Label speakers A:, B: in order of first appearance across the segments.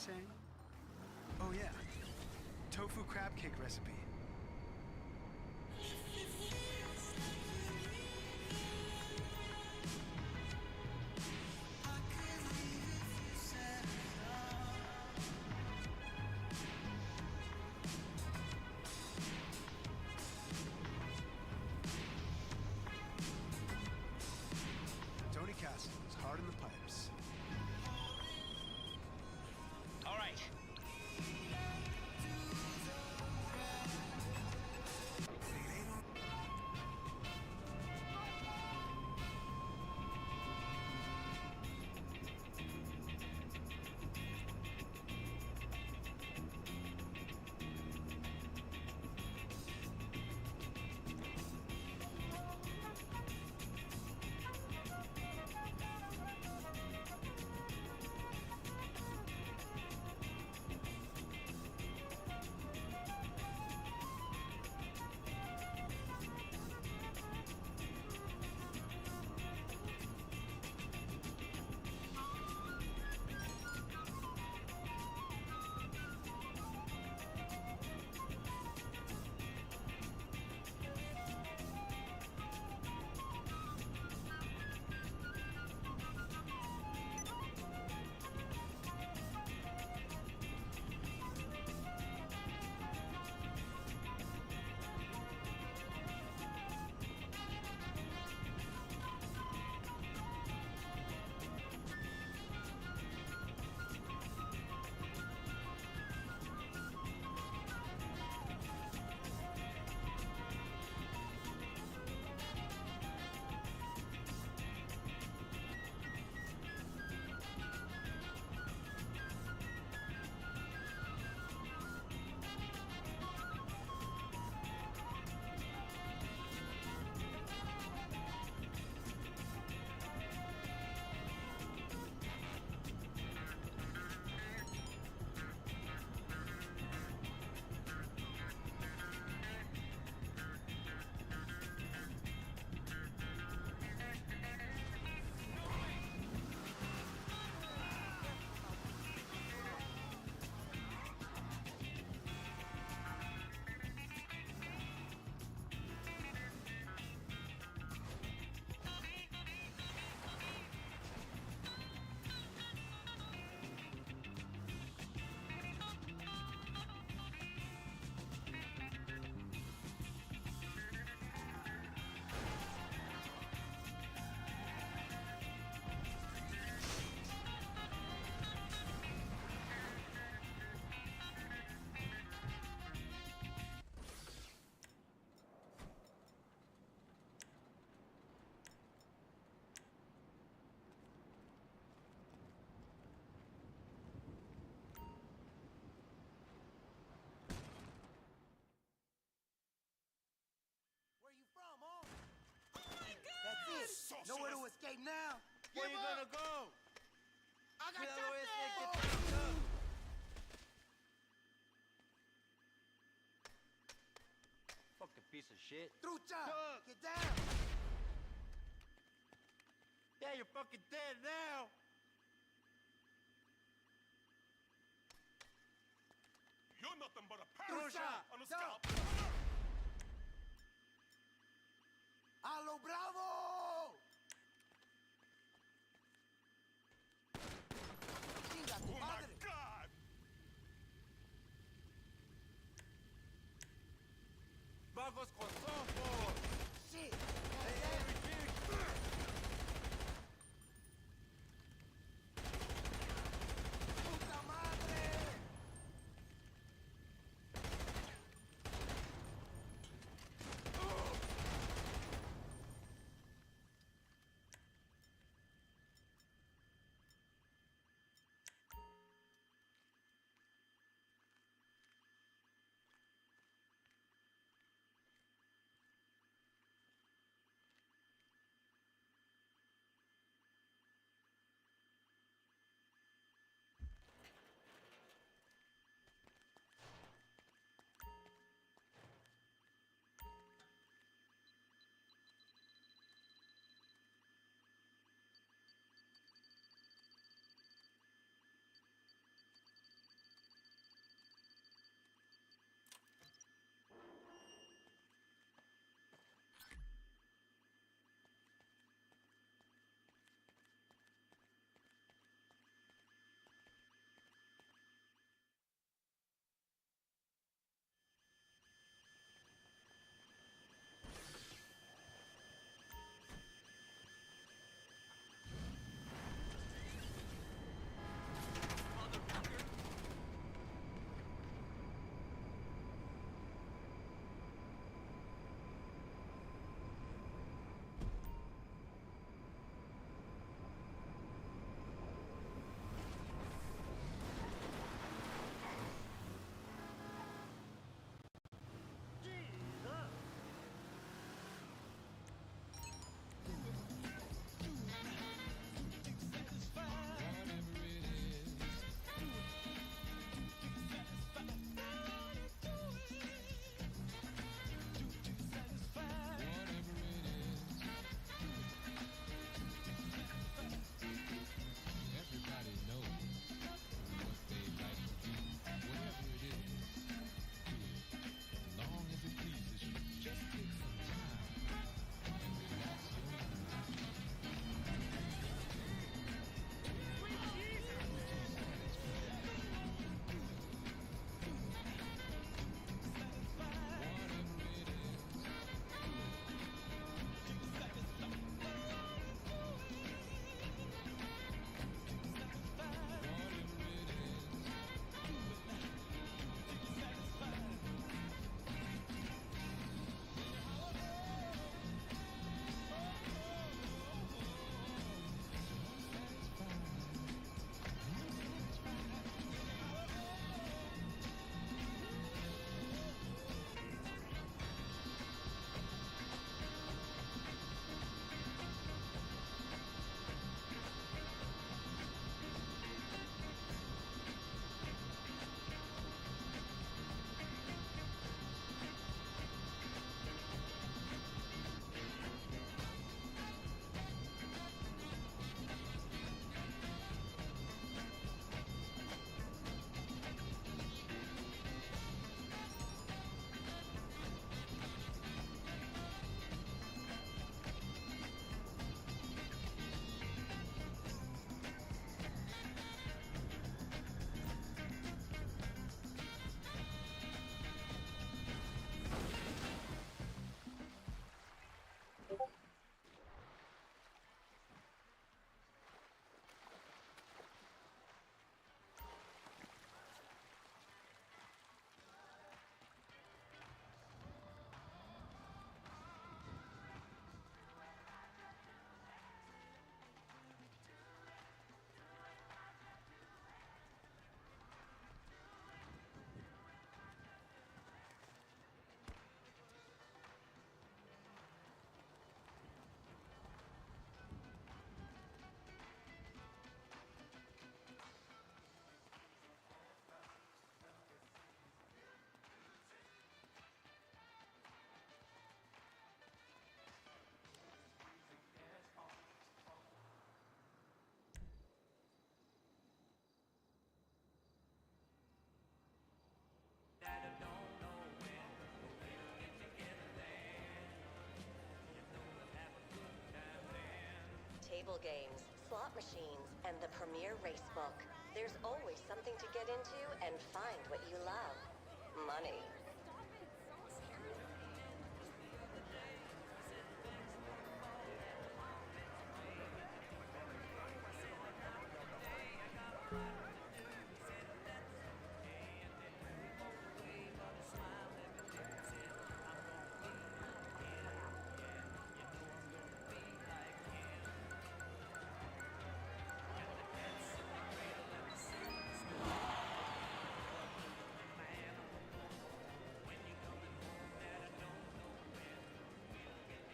A: saying? Oh yeah, tofu crab cake recipe. Tony Castle is hard in the pipes.
B: All right.
C: Where you from, huh? Oh my God! That's it. Nowhere to escape now.
D: Where you gonna go?
C: I got
D: Fucking piece of shit.
C: Trucha! Get down!
D: Yeah, you're fucking dead now.
E: You're nothing but a
C: Trucha!
E: parasite on the scalp.
C: A lo bravo! Chinga tu
E: Oh my
C: madre!
E: God!
D: Vamos con todo.
C: Shit! ¡Puta madre!
B: games, slot machines, and the premier racebook. There's always something to get into and find what you love. Money.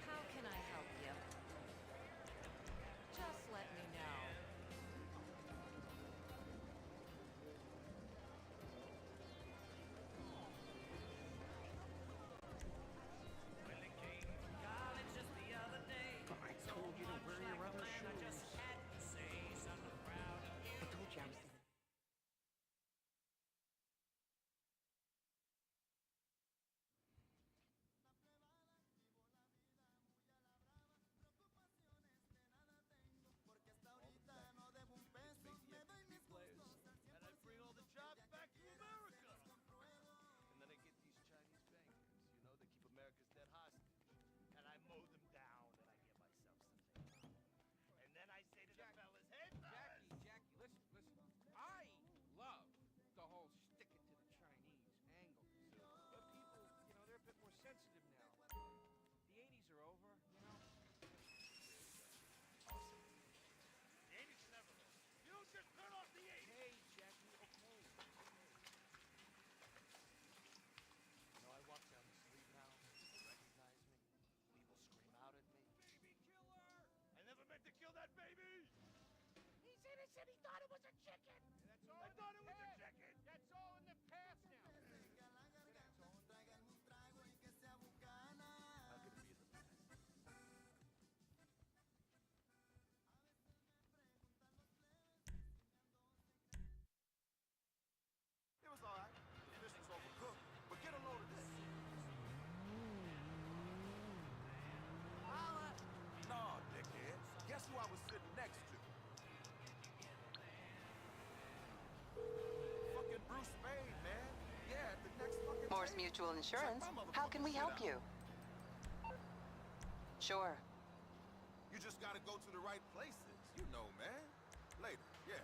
F: How can I help you? Just let me know.
G: I told you to wear your other shoes. I told you I was...
D: And I bring all the jobs back to America. And then I get these Chinese bankers, you know, they keep America's dead hostage. And I mow them down and I get myself some things. And then I say to the fellas, hey,
G: Jackie, listen. I love the whole stick it to the Chinese angle. But people, you know, they're a bit more sensitive now. The 80s are over, you know?
D: the 80s never go. You don't just turn off the 80s.
G: Hey, Jackie, okay.
D: You know, I walk down the street now, people recognize me, people scream out at me. Baby killer! I never meant to kill that baby!
G: He's innocent. He thought it was a chicken. That's all.
D: I thought it was a chicken!
G: That's all in the past now.
D: How could it be in the past?
C: It was all right. The fish was overcooked, but get a load of this. Nah, dickhead. Guess who I was sitting next to? Fucking Bruce Wayne, man. Yeah, at the next fucking
B: Morse
C: table.
B: Mutual Insurance.
C: Check my
B: How can we
C: motherfucking
B: help
C: shit
B: you?
C: out.
B: Sure.
C: You just gotta go to the right places. You know, man. Later, yeah.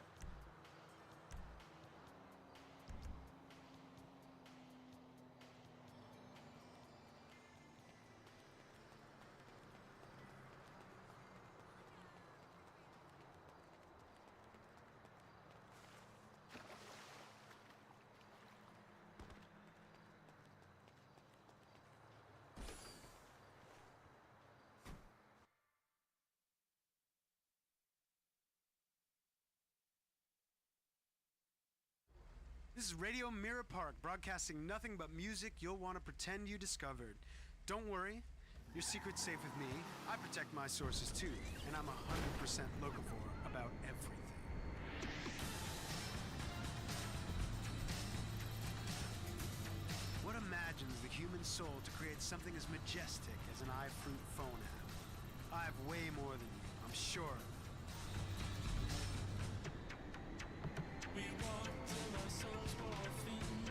A: This is Radio Mirror Park, broadcasting nothing but music you'll want to pretend you discovered. Don't worry, your secret's safe with me. I protect my sources too, and I'm 100% locavore about everything. What imagines the human soul to create something as majestic as an iFruit phone app? I have way more than you, I'm sure.
H: We walk till our souls were thin,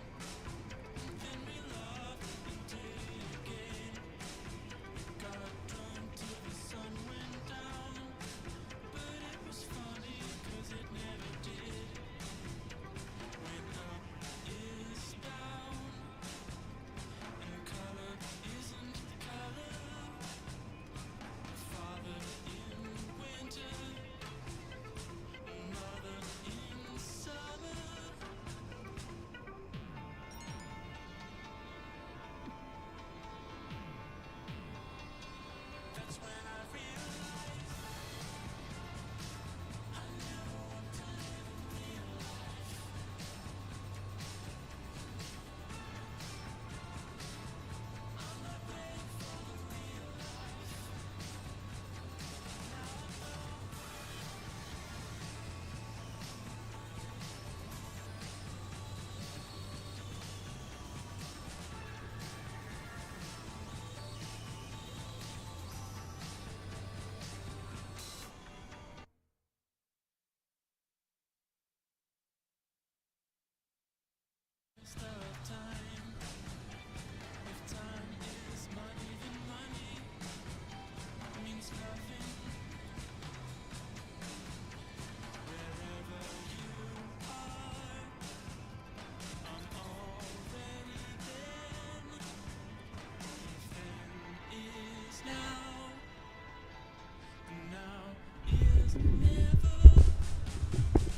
H: then we loved until again. Got drunk till the sun went down, but it was funny 'cause it never did. When up is down, and color isn't color. Father in winter.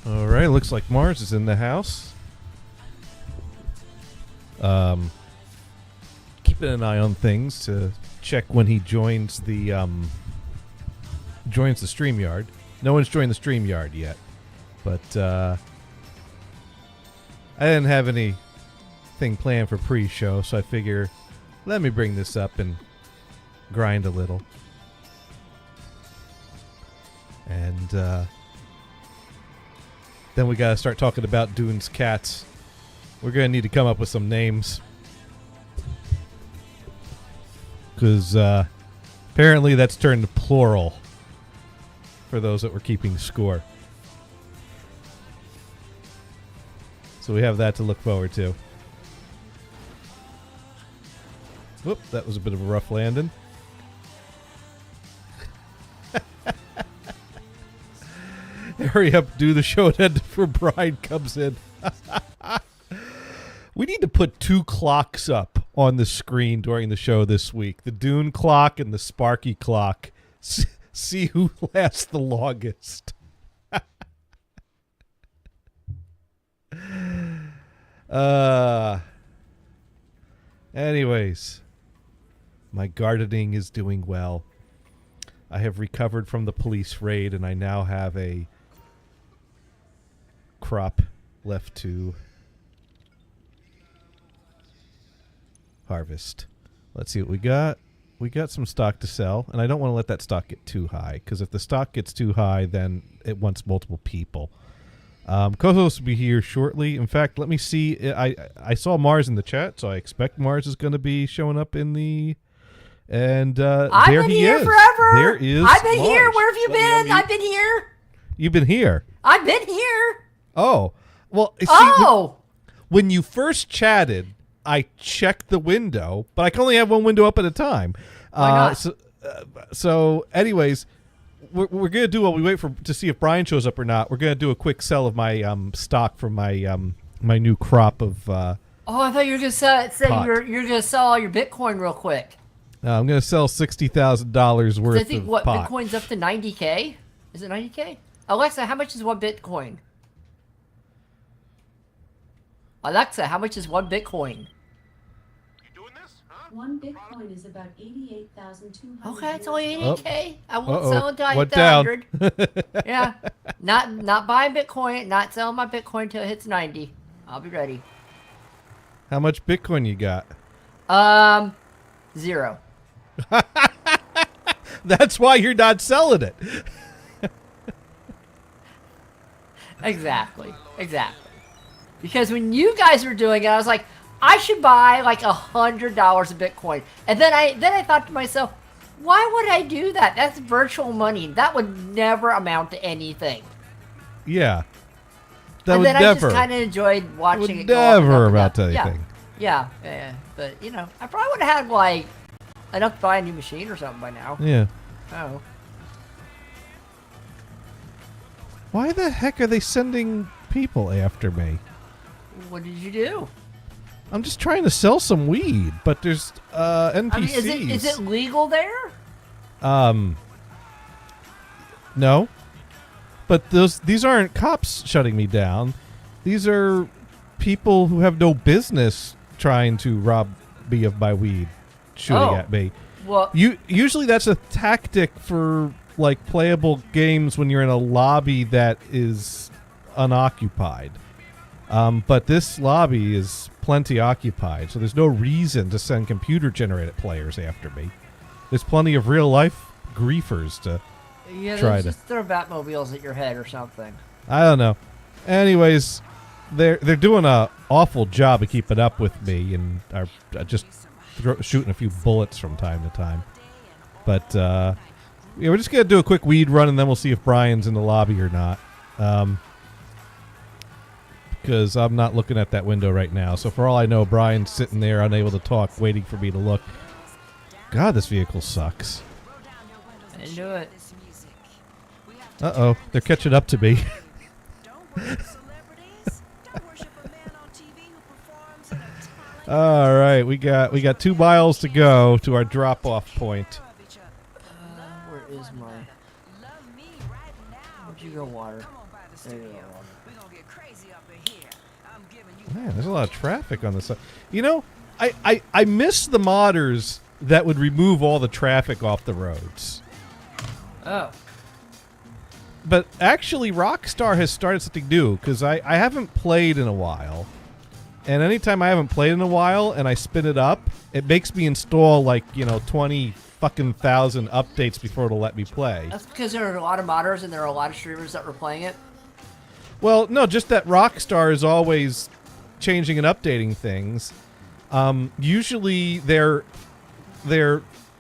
I: All right, looks like Mars is in the house. Keeping an eye on things to check when he joins the StreamYard. No one's joined the StreamYard yet, but I didn't have anything planned for pre-show, so I figure let me bring this up and grind a little. And then we gotta start talking about Dune's cats. We're gonna need to come up with some names. Because apparently that's turned to plural for those that were keeping score. So we have that to look forward to. Whoop, that was a bit of a rough landing. Hurry up, do the show then before Brian comes in. We need to put 2 clocks up on the screen during the show this week. The Dune clock and the Sparky clock. See who lasts the longest. Anyways, my gardening is doing well. I have recovered from the police raid, and I now have a crop left to harvest. Let's see what we got. We got some stock to sell, and I don't want to let that stock get too high, because if the stock gets too high, then it wants multiple people. Co-host will be here shortly. In fact, let me see. I saw Mars in the chat, so I expect Mars is going to be showing up in the... And
F: I've
I: there
F: been
I: he
F: here
I: is.
F: forever.
I: There is
F: I've been
I: Mars.
F: here. Where have you been? I've been here.
I: You've been here.
F: I've been here.
I: Oh. Well, see,
F: Oh.
I: when you first chatted, I checked the window, but I can only have one window up at a time.
F: Why not?
I: So anyways, we're going to do while we wait to see if Brian shows up or not. We're going to do a quick sell of my stock from my my new crop of
F: Oh, I thought you were just say you're going to sell all your Bitcoin real quick.
I: I'm going to sell $60,000 worth
F: I think
I: of
F: what
I: pot.
F: Bitcoin's up to 90K? Is it 90K? Alexa, how much is 1 Bitcoin? Alexa, how much is 1 Bitcoin?
E: You doing this? Huh?
J: 1 Bitcoin is about 88,200.
F: Okay, it's only
J: US
F: 80K. I won't
I: Uh-oh.
F: sell until I hit
I: Went
F: the
I: down.
F: 100. Yeah, not buying Bitcoin, not selling my Bitcoin until it hits 90. I'll be ready.
I: How much Bitcoin you got?
F: 0.
I: That's why you're not selling it.
F: Exactly. Because when you guys were doing it, I was like, I should buy like $100 of Bitcoin, and then I thought to myself, why would I do that? That's virtual money. That would never amount to anything.
I: Yeah. That
F: And
I: would
F: then
I: never.
F: I just kind of enjoyed watching it go up and
I: never
F: up and
I: amount
F: up.
I: to anything.
F: Yeah. But you know, I probably would have had like enough to buy a new machine or something by now.
I: Yeah.
F: Oh.
I: Why the heck are they sending people after me?
F: What did you do?
I: I'm just trying to sell some weed, but there's NPCs.
F: I mean, is it legal there?
I: No. But these aren't cops shutting me down. These are people who have no business trying to rob me of my weed, shooting at me.
F: Well,
I: Usually that's a tactic for like playable games when you're in a lobby that is unoccupied. But this lobby is plenty occupied, so there's no reason to send computer-generated players after me. There's plenty of real-life griefers to try to...
F: just throw Batmobiles at your head or something.
I: I don't know. Anyways, they're doing a awful job of keeping up with me and are just shooting a few bullets from time to time. But yeah, we're just gonna do a quick weed run and then we'll see if Brian's in the lobby or not. Because I'm not looking at that window right now. So for all I know, Brian's sitting there unable to talk, waiting for me to look. God, this vehicle sucks.
F: I didn't do it.
I: Uh-oh, they're catching up to me. All right, we got 2 miles to go to our drop-off point.
F: Where is my... Where'd you you go, water.
C: Come on by the
F: There you
C: studio.
F: go, water.
C: We're gonna get crazy up in here. I'm giving you.
I: Man, there's a lot of traffic on this side. You know, I miss the modders that would remove all the traffic off the roads.
F: Oh.
I: But actually, Rockstar has started something new, because I haven't played in a while. And anytime I haven't played in a while and I spin it up, it makes me install, like, 20 fucking thousand updates before it'll let me play.
F: That's because there are a lot of modders and there are a lot of streamers that were playing it.
I: Well, no, just that Rockstar is always changing and updating things. Usually they're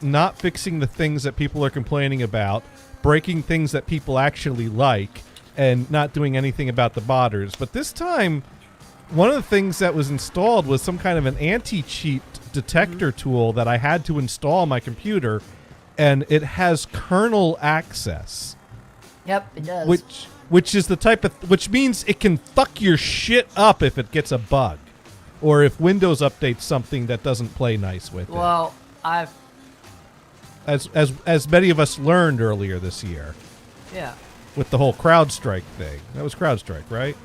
I: not fixing the things that people are complaining about, breaking things that people actually like, and not doing anything about the modders. But this time, one of the things that was installed was some kind of an anti-cheat detector tool that I had to install on my computer, and it has kernel access.
F: Yep, it does.
I: Which is the type of which means it can fuck your shit up if it gets a bug, or if Windows updates something that doesn't play nice with it.
F: Well,
I: As many of us learned earlier this year.
F: Yeah.
I: With the whole CrowdStrike thing. That was CrowdStrike, right?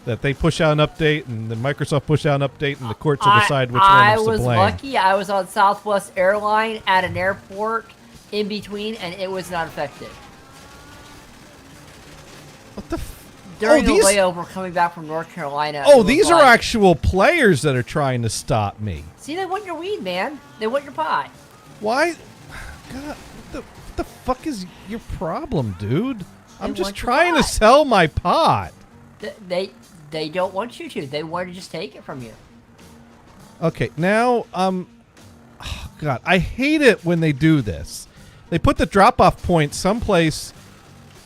I: That they push out an update, and then Microsoft push out an update, and the courts will decide which one is to blame.
F: I was lucky. I was on Southwest Airline at an airport in between, and it was not affected.
I: What the
F: During the layover coming back from North Carolina.
I: Oh, these are actual players that are trying to stop me.
F: See, they want your weed, man. They want your pot.
I: Why? God, what the fuck is your problem, dude? I'm just trying to sell my pot.
F: They don't want you to. They want to just take it from you.
I: Okay, now, oh God, I hate it when they do this. They put the drop-off point someplace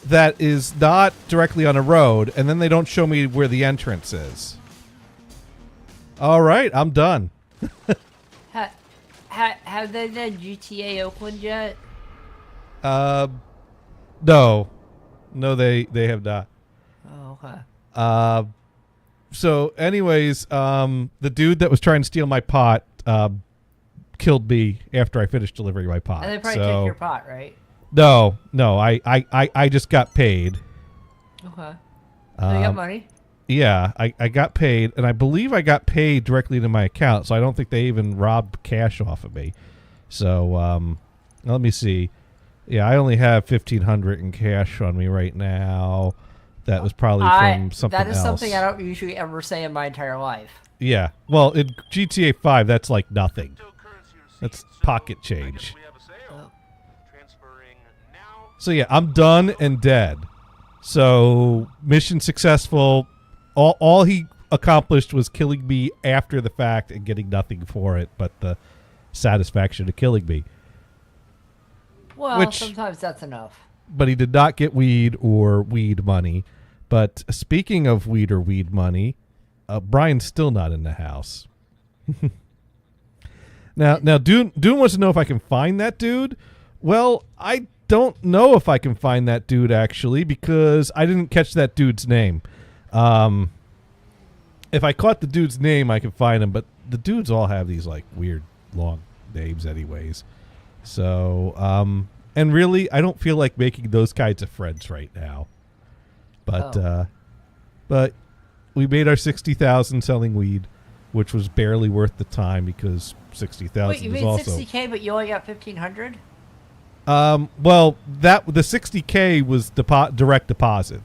I: that is not directly on a road, and then they don't show me where the entrance is. All right, I'm done.
F: Have they done GTA Oakland yet?
I: No. No, they have not.
F: Oh, okay.
I: So, anyways, the dude that was trying to steal my pot killed me after I finished delivering my pot.
F: And they probably took your pot, right?
I: No, I just got paid.
F: Okay. So you got money?
I: Yeah, I got paid, and I believe I got paid directly to my account, so I don't think they even robbed cash off of me. So, let me see. Yeah, I only have $1,500 in cash on me right now. That was probably from something else.
F: That is something I don't usually ever say in my entire life.
I: Yeah, well, in GTA 5, that's like nothing. That's pocket change. So yeah, I'm done and dead. So mission successful. All he accomplished was killing me after the fact and getting nothing for it, but the satisfaction of killing me.
F: Well, sometimes that's enough.
I: But he did not get weed or weed money. But speaking of weed or weed money, Brian's still not in the house. Now, Dune wants to know if I can find that dude. Well, I don't know if I can find that dude, actually, because I didn't catch that dude's name. If I caught the dude's name, I could find him, but the dudes all have these, like, weird, long names anyways. So, and really, I don't feel like making those kinds of friends right now. But, but we made our $60,000 selling weed, which was barely worth the time because $60,000
F: Wait, you made $60K, but you only got $1,500?
I: Well, the $60K was direct deposit.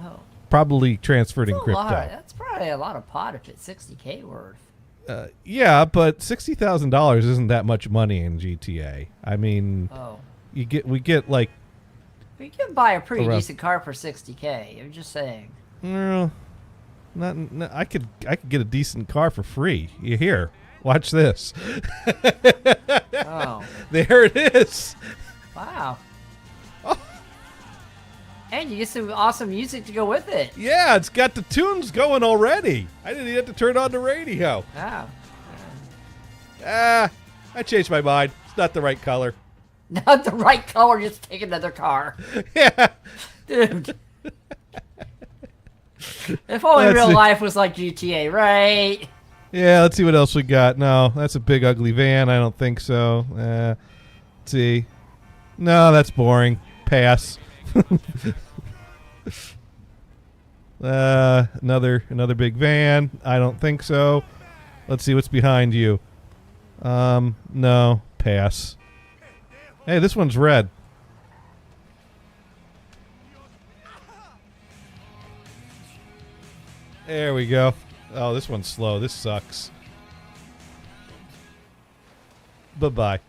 F: Oh,
I: probably transferred in crypto.
F: That's probably a lot of pot if it's $60K worth.
I: Yeah, but $60,000 isn't that much money in GTA. I mean, we get like.
F: You can buy a pretty decent car for $60K. I'm just saying.
I: Well, I could get a decent car for free. You hear? Watch this.
F: Oh,
I: there it is.
F: Wow. Oh. And you get some awesome music to go with it.
I: Yeah, it's got the tunes going already. I didn't even have to turn on the radio.
F: Wow.
I: I changed my mind. It's not the right color.
F: Not the right color, just take another car.
I: Yeah.
F: Dude. If only real life was like GTA, right?
I: Yeah, let's see what else we got. No, that's a big ugly van. I don't think so. Let's see. No, that's boring. Pass. Another big van. I don't think so. Let's see what's behind you. No. Pass. Hey, this one's red. There we go. Oh, this one's slow. This sucks. Bye-bye.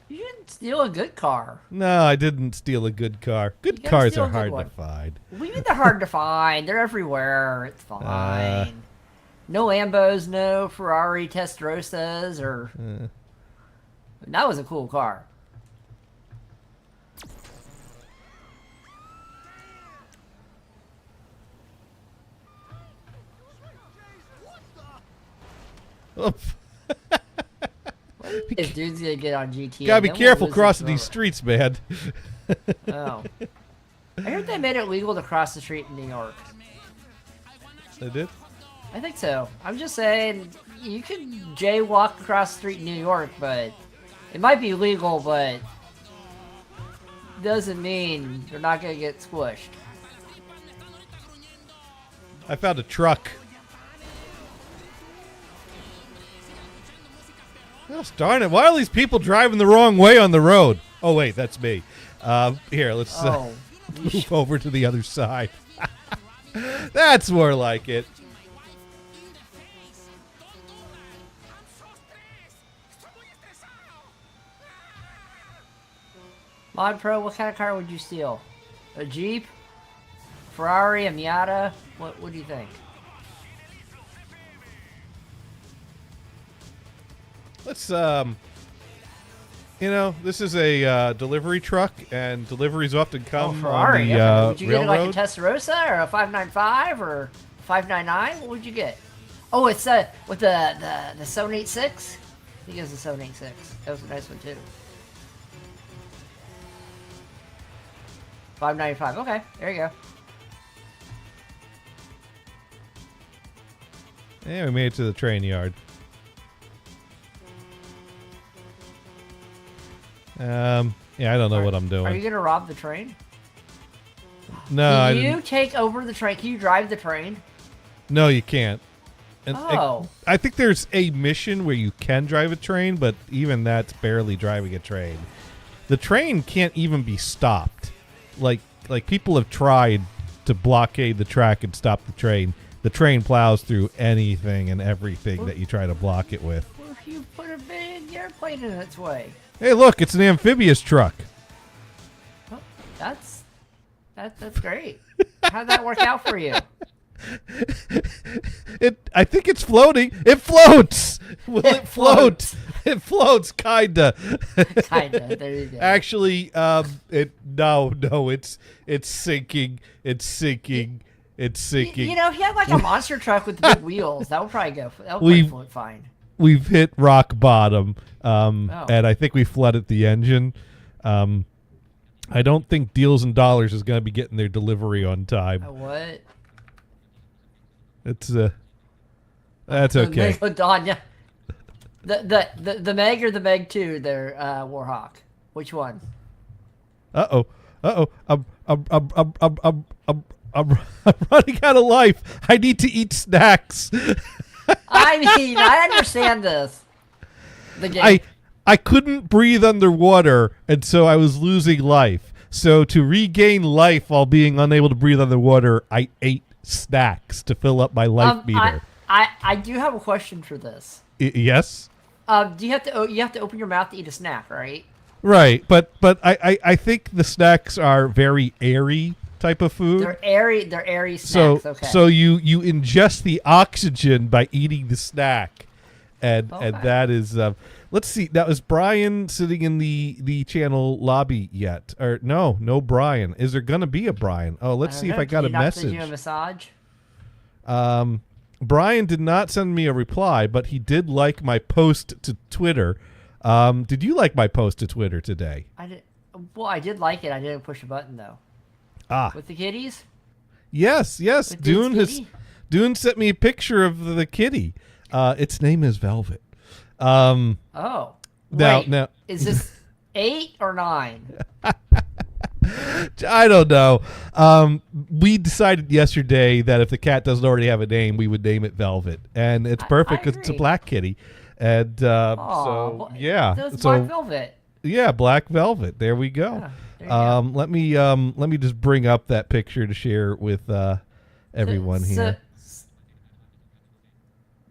F: You didn't steal a good car.
I: No, I didn't steal a good car. Good
F: gotta
I: cars
F: steal
I: are
F: a good
I: hard
F: one.
I: to find.
F: We mean they're hard to find. They're everywhere. It's fine. No Lambos, no Ferrari Testarossas, or... That was a cool car.
I: Oof.
F: If dude's gonna get on GTA,
I: Gotta be
F: then we'll
I: careful
F: lose
I: crossing
F: him
I: these
F: forever.
I: streets, man.
F: Oh. I heard they made it legal to cross the street in New York.
I: They did?
F: I think so. I'm just saying, you can jaywalk across the street in New York, but it might be legal, but doesn't mean you're not gonna get squished.
I: I found a truck. Oh, darn it. Why are these people driving the wrong way on the road? Oh, wait, that's me. Here, let's move over to the other side. That's more like it.
F: Mod Pro, what kind of car would you steal? A Jeep? Ferrari? A Miata? What do you think?
I: Let's, this is a delivery truck, and deliveries often come
F: Ferrari,
I: on the
F: yeah. Would you get like a
I: railroad.
F: Testarossa or a 595 or 599? What would you get? Oh, it's with the 786? I think it was the 786. That was a nice one too. 595. Okay, there you go.
I: Yeah, we made it to the train yard. Yeah, I don't know what I'm doing.
F: Are you gonna rob the train?
I: No, I
F: Can you
I: didn't.
F: take over the train? Can you drive the train?
I: No, you can't. And
F: Oh.
I: I think there's a mission where you can drive a train, but even that's barely driving a train. The train can't even be stopped. Like people have tried to blockade the track and stop the train. The train plows through anything and everything that you try to block it with.
F: What if you put a big airplane in its way?
I: Hey, look, it's an amphibious truck.
F: Oh, that's great. How'd that work out for you?
I: I think it's floating. It floats. Will it float? It floats, kinda.
F: Kinda. There you go.
I: Actually, it's sinking. It's sinking. It's sinking.
F: You know, if you had like a monster truck with the big wheels, that would probably go. That would probably float fine.
I: We've hit rock bottom,
F: Oh.
I: and I think we flooded the engine. I don't think Deals and Dollars is going to be getting their delivery on time.
F: What?
I: It's that's okay.
F: Megalodon, the Meg or the Meg 2? They're Warhawk. Which one?
I: I'm running out of life. I need to eat snacks.
F: I mean, I understand this. The game.
I: I couldn't breathe underwater, and so I was losing life. So to regain life while being unable to breathe underwater, I ate snacks to fill up my life meter.
F: I do have a question for this.
I: Yes?
F: Do you have to open your mouth to eat a snack, right?
I: Right, but I think the snacks are very airy type of food.
F: They're airy snacks. Okay.
I: So you ingest the oxygen by eating the snack, and that is. Let's see. Now, is Brian sitting in the channel lobby yet? Or no Brian. Is there gonna be a Brian? Oh, let's see if I got a message.
F: Did you a massage?
I: Brian did not send me a reply, but he did like my post to Twitter. Did you like my post to Twitter today?
F: I did. Well, I did like it. I didn't push a button though. With the kitties?
I: Yes.
F: With Dude's kitty?
I: Dune sent me a picture of the kitty. Its name is Velvet.
F: Oh.
I: Now,
F: Is this 8 or 9?
I: I don't know. We decided yesterday that if the cat doesn't already have a name, we would name it Velvet, and it's perfect because it's a
F: agree.
I: black kitty, and
F: Aw,
I: so
F: well,
I: yeah,
F: so it's
I: so
F: Black Velvet.
I: yeah, Black Velvet. There we go.
F: Yeah, there you go.
I: Let me just bring up that picture to share with everyone here.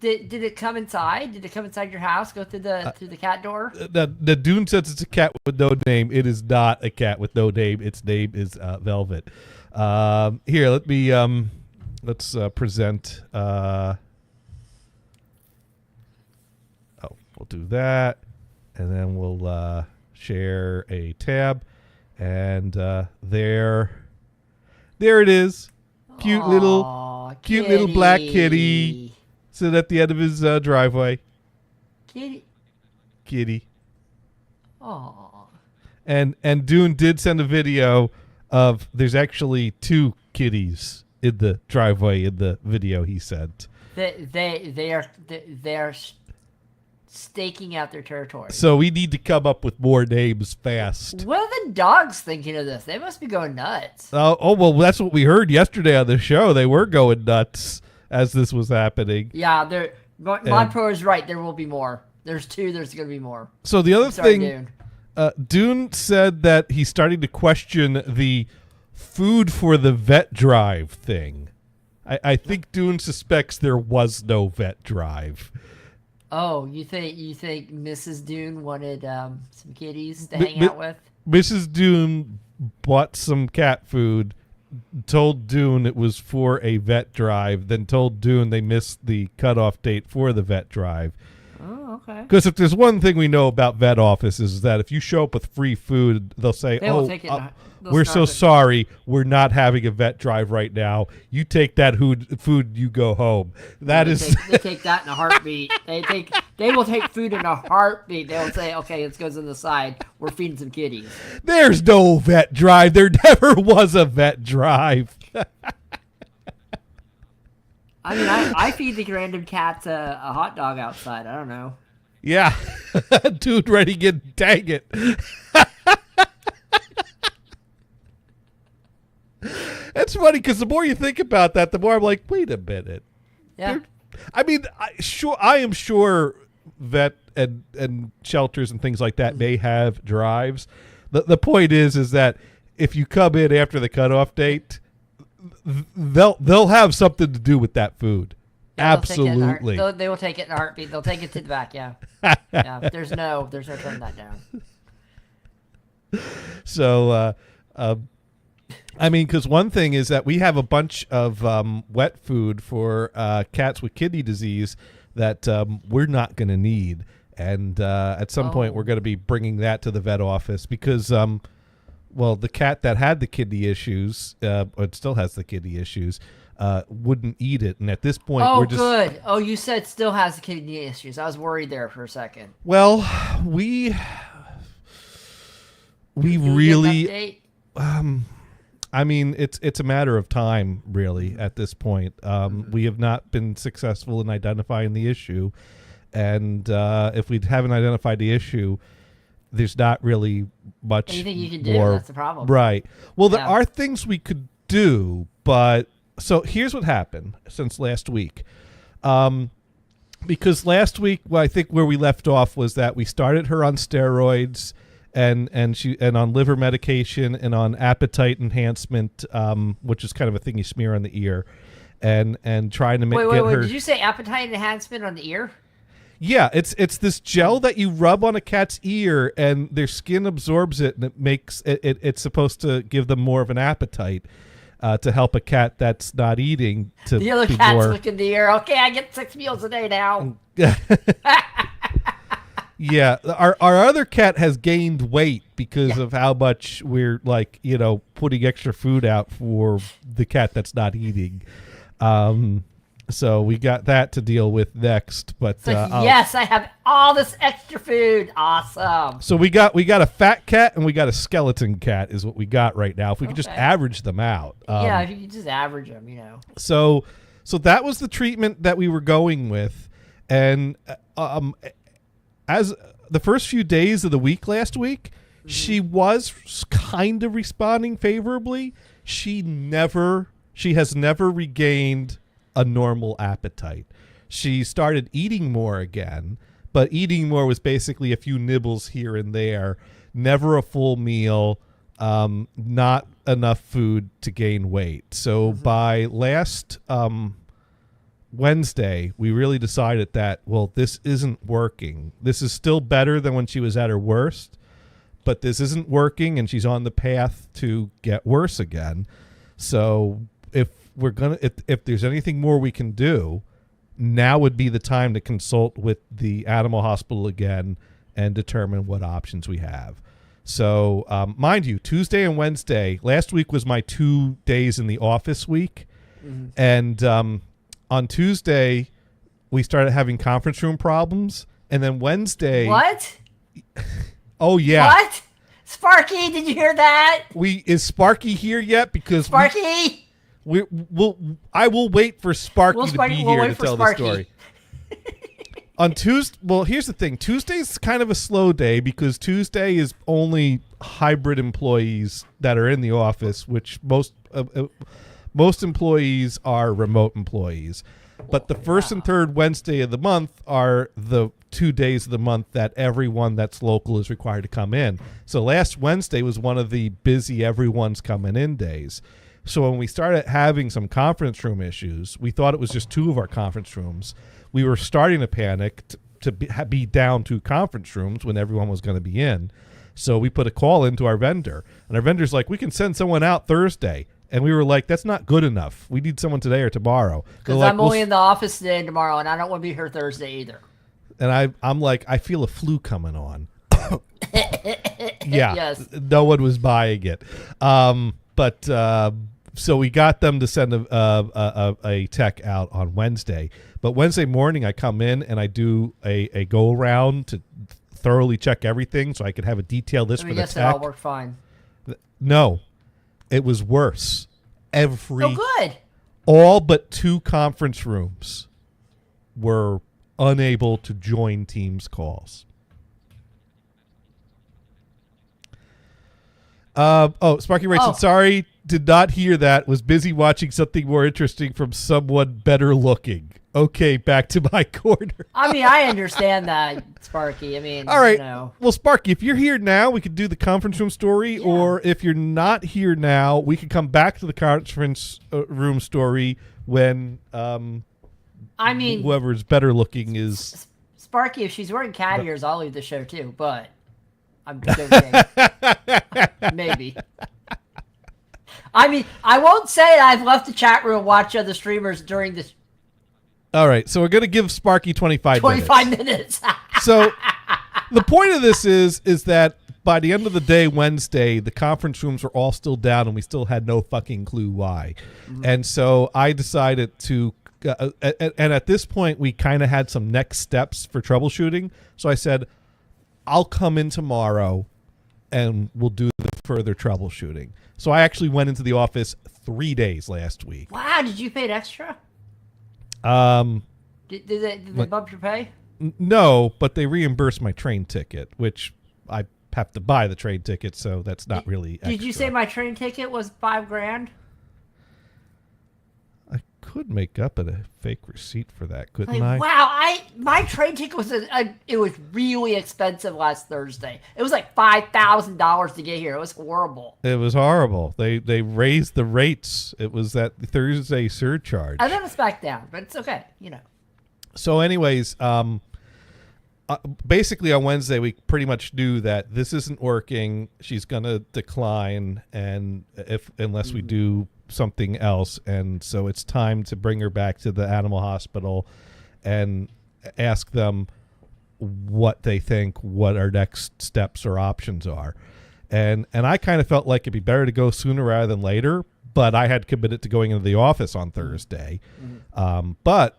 F: Did it come inside? Did it come inside your house? Go through the cat door?
I: The Dune says it's a cat with no name. It is not a cat with no name. Its name is Velvet. Here, let's present. We'll do that, and then we'll share a tab, and there it is. Cute little black kitty. Sit at the end of his driveway. Kitty.
F: Aww.
I: And Dune did send a video of there's actually 2 kitties in the driveway in the video he sent.
F: They are staking out their territory.
I: So we need to come up with more names fast.
F: What are the dogs thinking of this? They must be going nuts.
I: Oh well, that's what we heard yesterday on the show. They were going nuts as this was happening.
F: Yeah, Monpro is right. There will be more. There's 2. There's going to be more.
I: So the other
F: Sorry,
I: thing, Dune said that he's starting to question the food for the vet drive thing. I think Dune suspects there was no vet drive.
F: Oh, you think Mrs. Dune wanted some kitties to hang out with?
I: Mrs. Dune bought some cat food, told Dune it was for a vet drive, then told Dune they missed the cutoff date for the vet drive.
F: Oh, okay.
I: Because if there's one thing we know about vet offices is that if you show up with free food, they'll say,
F: They will take it.
I: We're so sorry. We're not having a vet drive right now. You take that food, you go home. They
F: take that in a heartbeat. They will take food in a heartbeat. They will say, okay, this goes on the side. We're feeding some kitties.
I: There's no vet drive. There never was a vet drive.
F: I mean, I feed the random cats a hot dog outside. I don't know.
I: Yeah. Dude, ready, get dang it. It's funny because the more you think about that, the more I'm like, wait a minute.
F: Yeah.
I: I mean, I am sure vet and shelters and things like that may have drives. The point is that if you come in after the cutoff date, they'll have something to do with that food. Yeah, absolutely.
F: They will take it in a heartbeat. They'll take it to the back. Yeah. Yeah. There's no turning that down.
I: So, I mean, because one thing is that we have a bunch of wet food for cats with kidney disease that we're not going to need. And at some point, we're going to be bringing that to the vet office because, well, the cat that had the kidney issues, or it still has the kidney issues, wouldn't eat it. And at this point, we're just... Oh,
F: good. Oh, you said still has the kidney issues. I was worried there for a second.
I: Well, we really... I mean, it's a matter of time, really, at this point. We have not been successful in identifying the issue. And if we haven't identified the issue, there's not really much
F: anything you can do.
I: More,
F: that's the problem.
I: Right. Well, there are things we could do, but... So here's what happened since last week. Because last week, well, I think where we left off was that we started her on steroids and on liver medication and on appetite enhancement, which is kind of a thing you smear on the ear, and trying to get her.
F: Wait! Did you say appetite enhancement on the ear?
I: Yeah, it's this gel that you rub on a cat's ear, and their skin absorbs it, and it makes it's supposed to give them more of an appetite. To help a cat that's not eating.
F: The other cat's looking in the ear. Okay, I get 6 meals a day now.
I: Yeah, our other cat has gained weight because of how much we're putting extra food out for the cat that's not eating. So we got that to deal with next. But
F: yes, I have all this extra food. Awesome.
I: So we got a fat cat and we got a skeleton cat is what we got right now. If we could just average them out.
F: Yeah, if you could just average them,
I: So that was the treatment that we were going with, and as the first few days of the week last week, She was kind of responding favorably. She has never regained a normal appetite. She started eating more again, but eating more was basically a few nibbles here and there, never a full meal, not enough food to gain weight. So by last Wednesday, we really decided that, well, this isn't working. This is still better than when she was at her worst, but this isn't working, and she's on the path to get worse again. So if there's anything more we can do, now would be the time to consult with the animal hospital again and determine what options we have. So, mind you, Tuesday and Wednesday, last week was my 2 days in the office week. And on Tuesday, we started having conference room problems. And then Wednesday...
F: What?
I: Oh, yeah.
F: What? Sparky, did you hear that?
I: Is Sparky here yet? Because
F: Sparky!
I: I will wait for Sparky to be here to tell the story. On Tuesday, well, here's the thing. Tuesday's kind of a slow day because Tuesday is only hybrid employees that are in the office, which most employees are remote employees. But the first and third Wednesday of the month are the 2 days of the month that everyone that's local is required to come in. So last Wednesday was one of the busy everyone's coming in days. So when we started having some conference room issues, we thought it was just 2 of our conference rooms. We were starting to panic to be down 2 conference rooms when everyone was going to be in. So we put a call into our vendor, and our vendor's like, we can send someone out Thursday. And we were like, that's not good enough. We need someone today or tomorrow.
F: Because
I: like,
F: I'm only in the office today and tomorrow, and I don't want to be here Thursday either.
I: And I'm like, I feel a flu coming on. Yeah.
F: Yes.
I: No one was buying it. So we got them to send a tech out on Wednesday. But Wednesday morning, I come in and I do a go around to thoroughly check everything so I could have a detailed list for the tech.
F: Yes, it all worked fine.
I: No, it was worse.
F: Good.
I: All but 2 conference rooms were unable to join Teams calls. Sparky writes, sorry, did not hear that. Was busy watching something more interesting from someone better looking. Okay, back to my corner.
F: I mean, I understand that, Sparky. I mean,
I: all right.
F: You know.
I: Well, Sparky, if you're here now, we could do the conference room story. Yeah. Or if you're not here now, we could come back to the conference room story when whoever's better looking is...
F: Sparky, if she's wearing cat ears, I'll leave the show too, but I'm joking. Maybe. I mean, I won't say I've left the chat room and watch other streamers during this.
I: All right, so we're going to give Sparky 25
F: minutes.
I: So the point of this is that by the end of the day, Wednesday, the conference rooms were all still down and we still had no fucking clue why. Mm-hmm. And so I decided to, and at this point, we kind of had some next steps for troubleshooting. So I said, I'll come in tomorrow and we'll do the further troubleshooting. So I actually went into the office 3 days last week.
F: Wow, did you pay it extra? Did they bump your pay?
I: No, but they reimbursed my train ticket, which I have to buy the train ticket, so that's not really extra.
F: Did you say my train ticket was $5,000?
I: I could make up a fake receipt for that, couldn't I?
F: Wow, my train ticket was it was really expensive last Thursday. It was like $5,000 to get here. It was horrible.
I: It was horrible. They raised the rates. It was that Thursday surcharge.
F: And then it's back down, but it's okay, you know.
I: So, anyways, basically on Wednesday we pretty much knew that this isn't working. She's gonna decline, and unless we do something else, and so it's time to bring her back to the animal hospital and ask them what they think, what our next steps or options are. And I kind of felt like it'd be better to go sooner rather than later, but I had committed to going into the office on Thursday. Mm-hmm. But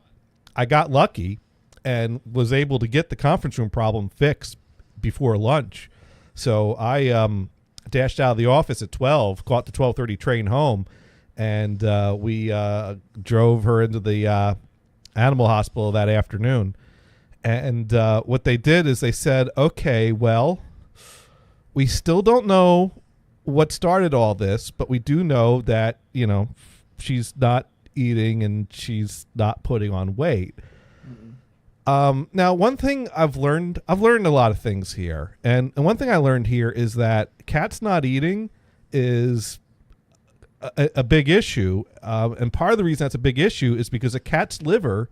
I: I got lucky and was able to get the conference room problem fixed before lunch. So I dashed out of the office at 12, caught the 12:30 train home, and we drove her into the animal hospital that afternoon. And what they did is they said, okay, well, We still don't know what started all this, but we do know that, she's not eating and she's not putting on weight. Now, one thing I've learned a lot of things here. And one thing I learned here is that cats not eating is a big issue. And part of the reason that's a big issue is because a cat's liver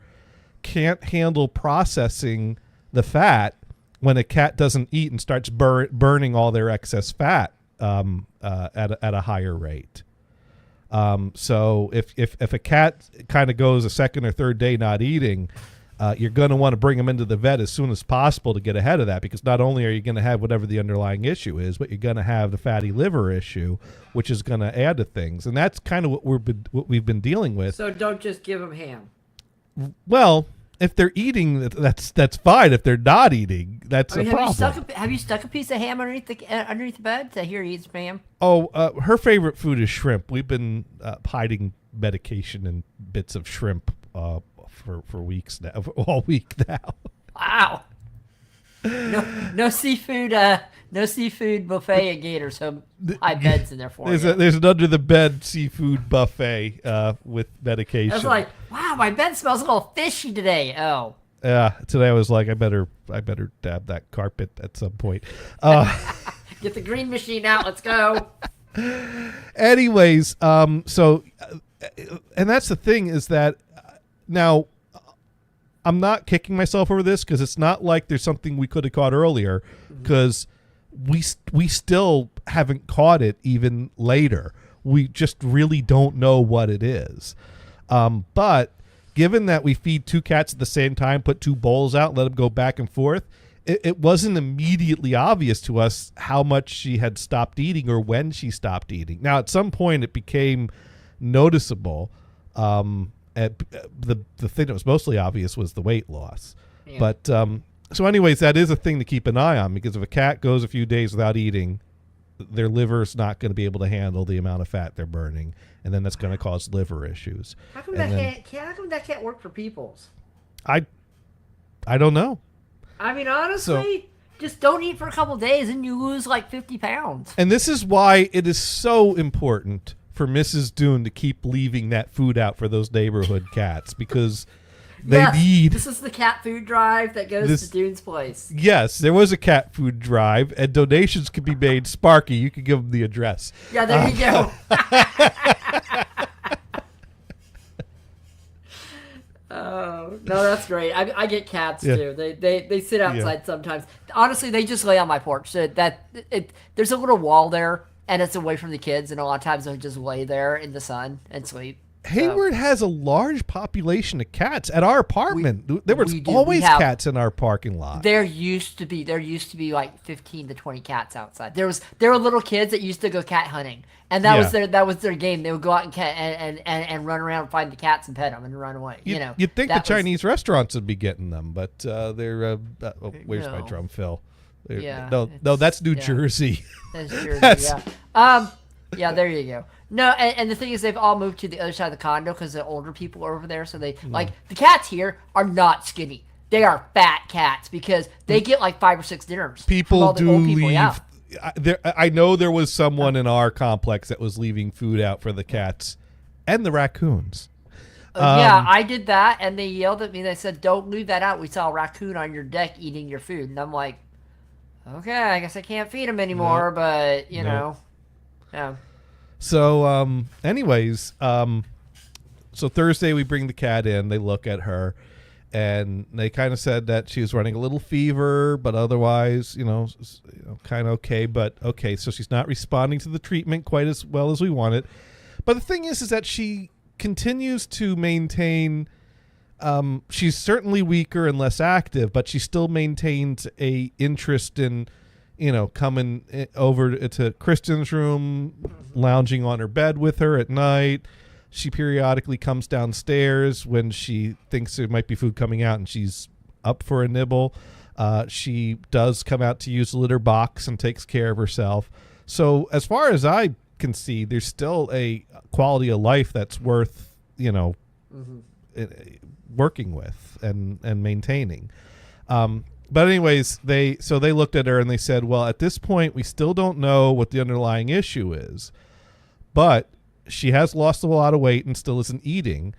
I: can't handle processing the fat when a cat doesn't eat and starts burning all their excess fat at a higher rate. So if a cat kind of goes a second or third day not eating, you're going to want to bring them into the vet as soon as possible to get ahead of that, because not only are you going to have whatever the underlying issue is, but you're going to have the fatty liver issue, which is going to add to things. And that's kind of what we've been dealing with.
F: So don't just give them ham.
I: Well, if they're eating, that's fine. If they're not eating, that's a problem.
F: Have you stuck a piece of ham underneath the bed? To hear he eats ham.
I: Oh, her favorite food is shrimp. We've been hiding medication and bits of shrimp for weeks now, all week now.
F: Wow. No seafood. No seafood buffet at Gator, so high beds in there for you.
I: There's an under the bed seafood buffet with medication.
F: I was like, wow, my bed smells a little fishy today. Oh.
I: Yeah, today I was like, I better dab that carpet at some point.
F: Get the green machine out. Let's go.
I: Anyways, so, and that's the thing is that now I'm not kicking myself over this because it's not like there's something we could have caught earlier, because we still haven't caught it even later. We just really don't know what it is. But given that we feed two cats at the same time, put two bowls out, let them go back and forth, it wasn't immediately obvious to us how much she had stopped eating or when she stopped eating. Now, at some point, it became noticeable. The thing that was mostly obvious was the weight loss. Yeah. But so anyways, that is a thing to keep an eye on, because if a cat goes a few days without eating, their liver's not going to be able to handle the amount of fat they're burning, and then that's going to cause liver issues.
F: How come that can't work for people's?
I: I don't know.
F: I mean, honestly, just don't eat for a couple of days and you lose like 50 pounds.
I: And this is why it is so important for Mrs. Dune to keep leaving that food out for those neighborhood cats, because they need...
F: This is the cat food drive that goes to Dune's place.
I: Yes, there was a cat food drive, and donations can be made. Sparky, you can give them the address.
F: Yeah, there you go. Oh, no, that's great. I get cats too. They sit outside sometimes. Honestly, they just lay on my porch. So there's a little wall there, and it's away from the kids, and a lot of times they'll just lay there in the sun and sleep.
I: Hayward has a large population of cats. At our apartment, there was always cats in our parking lot.
F: There used to be like 15 to 20 cats outside. There were little kids that used to go cat hunting, and that was their game. They would go out and run around and find the cats and pet them and run away.
I: You'd think the Chinese restaurants would be getting them, but they're. Where's my drum fill? No, that's New Jersey.
F: That's Jersey. Yeah. Yeah, there you go. No, and the thing is, they've all moved to the other side of the condo because the older people are over there. So they like the cats here are not skinny; they are fat cats because they get like 5 or 6 dinners.
I: People do leave. I know there was someone in our complex that was leaving food out for the cats and the raccoons.
F: Yeah, I did that, and they yelled at me. They said, "Don't leave that out. We saw a raccoon on your deck eating your food." And I'm like, "Okay, I guess I can't feed them anymore." But you know. Yeah.
I: So, anyways, so Thursday we bring the cat in. They look at her, and they kind of said that she was running a little fever, but otherwise, kind of okay. But okay, so she's not responding to the treatment quite as well as we wanted. But the thing is that she continues to maintain. She's certainly weaker and less active, but she still maintains a interest in. Coming over to Kristen's room, lounging on her bed with her at night. She periodically comes downstairs when she thinks there might be food coming out and she's up for a nibble. She does come out to use the litter box and takes care of herself. So as far as I can see, there's still a quality of life that's worth, working with and maintaining. But anyways, they looked at her and they said, well, at this point, we still don't know what the underlying issue is, but she has lost a lot of weight and still isn't eating.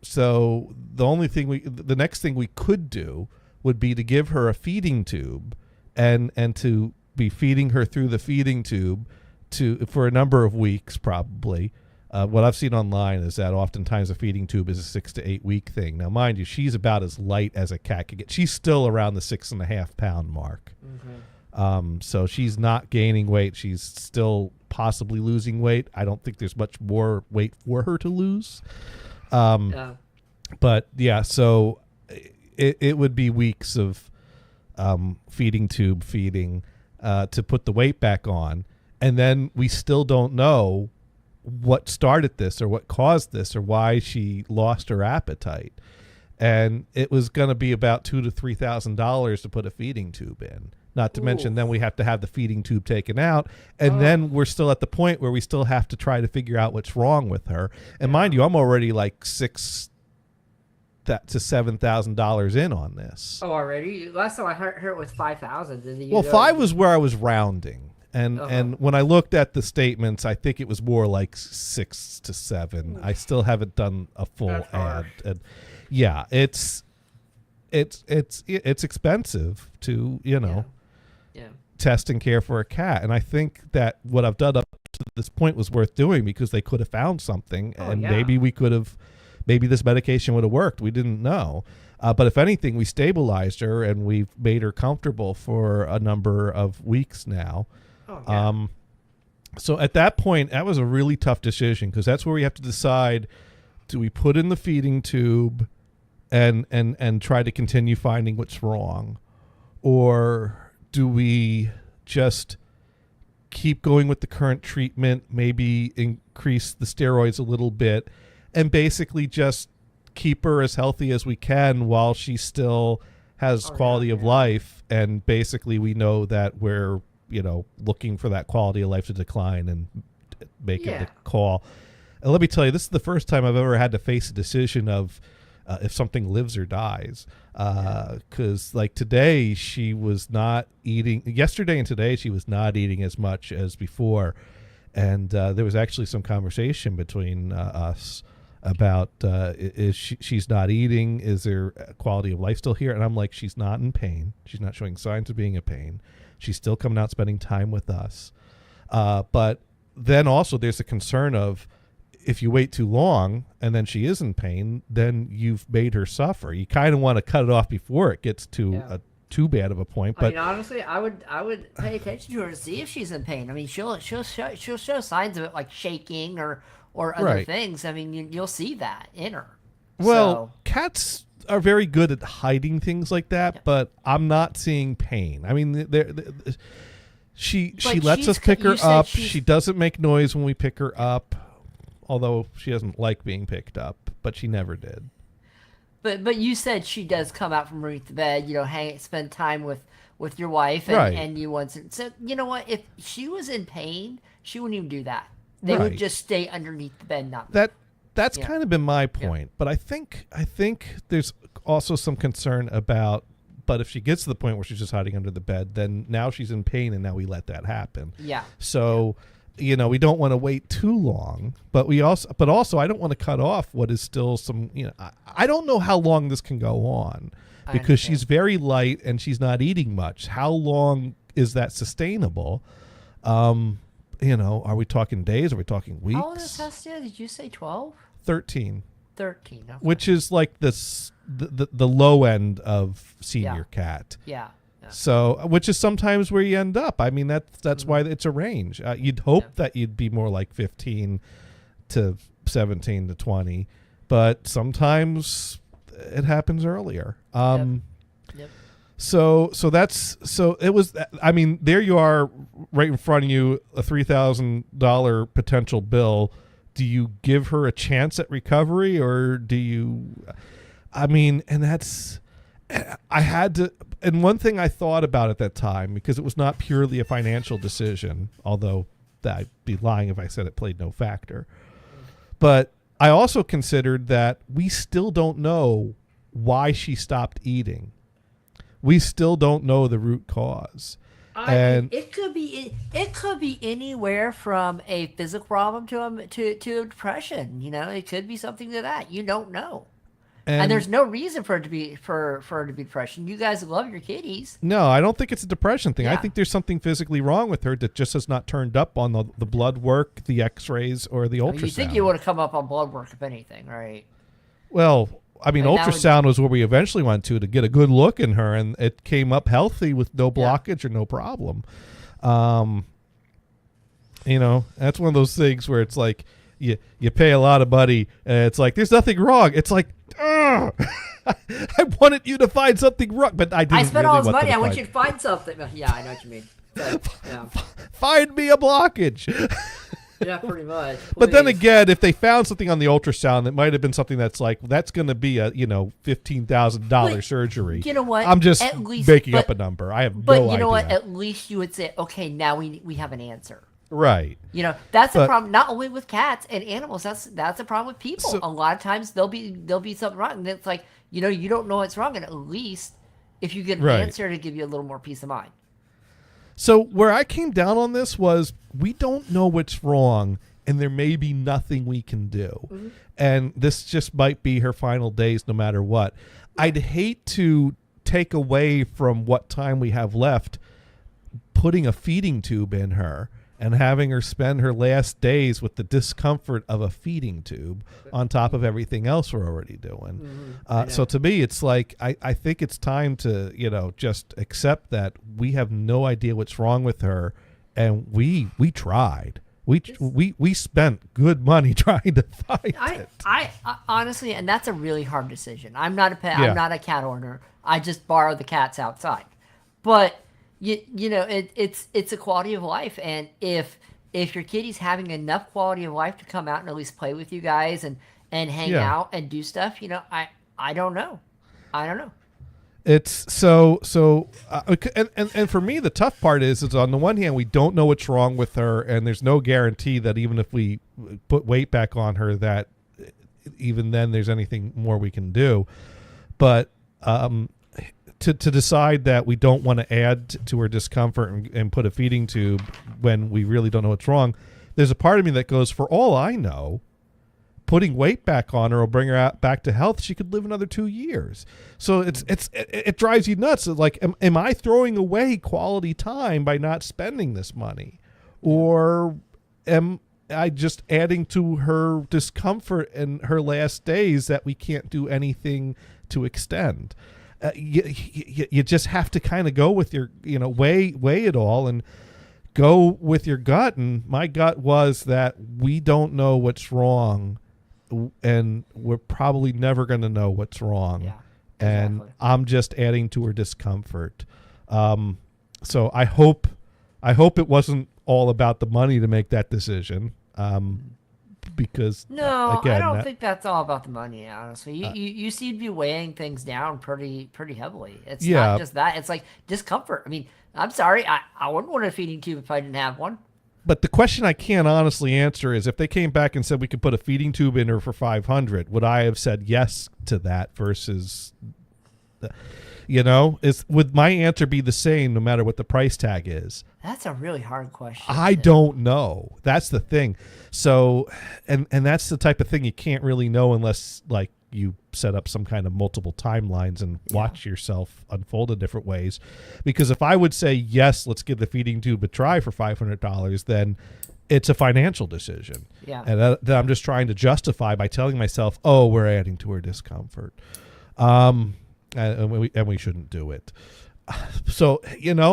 I: So the next thing we could do would be to give her a feeding tube and to be feeding her through the feeding tube for a number of weeks, probably. What I've seen online is that oftentimes a feeding tube is a 6 to 8 week thing. Now, mind you, she's about as light as a cat could get. She's still around the 6.5 pound mark. Mm-hmm. So she's not gaining weight. She's still possibly losing weight. I don't think there's much more weight for her to lose. But yeah, so it would be weeks of feeding tube feeding to put the weight back on. And then we still don't know what started this or what caused this or why she lost her appetite. And it was going to be about $2,000 to $3,000 to put a feeding tube in. Not to mention then we have to have the feeding tube taken out. And then we're still at the point where we still have to try to figure out what's wrong with her. And mind you, I'm already like $6,000 to $7,000 in on this.
F: Oh, already? Last time I heard it was 5,000.
I: Well, 5 was where I was rounding. And when I looked at the statements, I think it was more like 6 to 7. I still haven't done a full ad. And yeah, it's expensive to, test and care for a cat. And I think that what I've done up to this point was worth doing because they could have found something maybe this medication would have worked. We didn't know. But if anything, we stabilized her and we've made her comfortable for a number of weeks now. So at that point, that was a really tough decision because that's where we have to decide, do we put in the feeding tube and try to continue finding what's wrong? Or do we just keep going with the current treatment, maybe increase the steroids a little bit, and basically just keep her as healthy as we can while she still has quality of life? And basically we know that we're looking for that quality of life to decline and making the call. And let me tell you, this is the first time I've ever had to face a decision of if something lives or dies. Because like today, she was not eating. Yesterday and today, she was not eating as much as before. And there was actually some conversation between us about she's not eating. Is there quality of life still here? And I'm like, she's not in pain. She's not showing signs of being in pain. She's still coming out, spending time with us. But then also there's a concern of if you wait too long and then she is in pain, then you've made her suffer. You kind of want to cut it off before it gets to too bad of a point. But
F: I mean, honestly, I would pay attention to her to see if she's in pain. I mean, she'll show signs of it, like shaking or other things. I mean, you'll see that in her.
I: Well, cats are very good at hiding things like that, but I'm not seeing pain. I mean, she lets us pick her up. She doesn't make noise when we pick her up, although she doesn't like being picked up, but she never did.
F: But you said she does come out from underneath the bed, spend time with your wife, and you once. So you know what? If she was in pain, she wouldn't even do that. They would just stay underneath the bed, not move.
I: That's kind of been my point, but I think there's also some concern about. But if she gets to the point where she's just hiding under the bed, then now she's in pain, and now we let that happen. Yeah. So, we don't want to wait too long, but also I don't want to cut off what is still some. I don't know how long this can go on because she's very light and she's not eating much. How long is that sustainable? Are we talking days? Are we talking weeks?
F: How old is Hestia? Did you say 12?
I: 13.
F: 13. Okay.
I: Which is like the low end of senior cat.
F: Yeah.
I: So, which is sometimes where you end up. I mean, that's why it's a range. You'd hope that you'd be more like 15 to 17 to 20, but sometimes it happens earlier.
F: Yep.
I: So it was. I mean, there you are, right in front of you, a $3,000 potential bill. Do you give her a chance at recovery, or do you? I mean, and that's. I had to. And one thing I thought about at that time, because it was not purely a financial decision, although I'd be lying if I said it played no factor. But I also considered that we still don't know why she stopped eating. we still don't know the root cause. And
F: it could be anywhere from a physical problem to depression. You know, it could be something to that. You don't know. And there's no reason for it to be for it to be depression. You guys love your kitties.
I: No, I don't think it's a depression thing. I
F: Yeah.
I: think there's something physically wrong with her that just has not turned up on the blood work, the X-rays, or the ultrasound.
F: You think you would have come up on blood work if anything, right?
I: Well, I mean,
F: And that
I: ultrasound was where we eventually went to get a good look in her, and it came up healthy with no blockage or no problem. You know, that's one of those things where it's like you pay a lot of money, and it's like there's nothing wrong. It's like, ugh. I wanted you to find something wrong, but I didn't.
F: I spent
I: really
F: all this
I: want
F: money.
I: to
F: I want
I: find-
F: you to find something. Yeah, I know what you mean. Yeah,
I: Find me a blockage.
F: yeah, pretty much.
I: But then
F: Please.
I: again, if they found something on the ultrasound, it might have been something that's like that's going to be a $15,000
F: But
I: surgery.
F: you know what?
I: I'm just
F: At least-
I: making
F: but-
I: up a number. I have
F: But
I: no
F: you know
I: idea.
F: what? At least you would say, okay, now we have an answer.
I: Right.
F: You know, that's a
I: But-
F: problem not only with cats and animals. That's a problem with people.
I: So-
F: A lot of times there'll be something wrong, and it's like you don't know what's wrong, and at least if you get an
I: Right.
F: answer, to give you a little more peace of mind.
I: So where I came down on this was we don't know what's wrong, and there may be nothing we can do.
F: Mm-hmm.
I: And this just might be her final days no matter what. I'd hate to take away from what time we have left putting a feeding tube in her and having her spend her last days with the discomfort of a feeding tube on top of everything else we're already doing. So to me, it's like I think it's time to just accept that we have no idea what's wrong with her, and we tried. We spent good money trying to find it.
F: I honestly, and that's a really hard decision. I'm not a pet.
I: Yeah.
F: I'm not a cat owner. I just borrow the cats outside. But it's a quality of life, and if your kitty's having enough quality of life to come out and at least play with you guys and hang
I: Yeah.
F: out and do stuff, I don't know.
I: It's and for me the tough part is on the one hand we don't know what's wrong with her, and there's no guarantee that even if we put weight back on her that even then there's anything more we can do. But to decide that we don't want to add to her discomfort and put a feeding tube when we really don't know what's wrong, there's a part of me that goes, for all I know, putting weight back on her will bring her back to health. She could live another 2 years. So it drives you nuts. It's like, am I throwing away quality time by not spending this money, or am I just adding to her discomfort in her last days that we can't do anything to extend? You just have to kind of go with your weigh it all and go with your gut. And my gut was that we don't know what's wrong, and we're probably never going to know what's wrong.
F: Yeah,
I: and
F: exactly.
I: I'm just adding to her discomfort. So I hope it wasn't all about the money to make that decision. Because
F: No,
I: again,
F: I don't think that's all about the money. Honestly, you seem to be weighing things down pretty heavily. It's
I: Yeah.
F: not just that; it's like discomfort. I mean, I'm sorry, I wouldn't want a feeding tube if I didn't have one.
I: But the question I can't honestly answer is, if they came back and said we could put a feeding tube in her for $500, would I have said yes to that versus, would my answer be the same no matter what the price tag is?
F: That's a really hard question.
I: I don't know. That's the thing. So, and that's the type of thing you can't really know unless like you set up some kind of multiple timelines and watch yourself unfold in different ways. Because if I would say, yes, let's give the feeding tube a try for $500, then it's a financial decision.
F: Yeah.
I: And that I'm just trying to justify by telling myself, oh, we're adding to her discomfort. And we shouldn't do it. So,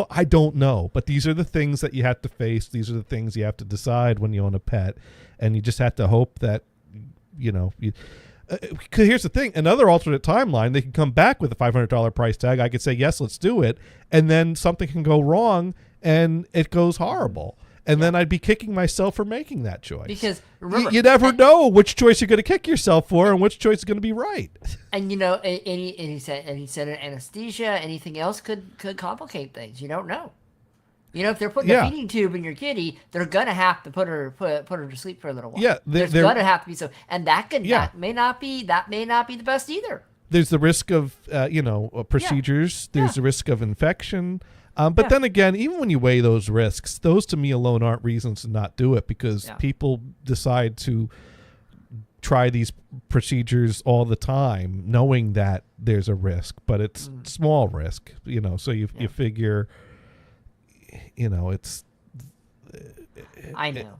I: I don't know, but these are the things that you have to face. These are the things you have to decide when you own a pet, and you just have to hope that, because here's the thing, another alternate timeline, they can come back with a $500 price tag. I could say, yes, let's do it. And then something can go wrong and it goes horrible. And then I'd be kicking myself for making that choice.
F: Because remember,
I: you never know which choice you're going to kick yourself for and which choice is going to be right.
F: And he said an anesthesia, anything else could complicate things. You don't know. If they're putting a feeding tube in your kitty, they're gonna have to put her to sleep for a little while.
I: Yeah,
F: there's
I: they're-
F: gonna have to be so, and that may not be the best either.
I: there's the risk of procedures. There's the risk of infection. But then again, even when you weigh those risks, those to me alone aren't reasons to not do it, because people decide to try these procedures all the time knowing that there's a risk, but it's small risk, so you figure, it's
F: I know.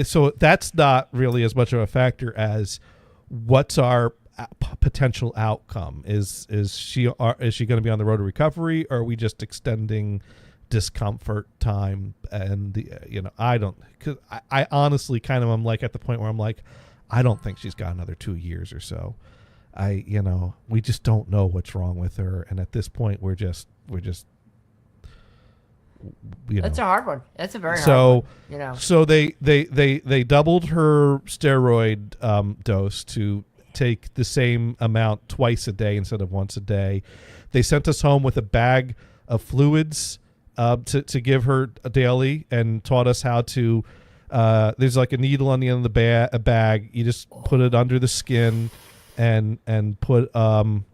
I: So that's not really as much of a factor as what's our potential outcome. Is she going to be on the road to recovery, or are we just extending discomfort time? And I don't, because I honestly kind of am like at the point where I'm like, I don't think she's got another 2 years or so. We just don't know what's wrong with her, and at this point we're just
F: That's a hard one. That's a very hard one.
I: So they doubled her steroid dose to take the same amount twice a day instead of once a day. They sent us home with a bag of fluids to give her daily, and taught us how to. There's like a needle on the end of the bag. You just put it under the skin, and put and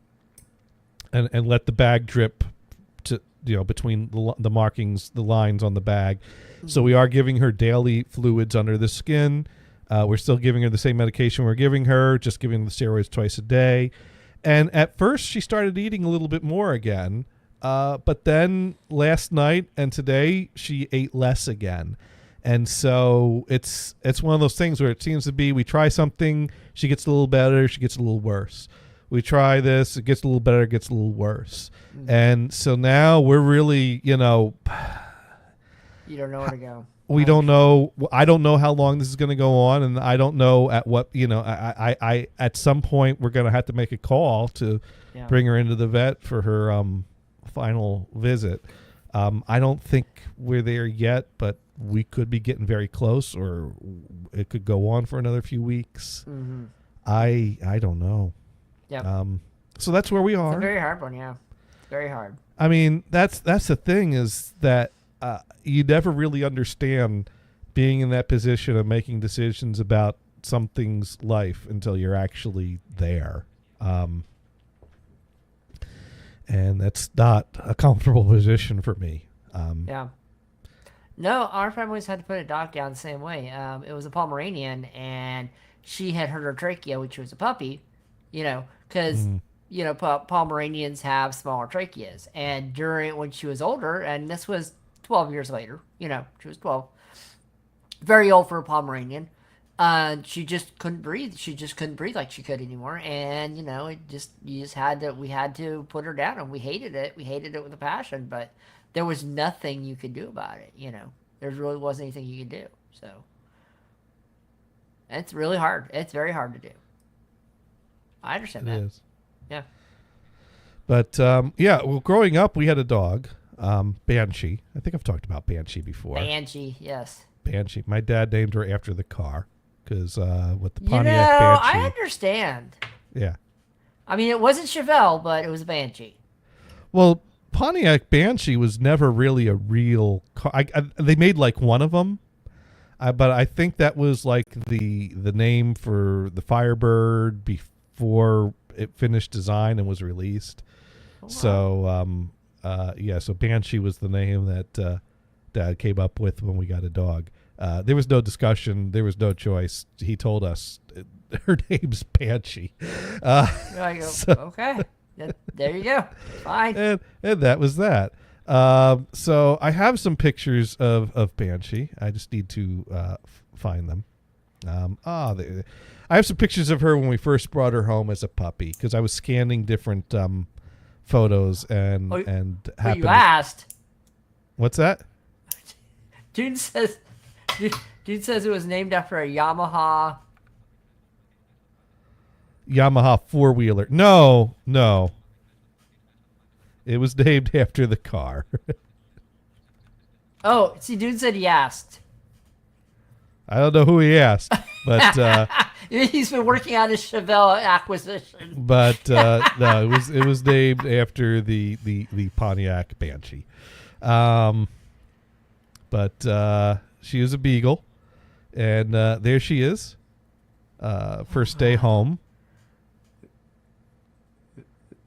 I: let the bag drip to between the markings, the lines on the bag. So we are giving her daily fluids under the skin. We're still giving her the same medication we're giving her, just giving the steroids twice a day. And at first she started eating a little bit more again, but then last night and today she ate less again. And so it's one of those things where it seems to be, we try something, she gets a little better, she gets a little worse. We try this, it gets a little better, it gets a little worse. And so now we're really,
F: you don't know where to go.
I: We don't know. I don't know how long this is going to go on, and I don't know at what, I at some point we're going to have to make a call to bring her into the vet for her final visit. I don't think we're there yet, but we could be getting very close, or it could go on for another few weeks.
F: Mm-hmm.
I: I don't know.
F: Yeah.
I: So that's where we are.
F: It's a very hard one, yeah. Very hard.
I: I mean, that's the thing, is that you never really understand being in that position of making decisions about something's life until you're actually there. And that's not a comfortable position for me.
F: Yeah. No, our family's had to put a dog down the same way. It was a Pomeranian, and she had hurt her trachea, which was a puppy, because, Pomeranians have smaller tracheas. And when she was older, and this was 12 years later, she was 12, very old for a Pomeranian, she just couldn't breathe. She just couldn't breathe like she could anymore. And, we had to put her down, and we hated it. We hated it with a passion, but there was nothing you could do about it, There really wasn't anything you could do. So it's really hard. It's very hard to do. I understand that.
I: It is.
F: Yeah.
I: But, well, growing up, we had a dog, Banshee. I think I've talked about Banshee before.
F: Banshee, yes.
I: Banshee. My dad named her after the car, because with the Pontiac Banshee.
F: I understand.
I: Yeah.
F: I mean, it wasn't Chevelle, but it was a Banshee.
I: Well, Pontiac Banshee was never really a real car. They made like one of them, but I think that was like the name for the Firebird before it finished design and was released. Oh, wow. So so Banshee was the name that Dad came up with when we got a dog. There was no discussion. There was no choice. He told us her name's Banshee.
F: I go, okay. There you go. Fine.
I: And that was that. So I have some pictures of Banshee. I just need to find them. I have some pictures of her when we first brought her home as a puppy, because I was scanning different photos and
F: you asked.
I: What's that?
F: Dude says it was named after a Yamaha
I: four-wheeler. No. It was named after the car.
F: Oh, see, dude said he asked.
I: I don't know who he asked, but
F: he's been working on his Chevelle acquisition.
I: But no, it was named after the Pontiac Banshee. But she is a beagle, and there she is. First day home.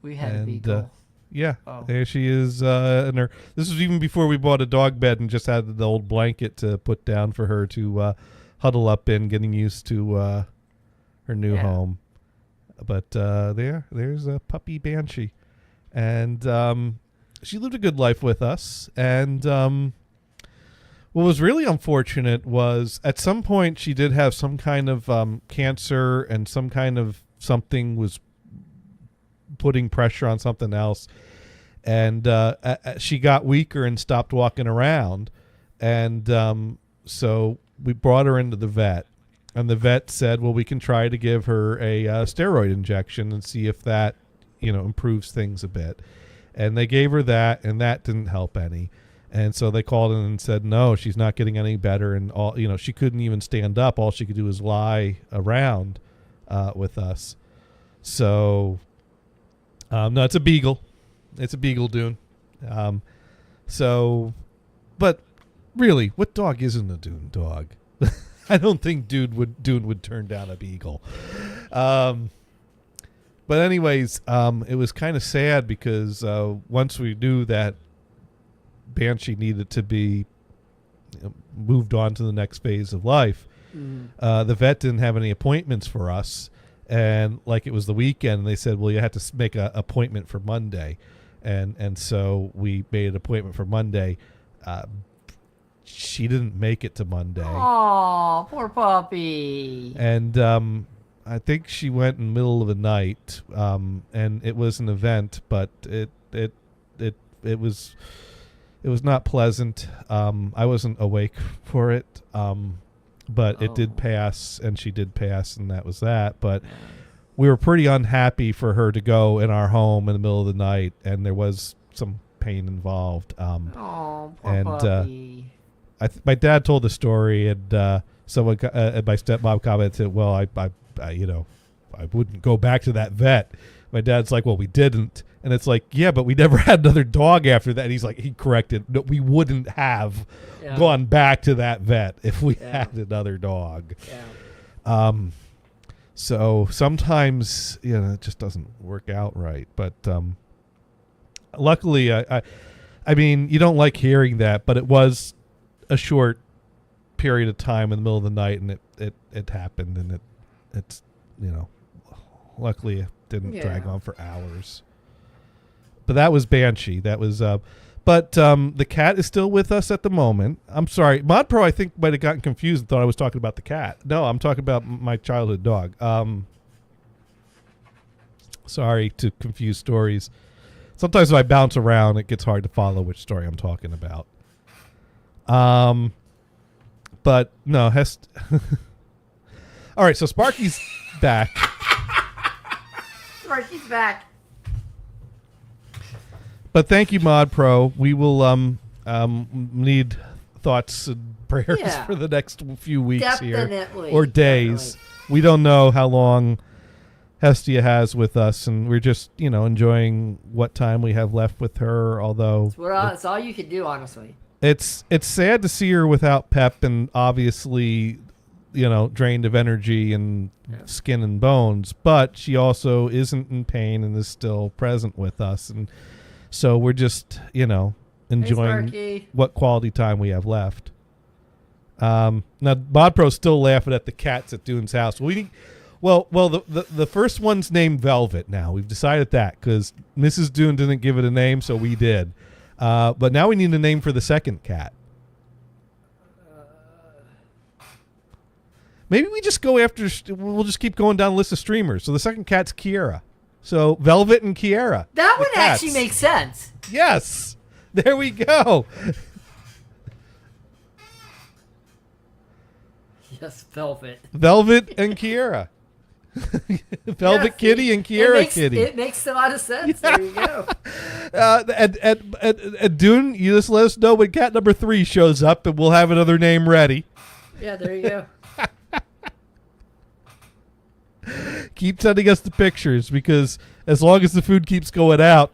F: We had a
I: and
F: beagle.
I: yeah,
F: Oh.
I: there she is. In her. This was even before we bought a dog bed and just had the old blanket to put down for her to huddle up in, getting used to her new home. But there's a puppy Banshee, and she lived a good life with us. And what was really unfortunate was at some point she did have some kind of cancer, and some kind of something was putting pressure on something else, and she got weaker and stopped walking around, and so we brought her into the vet, and the vet said, well, we can try to give her a steroid injection and see if that improves things a bit. And they gave her that, and that didn't help any. And so they called in and said, no, she's not getting any better, and all she couldn't even stand up. All she could do was lie around with us. So no, it's a beagle. It's a beagle, Dune. But really, what dog isn't a Dune dog? I don't think Dune would turn down a beagle. But anyways, it was kind of sad because once we knew that Banshee needed to be moved on to the next phase of life, the vet didn't have any appointments for us. And like it was the weekend, they said, well, you had to make an appointment for Monday. And so we made an appointment for Monday. She didn't make it to Monday.
F: Oh, poor puppy.
I: And I think she went in the middle of the night. And it was an event, but it was not pleasant. I wasn't awake for it. But it did pass, and she did pass, and that was that. But we were pretty unhappy for her to go in our home in the middle of the night, and there was some pain involved.
F: Poor
I: and
F: puppy.
I: my dad told the story, and someone, my stepmom commented, "Well, I wouldn't go back to that vet." My dad's like, "Well, we didn't." And it's like, yeah, but we never had another dog after that. And he's like, he corrected, no, we wouldn't have gone back to that vet if we had another dog.
F: Yeah.
I: So sometimes, it just doesn't work out right. But luckily, I mean, you don't like hearing that, but it was a short period of time in the middle of the night, and it happened, and it's luckily it didn't drag on for hours. But that was Banshee. That was, but the cat is still with us at the moment. I'm sorry, Mod Pro, I think, might have gotten confused and thought I was talking about the cat. No, I'm talking about my childhood dog. Sorry to confuse stories. Sometimes if I bounce around, it gets hard to follow which story I'm talking about. But no, all right, so Sparky's back.
F: Sparky's back.
I: But thank you, Mod Pro. We will need thoughts and prayers for the next few weeks here or days. Definitely. We don't know how long Hestia has with us, and we're just enjoying what time we have left with her. Although
F: it's all you can do, honestly.
I: It's sad to see her without pep, and obviously drained of energy and skin and bones. But she also isn't in pain and is still present with us, and so we're just, enjoying what quality time we have left. Now, Mod Pro's still laughing at the cats at Dune's house. The first one's named Velvet now. We've decided that because Mrs. Dune didn't give it a name, so we did. But now we need a name for the second cat. Maybe we just go after, we'll just keep going down the list of streamers. So the second cat's Kiera. So Velvet and Kiera.
F: That would actually make sense.
I: Yes. There we go.
F: Yes, Velvet.
I: Velvet and Kiera. Velvet Kitty and Kiera Kitty.
F: It makes a lot of sense. There you go.
I: And Dune, you just let us know when cat number 3 shows up, and we'll have another name ready.
F: Yeah, there you go.
I: Keep sending us the pictures, because as long as the food keeps going out,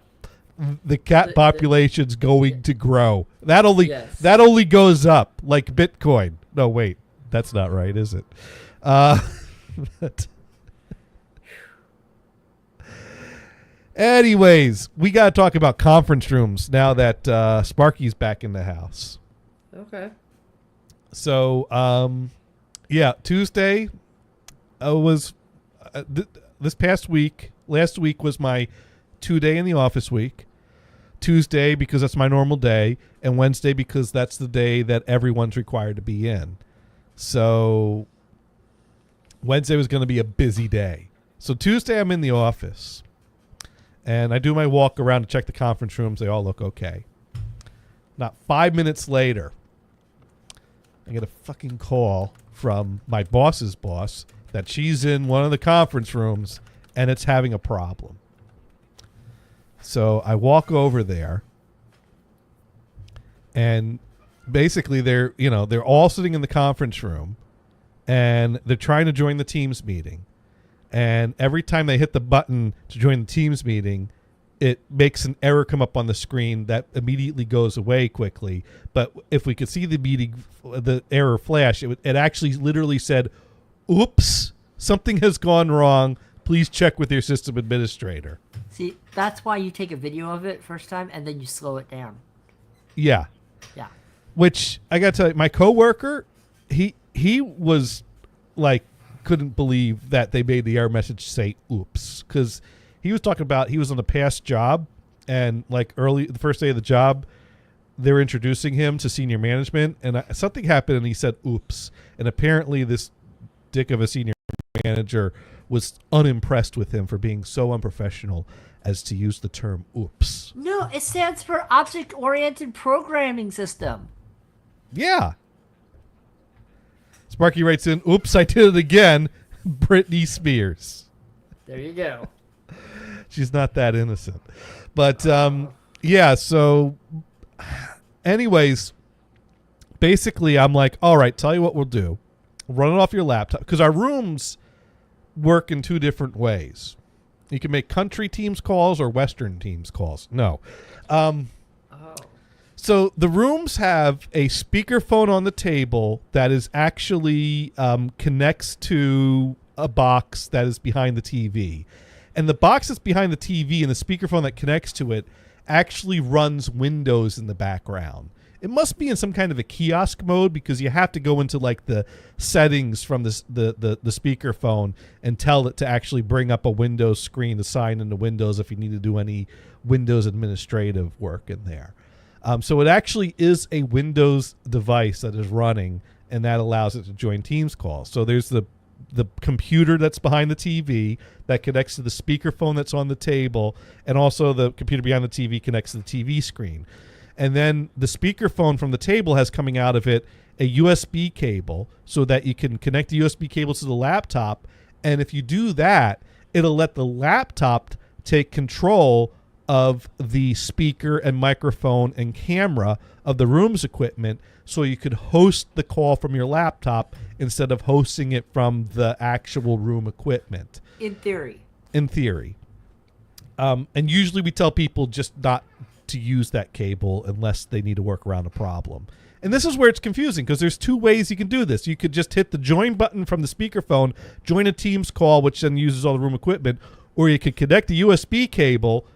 I: the cat population's going to grow. That only goes up like Bitcoin. No, wait, that's not right, is it? Anyways, we got to talk about conference rooms now that Sparky's back in the house.
F: Okay.
I: So, yeah, Tuesday was this past week. Last week was my 2-day in the office week. Tuesday because that's my normal day, and Wednesday because that's the day that everyone's required to be in. So Wednesday was going to be a busy day. So Tuesday I'm in the office, and I do my walk around to check the conference rooms. They all look okay. Not 5 minutes later, I get a fucking call from my boss's boss that she's in one of the conference rooms and it's having a problem. So I walk over there, and basically they're all sitting in the conference room, and they're trying to join the Teams meeting. And every time they hit the button to join the Teams meeting, it makes an error come up on the screen that immediately goes away quickly. But if we could see the error flash, it actually literally said, "Oops, something has gone wrong. Please check with your system administrator."
F: See, that's why you take a video of it first time and then you slow it down.
I: Yeah.
F: Yeah.
I: Which I got to tell you, my coworker, he was like, couldn't believe that they made the error message say "oops," because he was talking about he was on a past job, and like the first day of the job, they were introducing him to senior management, and something happened, and he said "oops," and apparently this dick of a senior manager was unimpressed with him for being so unprofessional as to use the term "oops."
F: No, it stands for Object-Oriented Programming System.
I: Yeah. Sparky writes in, "Oops, I did it again." Britney Spears.
F: There you go.
I: She's not that innocent. But, yeah, so anyways, basically I'm like, all right, tell you what we'll do. Run it off your laptop. Because our rooms work in two different ways. You can make country Teams calls or Western Teams calls. No. So the rooms have a speakerphone on the table that is actually connects to a box that is behind the TV. And the box that's behind the TV and the speakerphone that connects to it actually runs Windows in the background. It must be in some kind of a kiosk mode because you have to go into like the settings from the speakerphone and tell it to actually bring up a Windows screen to sign into Windows if you need to do any Windows administrative work in there. So it actually is a Windows device that is running, and that allows it to join Teams calls. So there's the computer that's behind the TV that connects to the speakerphone that's on the table, and also the computer behind the TV connects to the TV screen. And then the speakerphone from the table has coming out of it a USB cable so that you can connect the USB cable to the laptop. And if you do that, it'll let the laptop take control of the speaker and microphone and camera of the room's equipment, so you could host the call from your laptop instead of hosting it from the actual room equipment.
F: In theory.
I: In theory. And usually we tell people just not to use that cable unless they need to work around a problem. And this is where it's confusing because there's two ways you can do this. You could just hit the join button from the speakerphone, join a Teams call, which then uses all the room equipment, or you could connect the USB cable,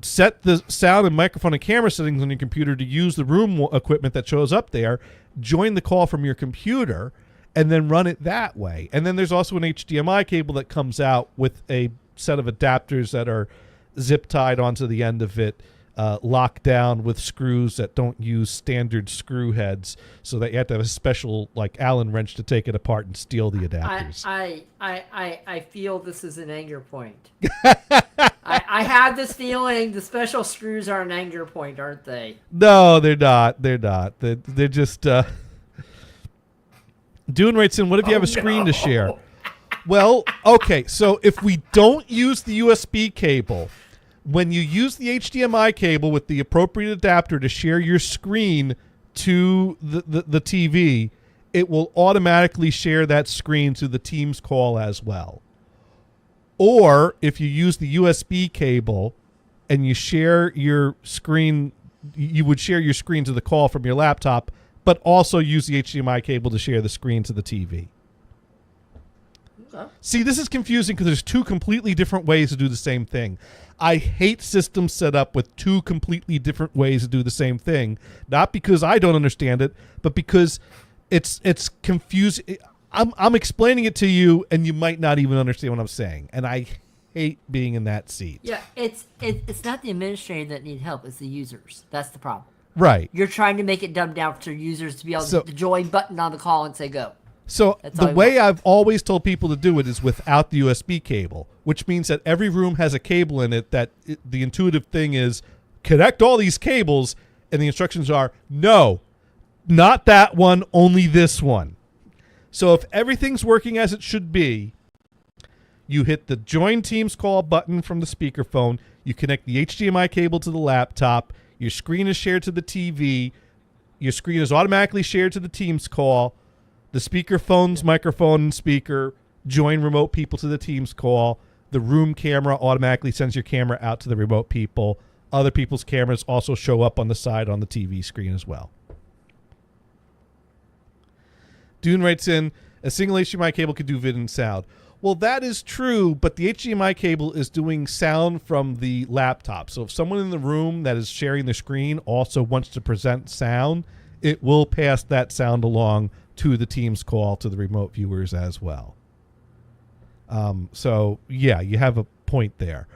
I: set the sound and microphone and camera settings on your computer to use the room equipment that shows up there, join the call from your computer, and then run it that way. And then there's also an HDMI cable that comes out with a set of adapters that are zip tied onto the end of it, locked down with screws that don't use standard screw heads, so that you have to have a special like Allen wrench to take it apart and steal the adapters.
F: I feel this is an anger point. I have this feeling the special screws are an anger point, aren't they?
I: No, they're not. They're not. They're just. Dune writes in, what if you have a screen to share? Well, okay, so if we don't use the USB cable, when you use the HDMI cable with the appropriate adapter to share your screen to the TV, it will automatically share that screen to the Teams call as well. Or if you use the USB cable and you share your screen, you would share your screen to the call from your laptop, but also use the HDMI cable to share the screen to the TV. See, this is confusing because there's two completely different ways to do the same thing. I hate systems set up with two completely different ways to do the same thing. Not because I don't understand it, but because it's confusing. I'm explaining it to you, and you might not even understand what I'm saying. And I hate being in that seat.
F: Yeah, it's not the administrator that need help; it's the users. That's the problem.
I: Right.
F: You're trying to make it dumbed down for users to be able to join button on the call and say go.
I: So the way I've always told people to do it is without the USB cable, which means that every room has a cable in it that the intuitive thing is connect all these cables, and the instructions are, no, not that one, only this one. So if everything's working as it should be, you hit the join Teams call button from the speakerphone, you connect the HDMI cable to the laptop, your screen is shared to the TV, your screen is automatically shared to the Teams call, the speakerphone's microphone and speaker join remote people to the Teams call. The room camera automatically sends your camera out to the remote people. Other people's cameras also show up on the side on the TV screen as well. Dune writes in, a single HDMI cable could do vid and sound. Well, that is true, but the HDMI cable is doing sound from the laptop. So if someone in the room that is sharing the screen also wants to present sound, it will pass that sound along to the Teams call to the remote viewers as well. So, yeah, you have a point there.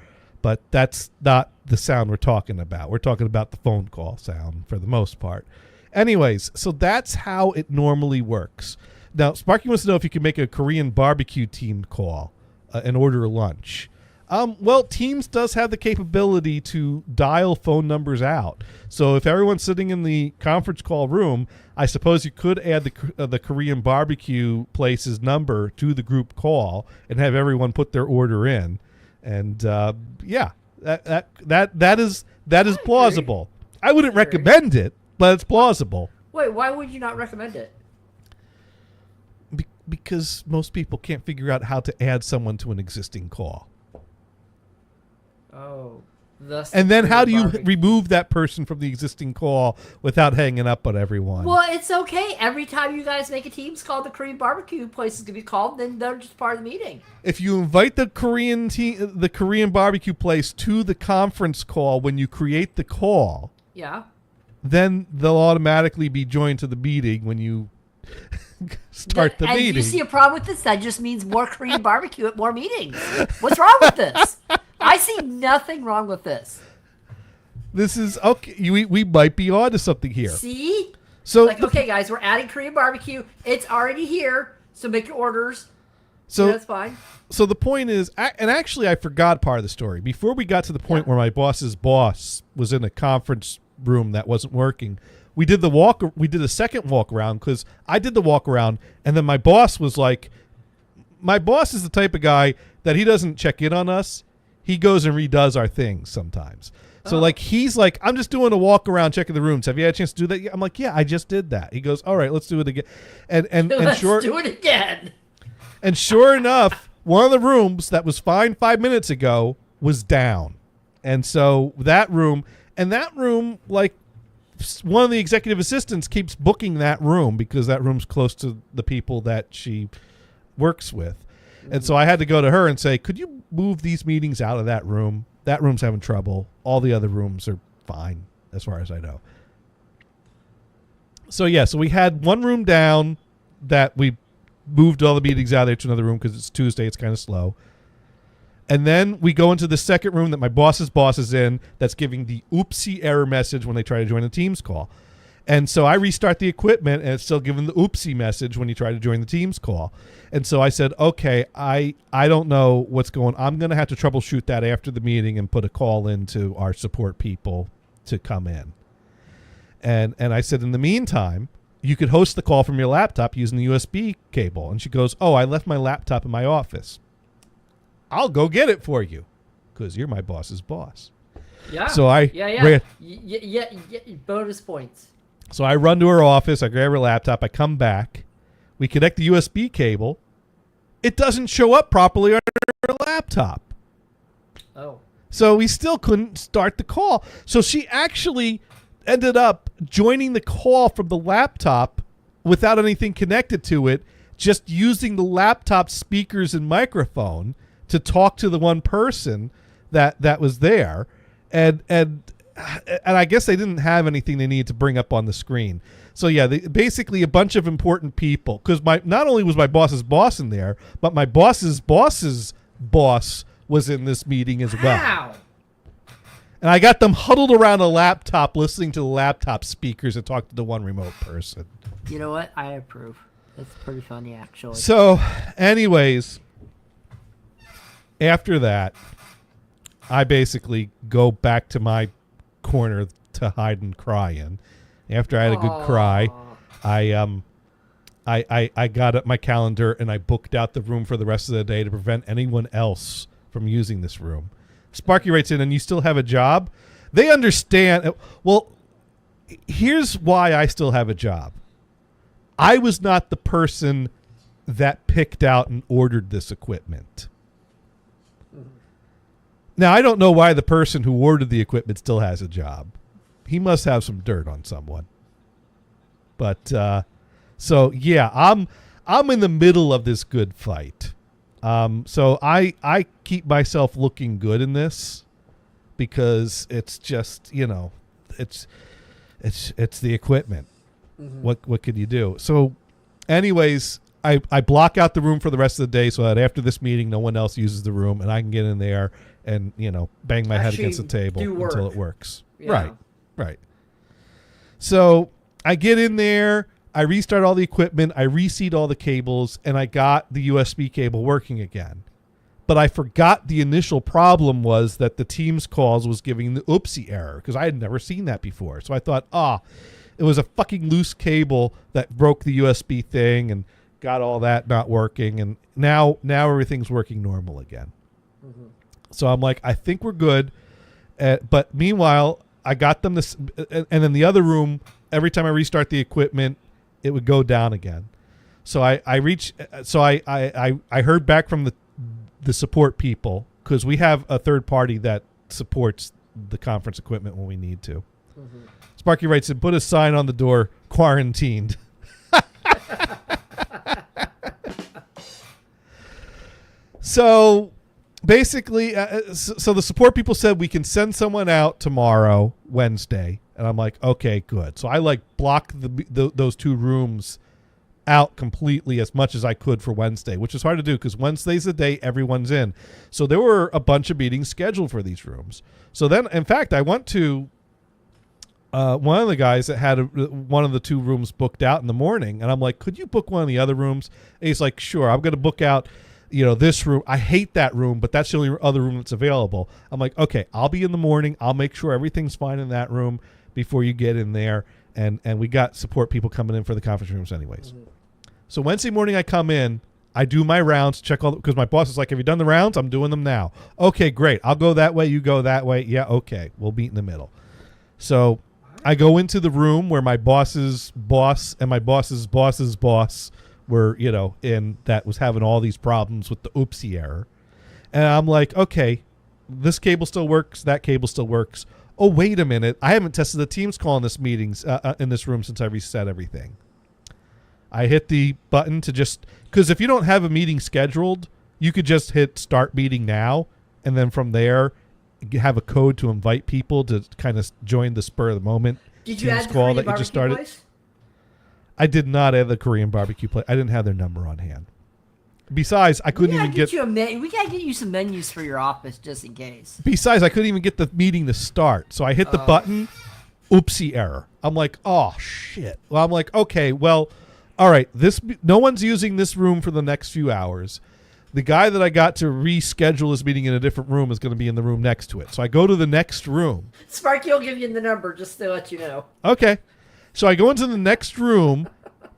I: But that's not the sound we're talking about. We're talking about the phone call sound for the most part. Anyways, so that's how it normally works. Now, Sparky wants to know if you can make a Korean barbecue team call and order a lunch. Well, Teams does have the capability to dial phone numbers out. So if everyone's sitting in the conference call room, I suppose you could add the Korean barbecue place's number to the group call and have everyone put their order in. And yeah, that is plausible. I wouldn't recommend it, but it's plausible.
F: Wait, why would you not recommend it?
I: Because most people can't figure out how to add someone to an existing call.
F: Oh.
I: And then how do you remove that person from the existing call without hanging up on everyone?
F: Well, it's okay. Every time you guys make a Teams call, the Korean barbecue place is going to be called, then they're just part of the meeting.
I: If you invite the Korean barbecue place to the conference call when you create the call,
F: yeah,
I: then they'll automatically be joined to the meeting when you start the meeting.
F: And you see a problem with this? That just means more Korean barbecue at more meetings. What's wrong with this? I see nothing wrong with this.
I: This is okay. We might be onto something here.
F: See?
I: So
F: like, okay, guys, we're adding Korean barbecue. It's already here, so make your orders.
I: So
F: that's fine.
I: So the point is, and actually I forgot part of the story. Before we got to the point where my boss's boss was in a conference room that wasn't working, we did a second walk around because I did the walk around, and then my boss was like, my boss is the type of guy that he doesn't check in on us. He goes and redoes our things sometimes. So like he's like, I'm just doing a walk around checking the rooms. Have you had a chance to do that yet? I'm like, yeah, I just did that. He goes, all right, let's do it again. And
F: let's do it again.
I: And sure enough, one of the rooms that was fine 5 minutes ago was down. And so that room, like one of the executive assistants keeps booking that room because that room's close to the people that she works with. And so I had to go to her and say, could you move these meetings out of that room? That room's having trouble. All the other rooms are fine, as far as I know. So, yeah, so we had one room down that we moved all the meetings out of there to another room because it's Tuesday. It's kind of slow. And then we go into the second room that my boss's boss is in that's giving the oopsie error message when they try to join the Teams call. And so I restart the equipment, and it's still giving the oopsie message when you try to join the Teams call. And so I said, okay, I don't know what's going on. I'm going to have to troubleshoot that after the meeting and put a call into our support people to come in. And I said, in the meantime, you could host the call from your laptop using the USB cable. And she goes, oh, I left my laptop in my office. I'll go get it for you because you're my boss's boss.
F: Yeah.
I: So
F: yeah. Bonus points.
I: So I run to her office. I grab her laptop. I come back. We connect the USB cable. It doesn't show up properly on her laptop.
F: Oh.
I: So we still couldn't start the call. So she actually ended up joining the call from the laptop without anything connected to it. just using the laptop speakers and microphone to talk to the one person that was there, and I guess they didn't have anything they needed to bring up on the screen. So yeah, basically a bunch of important people, because not only was my boss's boss in there, but my boss's boss's boss was in this meeting as well.
F: Wow.
I: And I got them huddled around a laptop listening to the laptop speakers and talk to the one remote person.
F: You know what? I approve. That's pretty funny, actually.
I: So, anyways, after that, I basically go back to my corner to hide and cry in. After I had a good cry, I got up my calendar and I booked out the room for the rest of the day to prevent anyone else from using this room. Sparky writes in, and you still have a job? They understand. Well, here's why I still have a job. I was not the person that picked out and ordered this equipment. Now, I don't know why the person who ordered the equipment still has a job. He must have some dirt on someone. But, so, yeah, I'm in the middle of this good fight. So I keep myself looking good in this because it's just, it's the equipment. Mm-hmm. What could you do? So anyways, I block out the room for the rest of the day so that after this meeting, no one else uses the room and I can get in there and, bang my head against the table until it works. Yeah. Right. So I get in there. I restart all the equipment, I reseat all the cables, and I got the USB cable working again. But I forgot the initial problem was that the Teams calls was giving the oopsie error, because I had never seen that before. So I thought, it was a fucking loose cable that broke the USB thing and got all that not working. And now everything's working normal again. Mm-hmm. So I'm like, I think we're good. But meanwhile, I got them this, and in the other room, every time I restart the equipment, it would go down again. So I heard back from the support people, because we have a third party that supports the conference equipment when we need to. Mm-hmm. Sparky writes in, put a sign on the door, quarantined. So basically, so the support people said we can send someone out tomorrow, Wednesday. And I'm like, okay, good. So I blocked those two rooms out completely as much as I could for Wednesday, which is hard to do because Wednesday's the day everyone's in. So there were a bunch of meetings scheduled for these rooms. So then, in fact, I went to one of the guys that had one of the two rooms booked out in the morning. And I'm like, could you book one of the other rooms? And he's like, sure, I'm going to book out this room. I hate that room, but that's the only other room that's available. I'm like, okay, I'll be in the morning. I'll make sure everything's fine in that room before you get in there, and we got support people coming in for the conference rooms anyways. Mm-hmm. So Wednesday morning I come in, I do my rounds, check all, because my boss is like, have you done the rounds? I'm doing them now. Okay, great. I'll go that way, you go that way. Yeah, okay. We'll meet in the middle. So I go into the room where my boss's boss and my boss's boss's boss were, in that was having all these problems with the oopsie error. And I'm like, okay, this cable still works, that cable still works. Oh, wait a minute. I haven't tested the Teams call in this meetings in this room since I reset everything. I hit the button to just, because if you don't have a meeting scheduled, you could just hit start meeting now. And then from there, have a code to invite people to kind of join the spur of the moment.
F: Did you add the Korean that you just started? Place?
I: I did not add the Korean barbecue place. I didn't have their number on hand. Besides, I couldn't even get
F: we gotta get you some menus for your office just in case.
I: Besides, I couldn't even get the meeting to start. So I hit the button, oopsie error. I'm like, oh shit. Well, I'm like, okay, well, all right. No one's using this room for the next few hours. The guy that I got to reschedule this meeting in a different room is going to be in the room next to it. So I go to the next room.
F: Sparky will give you the number just to let you know.
I: Okay. So I go into the next room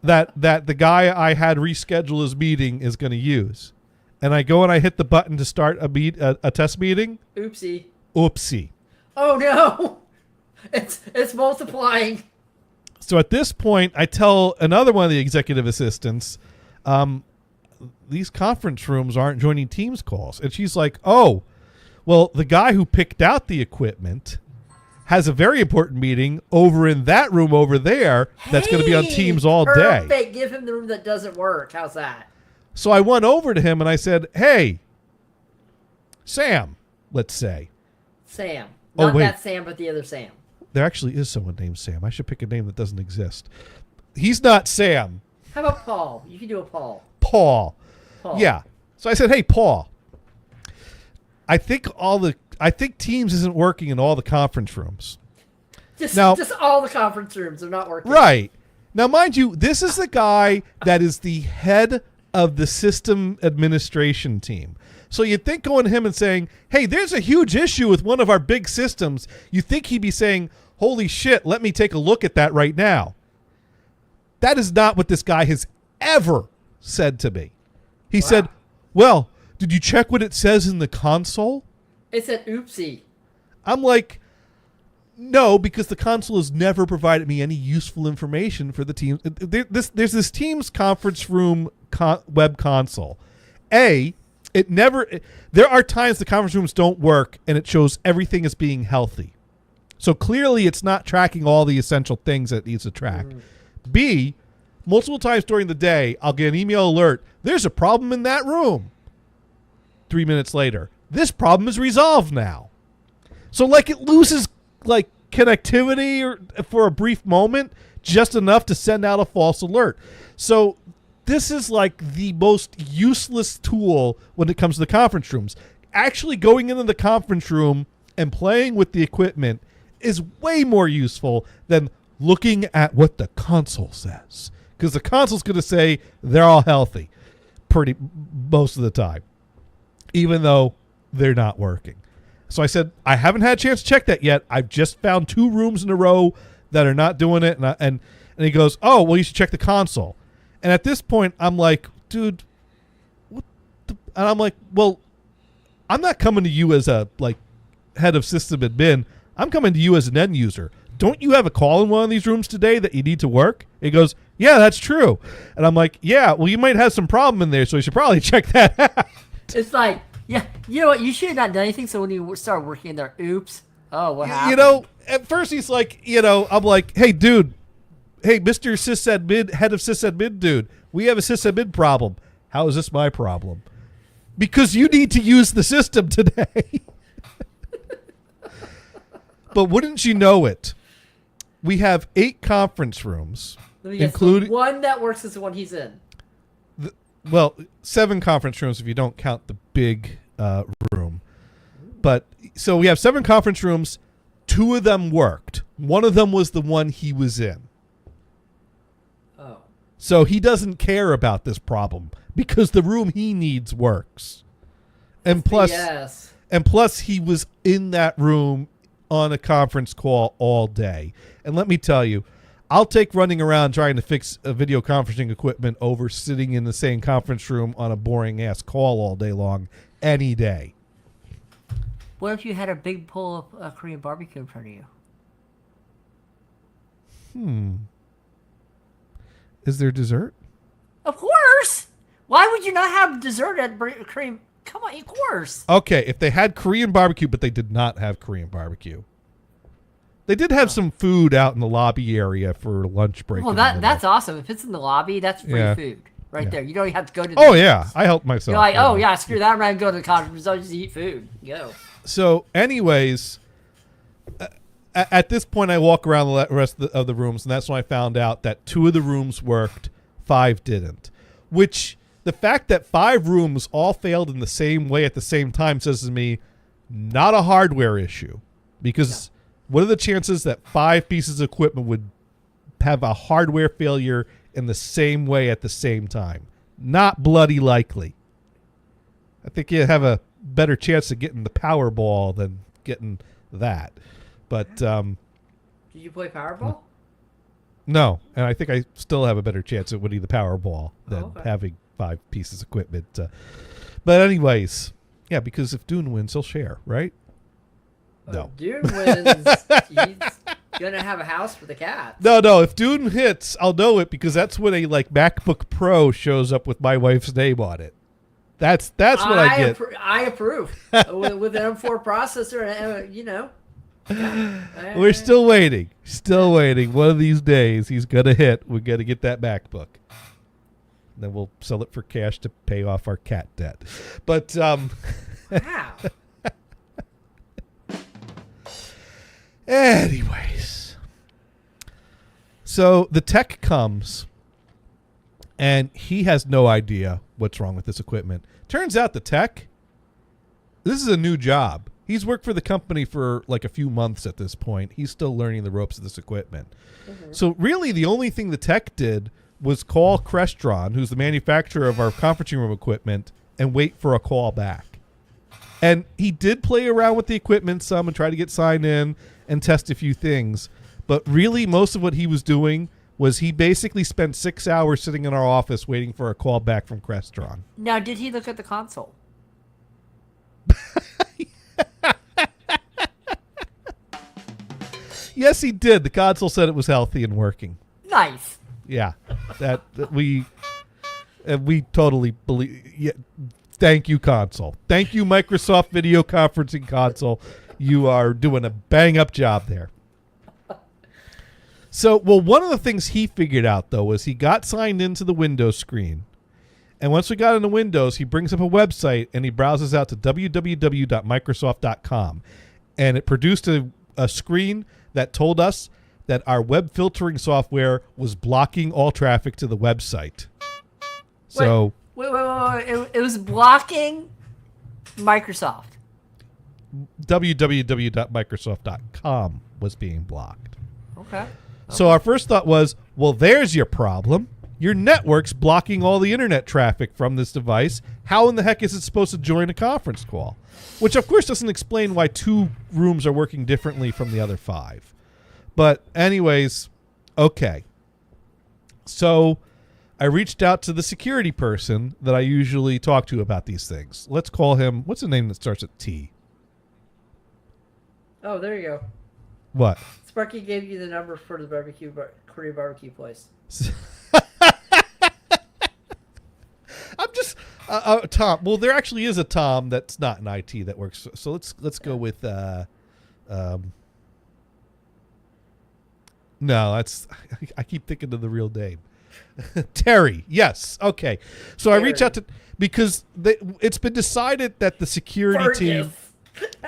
I: that the guy I had reschedule his meeting is going to use. And I go and I hit the button to start a test meeting.
F: Oopsie.
I: Oh,
F: no. It's multiplying.
I: So at this point, I tell another one of the executive assistants, these conference rooms aren't joining Teams calls. And she's like, oh, well, the guy who picked out the equipment has a very important meeting over in that room over there that's going to be on Teams all day.
F: Perfect. Give him the room that doesn't work. How's that?
I: So I went over to him and I said, hey, Sam, let's say.
F: Sam.
I: Oh,
F: Not
I: wait.
F: that Sam, but the other Sam.
I: There actually is someone named Sam. I should pick a name that doesn't exist. He's not Sam.
F: How about Paul? You can do a Paul.
I: Paul.
F: Paul.
I: Yeah. So I said, hey, Paul, I think Teams isn't working in all the conference rooms.
F: Just
I: Now-
F: all the conference rooms are not working.
I: Right. Now, mind you, this is the guy that is the head of the system administration team. So you'd think going to him and saying, hey, there's a huge issue with one of our big systems. You think he'd be saying, holy shit, let me take a look at that right now. That is not what this guy has ever said to me. He said, well, did you check what it says in the console?
F: It's an oopsie.
I: I'm like, no, because the console has never provided me any useful information for the team. There's this Teams conference room web console. There are times the conference rooms don't work and it shows everything as being healthy. So clearly it's not tracking all the essential things that it needs to track. B, multiple times during the day, I'll get an email alert. There's a problem in that room. 3 minutes later, this problem is resolved now. So like it loses like connectivity or for a brief moment, just enough to send out a false alert. So this is like the most useless tool when it comes to the conference rooms. Actually going into the conference room and playing with the equipment is way more useful than looking at what the console says. Because the console's going to say they're all healthy most of the time, even though they're not working. So I said, I haven't had a chance to check that yet. I've just found 2 rooms in a row that are not doing it. And he goes, oh, well, you should check the console. And at this point, I'm like, dude, what the? And I'm like, well, I'm not coming to you as a like head of system admin. I'm coming to you as an end user. Don't you have a call in one of these rooms today that you need to work? He goes, yeah, that's true. And I'm like, yeah, well, you might have some problem in there, so you should probably check that out.
F: It's like, yeah, you know what? You should have not done anything. So when you start working in there, oops. Oh, what happened?
I: You know, at first he's like, I'm like, hey, dude, hey, Mr. Sysadmin, head of Sysadmin dude, we have a Sysadmin problem. How is this my problem? Because you need to use the system today. But wouldn't you know it? We have 8 conference rooms, including
F: the one that works is the one he's in.
I: 7 conference rooms if you don't count the big room. But so we have 7 conference rooms. 2 of them worked. One of them was the one he was in.
F: Oh.
I: So he doesn't care about this problem because the room he needs works. And plus he was in that room on a conference call all day. And let me tell you, I'll take running around trying to fix a video conferencing equipment over sitting in the same conference room on a boring ass call all day long any day.
F: What if you had a big bowl of Korean barbecue in front of you?
I: Is there dessert?
F: Of course. Why would you not have dessert at Korean? Come on, of course.
I: Okay, if they had Korean barbecue, but they did not have Korean barbecue. They did have some food out in the lobby area for lunch break.
F: Well, that's awesome. If it's in the lobby, that's free food right there. You don't even have to go to the
I: I helped myself.
F: You're like, oh, yeah, screw that. I'm not going to go to the conference. I'll just eat food. Go.
I: So, anyways, at this point, I walk around the rest of the rooms, and that's when I found out that 2 of the rooms worked, 5 didn't. Which, the fact that 5 rooms all failed in the same way at the same time says to me, not a hardware issue. Because what are the chances that 5 pieces of equipment would have a hardware failure in the same way at the same time? Not bloody likely. I think you have a better chance of getting the Powerball than getting that. But
F: did you play Powerball?
I: No, and I think I still have a better chance of winning the Powerball than having 5 pieces of equipment. But anyways, yeah, because if Dune wins, he'll share, right? No.
F: Dune wins. He's gonna have a house for the cat.
I: No. If Dune hits, I'll know it because that's when a MacBook Pro shows up with my wife's name on it. That's what I get.
F: I approve with an M4 processor.
I: We're still waiting. Still waiting. One of these days he's gonna hit. We're gonna get that MacBook. Then we'll sell it for cash to pay off our cat debt. But
F: Wow.
I: anyways. So the tech comes and he has no idea what's wrong with this equipment. Turns out the tech, this is a new job. He's worked for the company for like a few months at this point. He's still learning the ropes of this equipment. So really the only thing the tech did was call Crestron, who's the manufacturer of our conferencing room equipment, and wait for a call back. And he did play around with the equipment some and try to get signed in and test a few things. But really most of what he was doing was he basically spent 6 hours sitting in our office waiting for a call back from Crestron.
F: Now, did he look at the console?
I: Yes, he did. The console said it was healthy and working.
F: Nice.
I: Yeah, that we totally believe. Yeah, thank you, console. Thank you, Microsoft Video Conferencing Console. You are doing a bang up job there. So, well, one of the things he figured out though was he got signed into the Windows screen, and once we got into Windows, he brings up a website and he browses out to www.microsoft.com, and it produced a screen that told us that our web filtering software was blocking all traffic to the website. So
F: Wait. It was blocking Microsoft.
I: www.microsoft.com was being blocked.
F: Okay.
I: So our first thought was, well, there's your problem. Your network's blocking all the internet traffic from this device. How in the heck is it supposed to join a conference call? Which, of course, doesn't explain why 2 rooms are working differently from the other 5. But anyways, okay. So I reached out to the security person that I usually talk to about these things. Let's call him, what's a name that starts at T?
F: Oh, there you go.
I: What?
F: Sparky gave you the number for the Korea barbecue place.
I: I'm just Tom. Well, there actually is a Tom that's not in IT that works. So let's go with no, that's I keep thinking of the real name. Terry. Yes. Okay. So Terry. I reach out to because it's been decided that the security team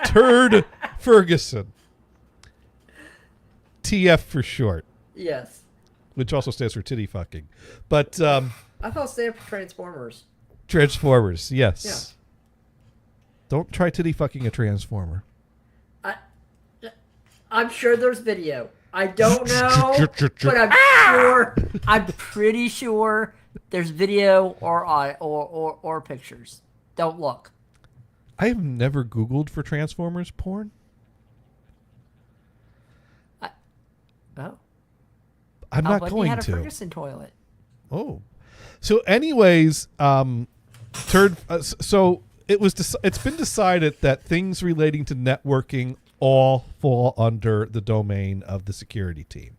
I: Turd Ferguson. TF for short.
F: Yes.
I: Which also stands for titty fucking. But
F: I thought it stood for Transformers.
I: Transformers, yes.
F: Yeah.
I: Don't try titty fucking a Transformer.
F: I'm sure there's video. I don't know, but I'm pretty sure there's video or pictures. Don't look.
I: I have never Googled for Transformers porn. I'm not going
F: he had a
I: to.
F: Ferguson toilet.
I: Oh, so anyways, so it's been decided that things relating to networking all fall under the domain of the security team,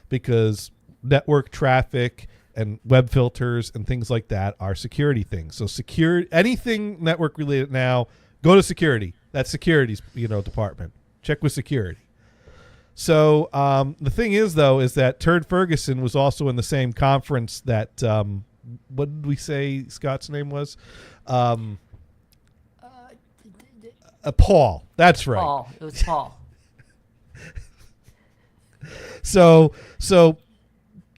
I: because network traffic and web filters and things like that are security things. So anything network related now, go to security. That's security's department. Check with security. So the thing is, though, is that Turd Ferguson was also in the same conference that what did we say Scott's name was? Paul. That's right.
F: Paul. It was Paul.
I: So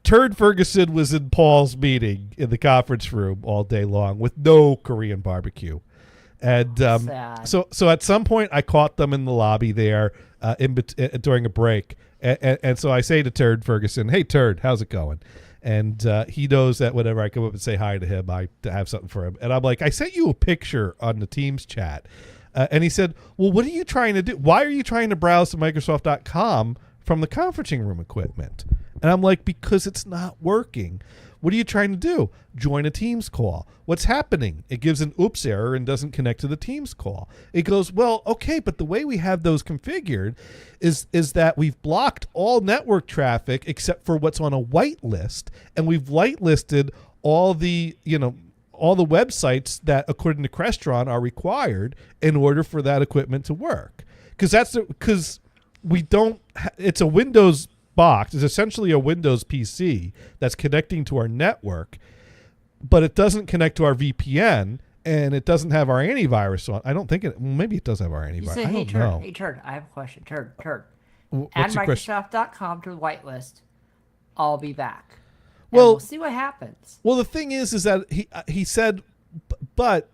I: Turd Ferguson was in Paul's meeting in the conference room all day long with no Korean barbecue. And so at some point I caught them in the lobby there during a break. And so I say to Turd Ferguson, "Hey, Turd, how's it going?" And he knows that whenever I come up and say hi to him, I have something for him. And I'm like, "I sent you a picture on the Teams chat." And he said, "Well, what are you trying to do? Why are you trying to browse to Microsoft.com from the conferencing room equipment?" And I'm like, "Because it's not working." "What are you trying to do?" "Join a Teams call." "What's happening?" It gives an oops error and doesn't connect to the Teams call. It goes, "Well, okay, but the way we have those configured is that we've blocked all network traffic except for what's on a whitelist, and we've whitelisted all the websites that, according to Crestron, are required in order for that equipment to work." Because we don't. It's a Windows box. It's essentially a Windows PC that's connecting to our network, but it doesn't connect to our VPN, and it doesn't have our antivirus on. I don't think it. Maybe it does have our
F: You
I: antivirus.
F: say,
I: I
F: hey,
I: don't
F: Turd,
I: know.
F: hey, Turd, I have a question. Turd.
I: What's
F: Add
I: your question?
F: Microsoft.com to the whitelist. I'll be back. And
I: Well-
F: we'll see what happens.
I: Well, the thing is that he said, but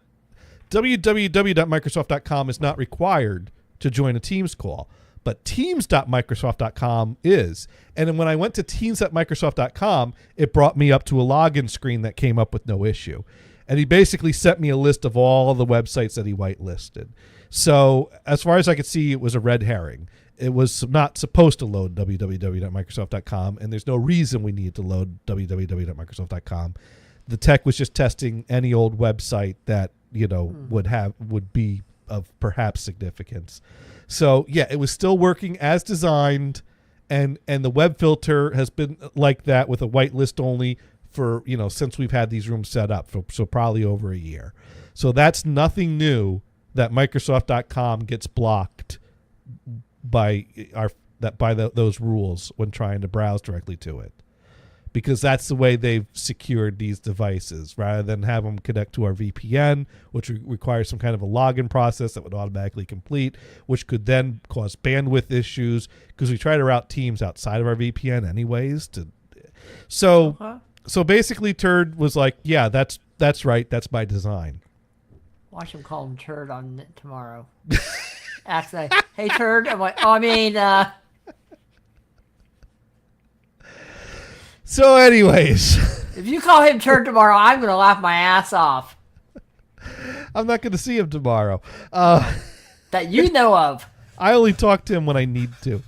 I: www.microsoft.com is not required to join a Teams call, but teams.microsoft.com is. And then when I went to teams.microsoft.com, it brought me up to a login screen that came up with no issue. And he basically sent me a list of all the websites that he whitelisted. So as far as I could see, it was a red herring. It was not supposed to load www.microsoft.com, and there's no reason we needed to load www.microsoft.com. The tech was just testing any old website that, would be of perhaps significance. So yeah, it was still working as designed, and the web filter has been like that with a whitelist only for, since we've had these rooms set up, so probably over a year. So that's nothing new that Microsoft.com gets blocked by those rules when trying to browse directly to it, because that's the way they've secured these devices, rather than have them connect to our VPN, which requires some kind of a login process that would automatically complete, which could then cause bandwidth issues, because we try to route Teams outside of our VPN anyways. So basically Turd was like, yeah, that's right, that's by design.
F: Watch him call him Turd on tomorrow. Ask that, hey, Turd. I'm like,
I: So anyways,
F: if you call him Turd tomorrow, I'm going to laugh my ass off.
I: I'm not going to see him tomorrow.
F: That you know of.
I: I only talk to him when I need to.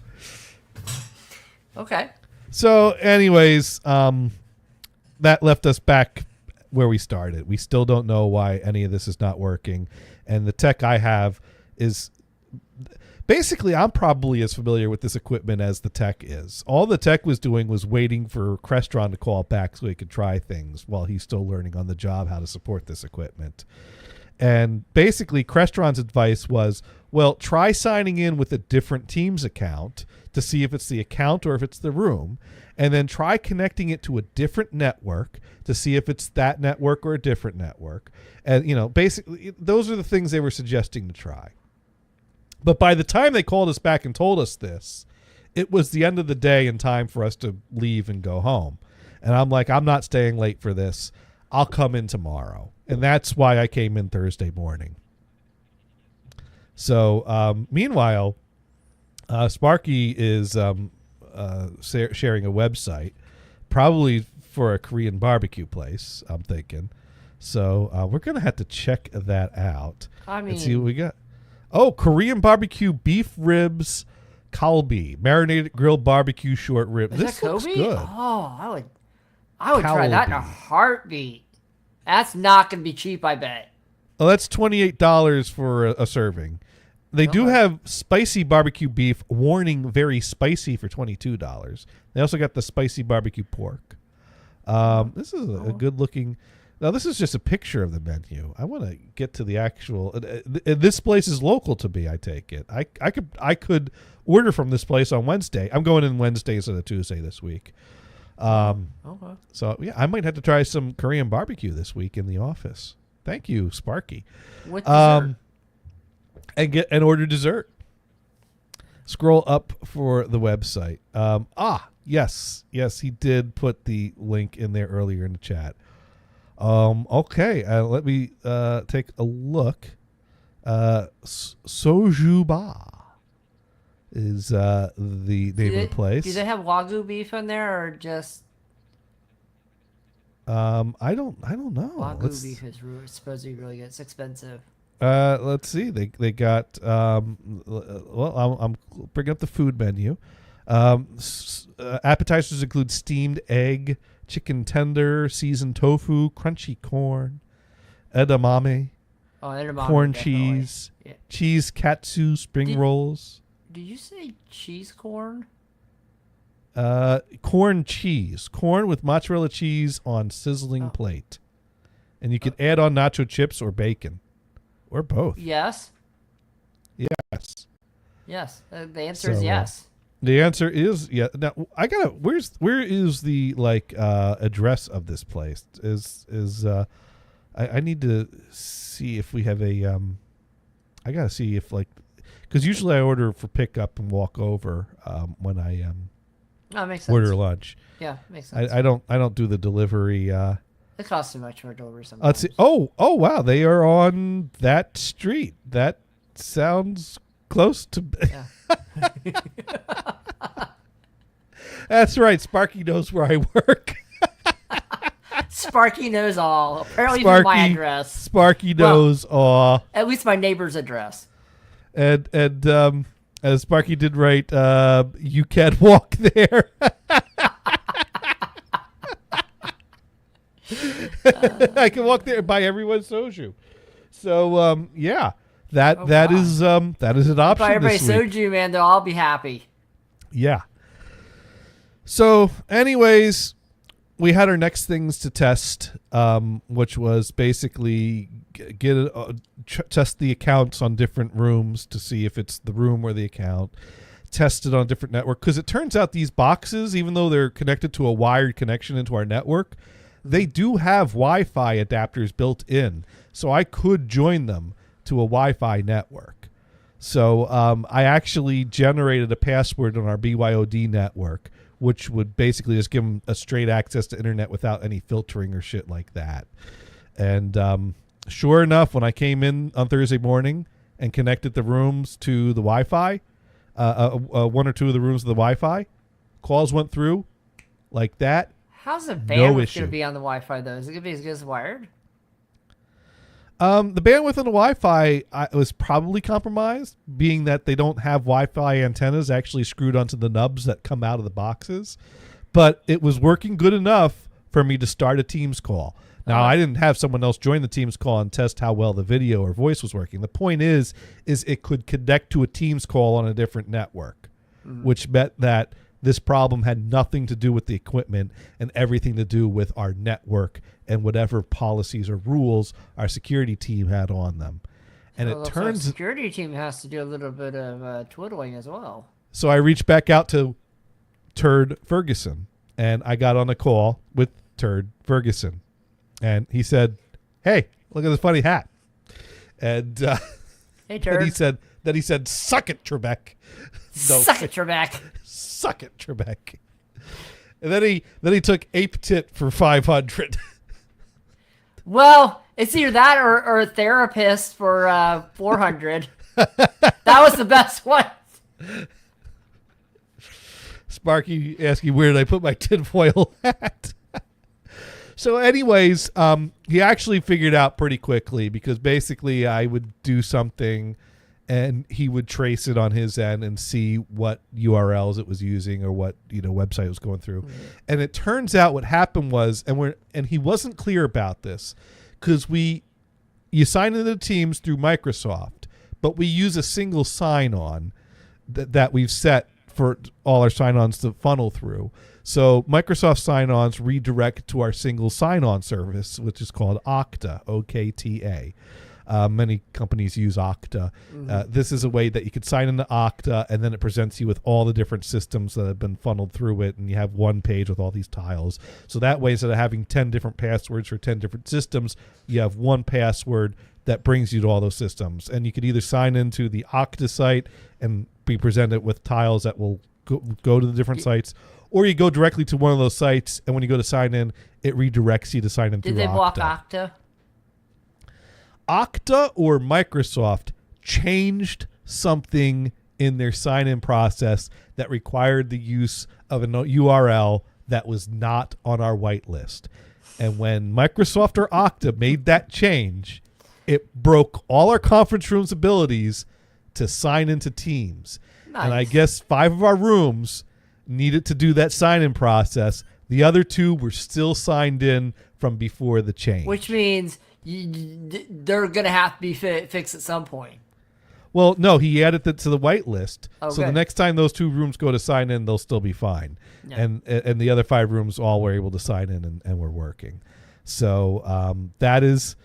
F: Okay.
I: So anyways, that left us back where we started. We still don't know why any of this is not working. And the tech I have is... Basically, I'm probably as familiar with this equipment as the tech is. All the tech was doing was waiting for Crestron to call back so he could try things while he's still learning on the job how to support this equipment. And basically, Crestron's advice was, well, try signing in with a different Teams account to see if it's the account or if it's the room, and then try connecting it to a different network to see if it's that network or a different network. And, basically, those are the things they were suggesting to try. But by the time they called us back and told us this, it was the end of the day and time for us to leave and go home. And I'm like, I'm not staying late for this. I'll come in tomorrow. And that's why I came in Thursday morning. So, meanwhile, Sparky is sharing a website, probably for a Korean barbecue place, I'm thinking. So we're going to have to check that out and see what we got. Oh, Korean barbecue beef ribs, kalbi, marinated grilled barbecue short ribs. This looks good.
F: Oh, I would try that in a heartbeat. That's not going to be cheap, I bet.
I: Well, that's $28 for a serving. They do have spicy barbecue beef, warning very spicy, for $22. They also got the spicy barbecue pork. This is a good looking. Now, this is just a picture of the menu. I want to get to the actual. This place is local to me, I take it. I could order from this place on Wednesday. I'm going in Wednesday instead of Tuesday this week. So, yeah, I might have to try some Korean barbecue this week in the office. Thank you, Sparky.
F: With dessert.
I: And order dessert. Scroll up for the website. Yes, he did put the link in there earlier in the chat. Okay, let me take a look. Sojuba is the name of the place.
F: Do they have Wagyu beef in there, or just?
I: I don't know.
F: Wagyu beef is supposed to be really good. It's expensive.
I: Let's see. They got. Well, I'm bringing up the food menu. Appetizers include steamed egg, chicken tender, seasoned tofu, crunchy corn, edamame, corn cheese, cheese katsu, spring rolls.
F: Did you say cheese corn?
I: Corn cheese. Corn with mozzarella cheese on sizzling plate. And you can add on nacho chips or bacon. Or both.
F: Yes.
I: Yes.
F: Yes. The answer is
I: So,
F: yes.
I: The answer is yeah. Now where is the address of this place? I need to see if we have a I gotta see if because usually I order for pickup and walk over when I
F: Oh, makes sense.
I: order lunch.
F: Yeah, makes sense.
I: I don't do the delivery.
F: It costs too much for a delivery sometimes.
I: Let's see. Oh wow, they are on that street. That sounds close to.
F: Yeah.
I: That's right. Sparky knows where I work.
F: Sparky knows all. Apparently, even my address.
I: Sparky knows all.
F: At least my neighbor's address.
I: And as Sparky did write, you can walk there. I can walk there and buy everyone's soju. So yeah, that is an option.
F: Buy everybody
I: this week.
F: soju, man. They'll all be happy.
I: Yeah. So, anyways, we had our next things to test, which was basically test the accounts on different rooms to see if it's the room or the account. Test it on a different network, because it turns out these boxes, even though they're connected to a wired connection into our network, they do have Wi-Fi adapters built in. So I could join them to a Wi-Fi network. So I actually generated a password on our BYOD network, which would basically just give them a straight access to internet without any filtering or shit like that. And sure enough, when I came in on Thursday morning and connected the rooms to the Wi-Fi, one or two of the rooms of the Wi-Fi, calls went through like that.
F: How's the
I: No
F: bandwidth
I: issue.
F: going to be on the Wi-Fi, though? Is it going to be as good as wired?
I: The bandwidth on the Wi-Fi was probably compromised, being that they don't have Wi-Fi antennas actually screwed onto the nubs that come out of the boxes. But it was working good enough for me to start a Teams call. Now, I didn't have someone else join the Teams call and test how well the video or voice was working. The point is it could connect to a Teams call on a different network, which meant that this problem had nothing to do with the equipment and everything to do with our network and whatever policies or rules our security team had on them. And
F: Well,
I: it
F: looks like
I: turns...
F: the security team has to do a little bit of twiddling as well.
I: So I reached back out to Turd Ferguson, and I got on a call with Turd Ferguson. And he said, "Hey, look at this funny hat." And
F: Hey, Turd.
I: Then he said, "Suck it, Trebek."
F: Suck it, Trebek.
I: Suck it, Trebek. And then he took Ape Tit for 500.
F: Well, it's either that or a therapist for 400. That was the best one.
I: Sparky asking, where did I put my tinfoil hat? So anyways, he actually figured out pretty quickly, because basically I would do something and he would trace it on his end and see what URLs it was using or what website it was going through. Mm-hmm. And it turns out what happened was, and he wasn't clear about this, because you sign into the Teams through Microsoft, but we use a single sign-on that we've set for all our sign-ons to funnel through. So Microsoft sign-ons redirect to our single sign-on service, which is called Okta, O-K-T-A. Many companies use Okta. Mm-hmm. This is a way that you could sign into Okta, and then it presents you with all the different systems that have been funneled through it, and you have one page with all these tiles. So that way, instead of having 10 different passwords for 10 different systems, you have one password that brings you to all those systems. And you could either sign into the Okta site and be presented with tiles that will go to the different sites, or you go directly to one of those sites, and when you go to sign in, it redirects you to sign in through Okta.
F: Did they block Okta?
I: Okta or Microsoft changed something in their sign-in process that required the use of a URL that was not on our whitelist. And when Microsoft or Okta made that change, it broke all our conference rooms' abilities to sign into Teams. Nice. And I guess 5 of our rooms needed to do that sign-in process. The other 2 were still signed in from before the change.
F: Which means they're going to have to be fixed at some point.
I: Well, no, he added it to the whitelist.
F: Okay.
I: So the next time those 2 rooms go to sign in, they'll still be fine. Yeah. And the other 5 rooms all were able to sign in and were working. So that is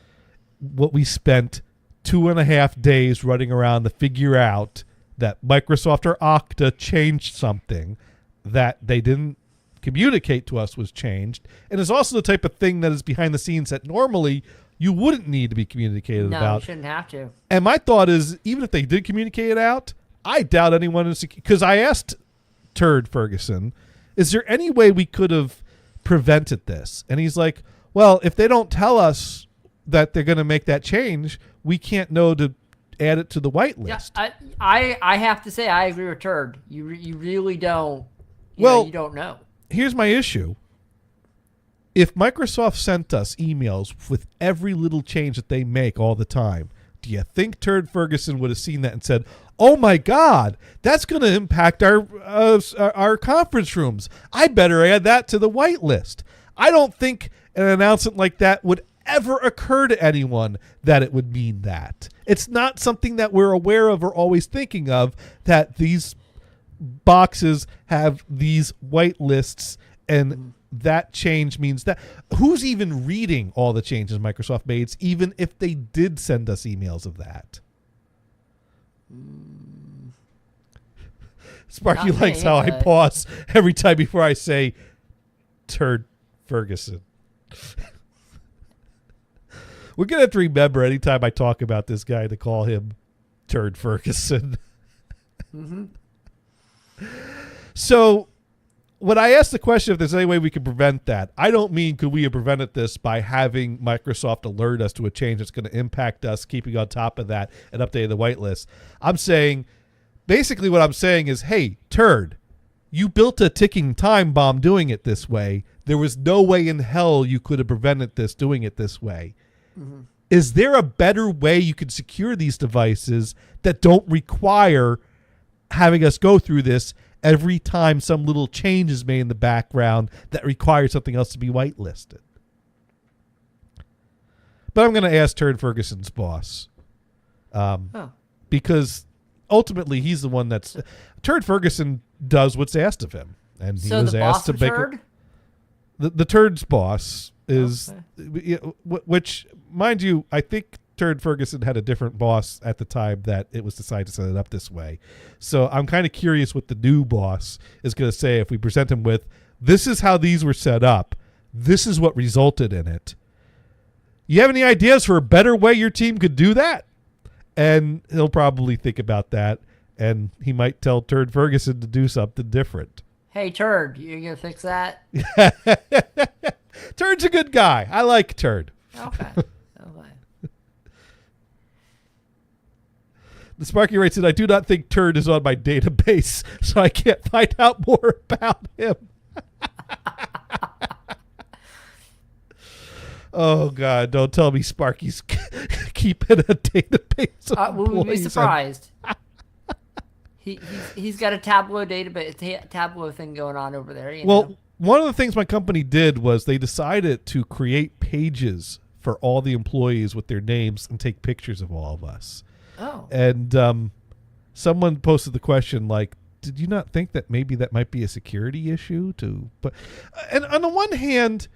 I: what we spent 2.5 days running around to figure out that Microsoft or Okta changed something that they didn't communicate to us was changed, and is also the type of thing that is behind the scenes that normally you wouldn't need to be communicated
F: No, you
I: about.
F: shouldn't have to.
I: And my thought is, even if they did communicate it out, I doubt anyone is, because I asked Turd Ferguson, is there any way we could have prevented this? And he's like, well, if they don't tell us that they're going to make that change, we can't know to add it to the whitelist.
F: Yeah, I have to say I agree with Turd. You really don't. You don't know.
I: Here's my issue. If Microsoft sent us emails with every little change that they make all the time, do you think Turd Ferguson would have seen that and said, oh my God, that's going to impact our conference rooms. I better add that to the whitelist. I don't think an announcement like that would ever occur to anyone that it would mean that. It's not something that we're aware of or always thinking of, that these boxes have these whitelists, and that change means that. Who's even reading all the changes Microsoft made, even if they did send us emails of that? Sparky
F: Not
I: likes
F: me,
I: how I
F: but-
I: pause every time before I say Turd Ferguson. We're going to have to remember anytime I talk about this guy to call him Turd Ferguson. So when I asked the question if there's any way we could prevent that, I don't mean could we have prevented this by having Microsoft alert us to a change that's going to impact us, keeping on top of that and updating the whitelist. I'm saying, basically what I'm saying is, hey, Turd, you built a ticking time bomb doing it this way. There was no way in hell you could have prevented this doing it this way. Is there a better way you could secure these devices that don't require having us go through this every time some little change is made in the background that requires something else to be whitelisted? But I'm going to ask Turd Ferguson's boss, because ultimately he's the one that's Turd Ferguson does what's asked of him, and he
F: So
I: was
F: the
I: asked
F: boss
I: to
F: of
I: make
F: Turd?
I: the Turd's boss is, which, mind you, I think Turd Ferguson had a different boss at the time that it was decided to set it up this way. So I'm kind of curious what the new boss is going to say if we present him with, this is how these were set up. This is what resulted in it. You have any ideas for a better way your team could do that? And he'll probably think about that, and he might tell Turd Ferguson to do something different.
F: Hey, Turd, you gonna fix that?
I: Turd's a good guy. I like Turd.
F: Okay.
I: The Sparky writes that I do not think Turd is on my database, so I can't find out more about him. Oh, God, don't tell me Sparky's keeping a database of
F: We'll be
I: employees.
F: surprised. He's got a Tableau database, Tableau thing going on over there. You
I: Well,
F: know?
I: one of the things my company did was they decided to create pages for all the employees with their names and take pictures of all of us.
F: Oh.
I: And someone posted the question, like, did you not think that maybe that might be a security issue? But and on the one hand,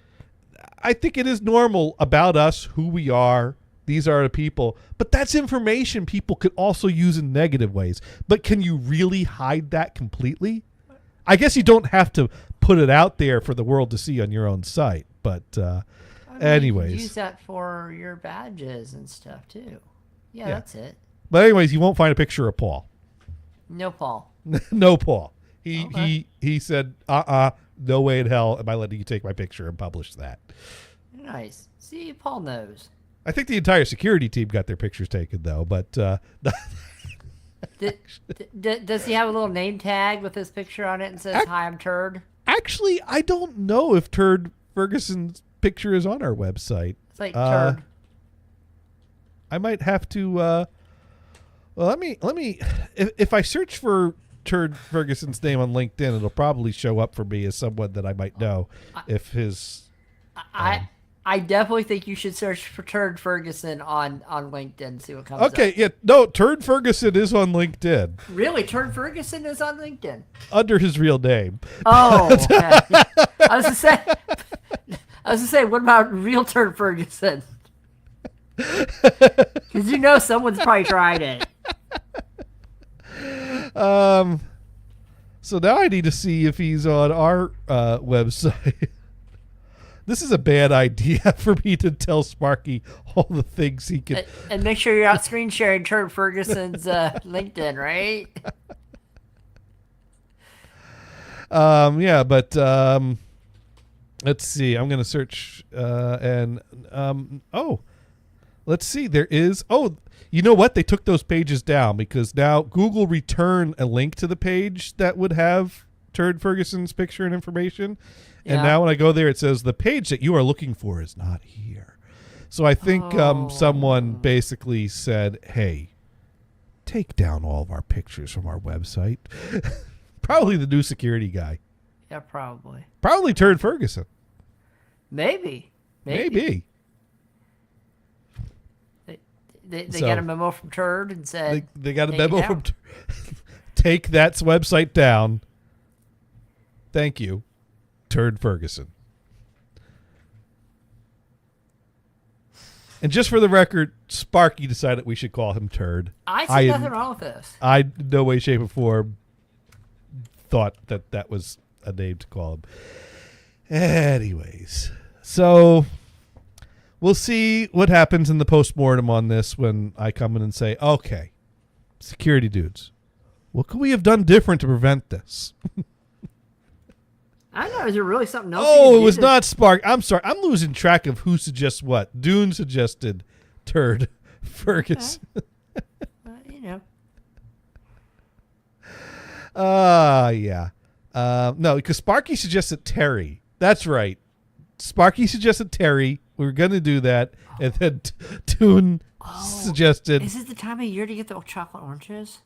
I: I think it is normal about us, who we are. These are the people. But that's information people could also use in negative ways. But can you really hide that completely? I guess you don't have to put it out there for the world to see on your own site. But anyways.
F: You can use that for your badges and stuff, too. Yeah, that's it.
I: But anyways, you won't find a picture of Paul.
F: No Paul.
I: No Paul.
F: Okay.
I: He said, no way in hell am I letting you take my picture and publish that.
F: Nice. See, Paul knows.
I: I think the entire security team got their pictures taken, though. But
F: Does he have a little name tag with his picture on it and says, "Hi, I'm Turd"?
I: Actually, I don't know if Turd Ferguson's picture is on our website.
F: It's like Turd.
I: I might have to. Well, let me. If I search for Turd Ferguson's name on LinkedIn, it'll probably show up for me as someone that I might know. If his,
F: I definitely think you should search for Turd Ferguson on LinkedIn and see what comes up.
I: Okay, yeah, no, Turd Ferguson is on LinkedIn.
F: Really, Turd Ferguson is on LinkedIn.
I: Under his real name.
F: Oh, okay. I was to say, what about real Turd Ferguson? Because you know someone's probably tried it.
I: So now I need to see if he's on our website. This is a bad idea for me to tell Sparky all the things he can.
F: And make sure you're out screen sharing Turd Ferguson's LinkedIn, right?
I: Yeah, but let's see. I'm gonna search let's see. There is. Oh, you know what? They took those pages down because now Google returned a link to the page that would have Turd Ferguson's picture and information. And now when I go there, it says the page that you are looking for is not here. So I think someone basically said, hey, take down all of our pictures from our website. Probably the new security guy.
F: Yeah, probably.
I: Probably Turd Ferguson.
F: Maybe.
I: Maybe.
F: They got a memo from Turd and said...
I: They got a memo from take that website down. Thank you, Turd Ferguson. And just for the record, Sparky decided we should call him Turd.
F: I see nothing wrong with this.
I: I, no way, shape, or form, thought that was a name to call him. Anyways, so... we'll see what happens in the postmortem on this when I come in and say, okay, security dudes, what could we have done different to prevent this?
F: I don't know. Is there really something else?
I: Oh, it was not Spark. I'm sorry. I'm losing track of who suggests what. Dune suggested Turd Ferguson.
F: Okay. You know.
I: Yeah. No, because Sparky suggested Terry. That's right. Sparky suggested Terry. We were going to do that. And then Toon suggested...
F: Is it the time of year to get the chocolate oranges?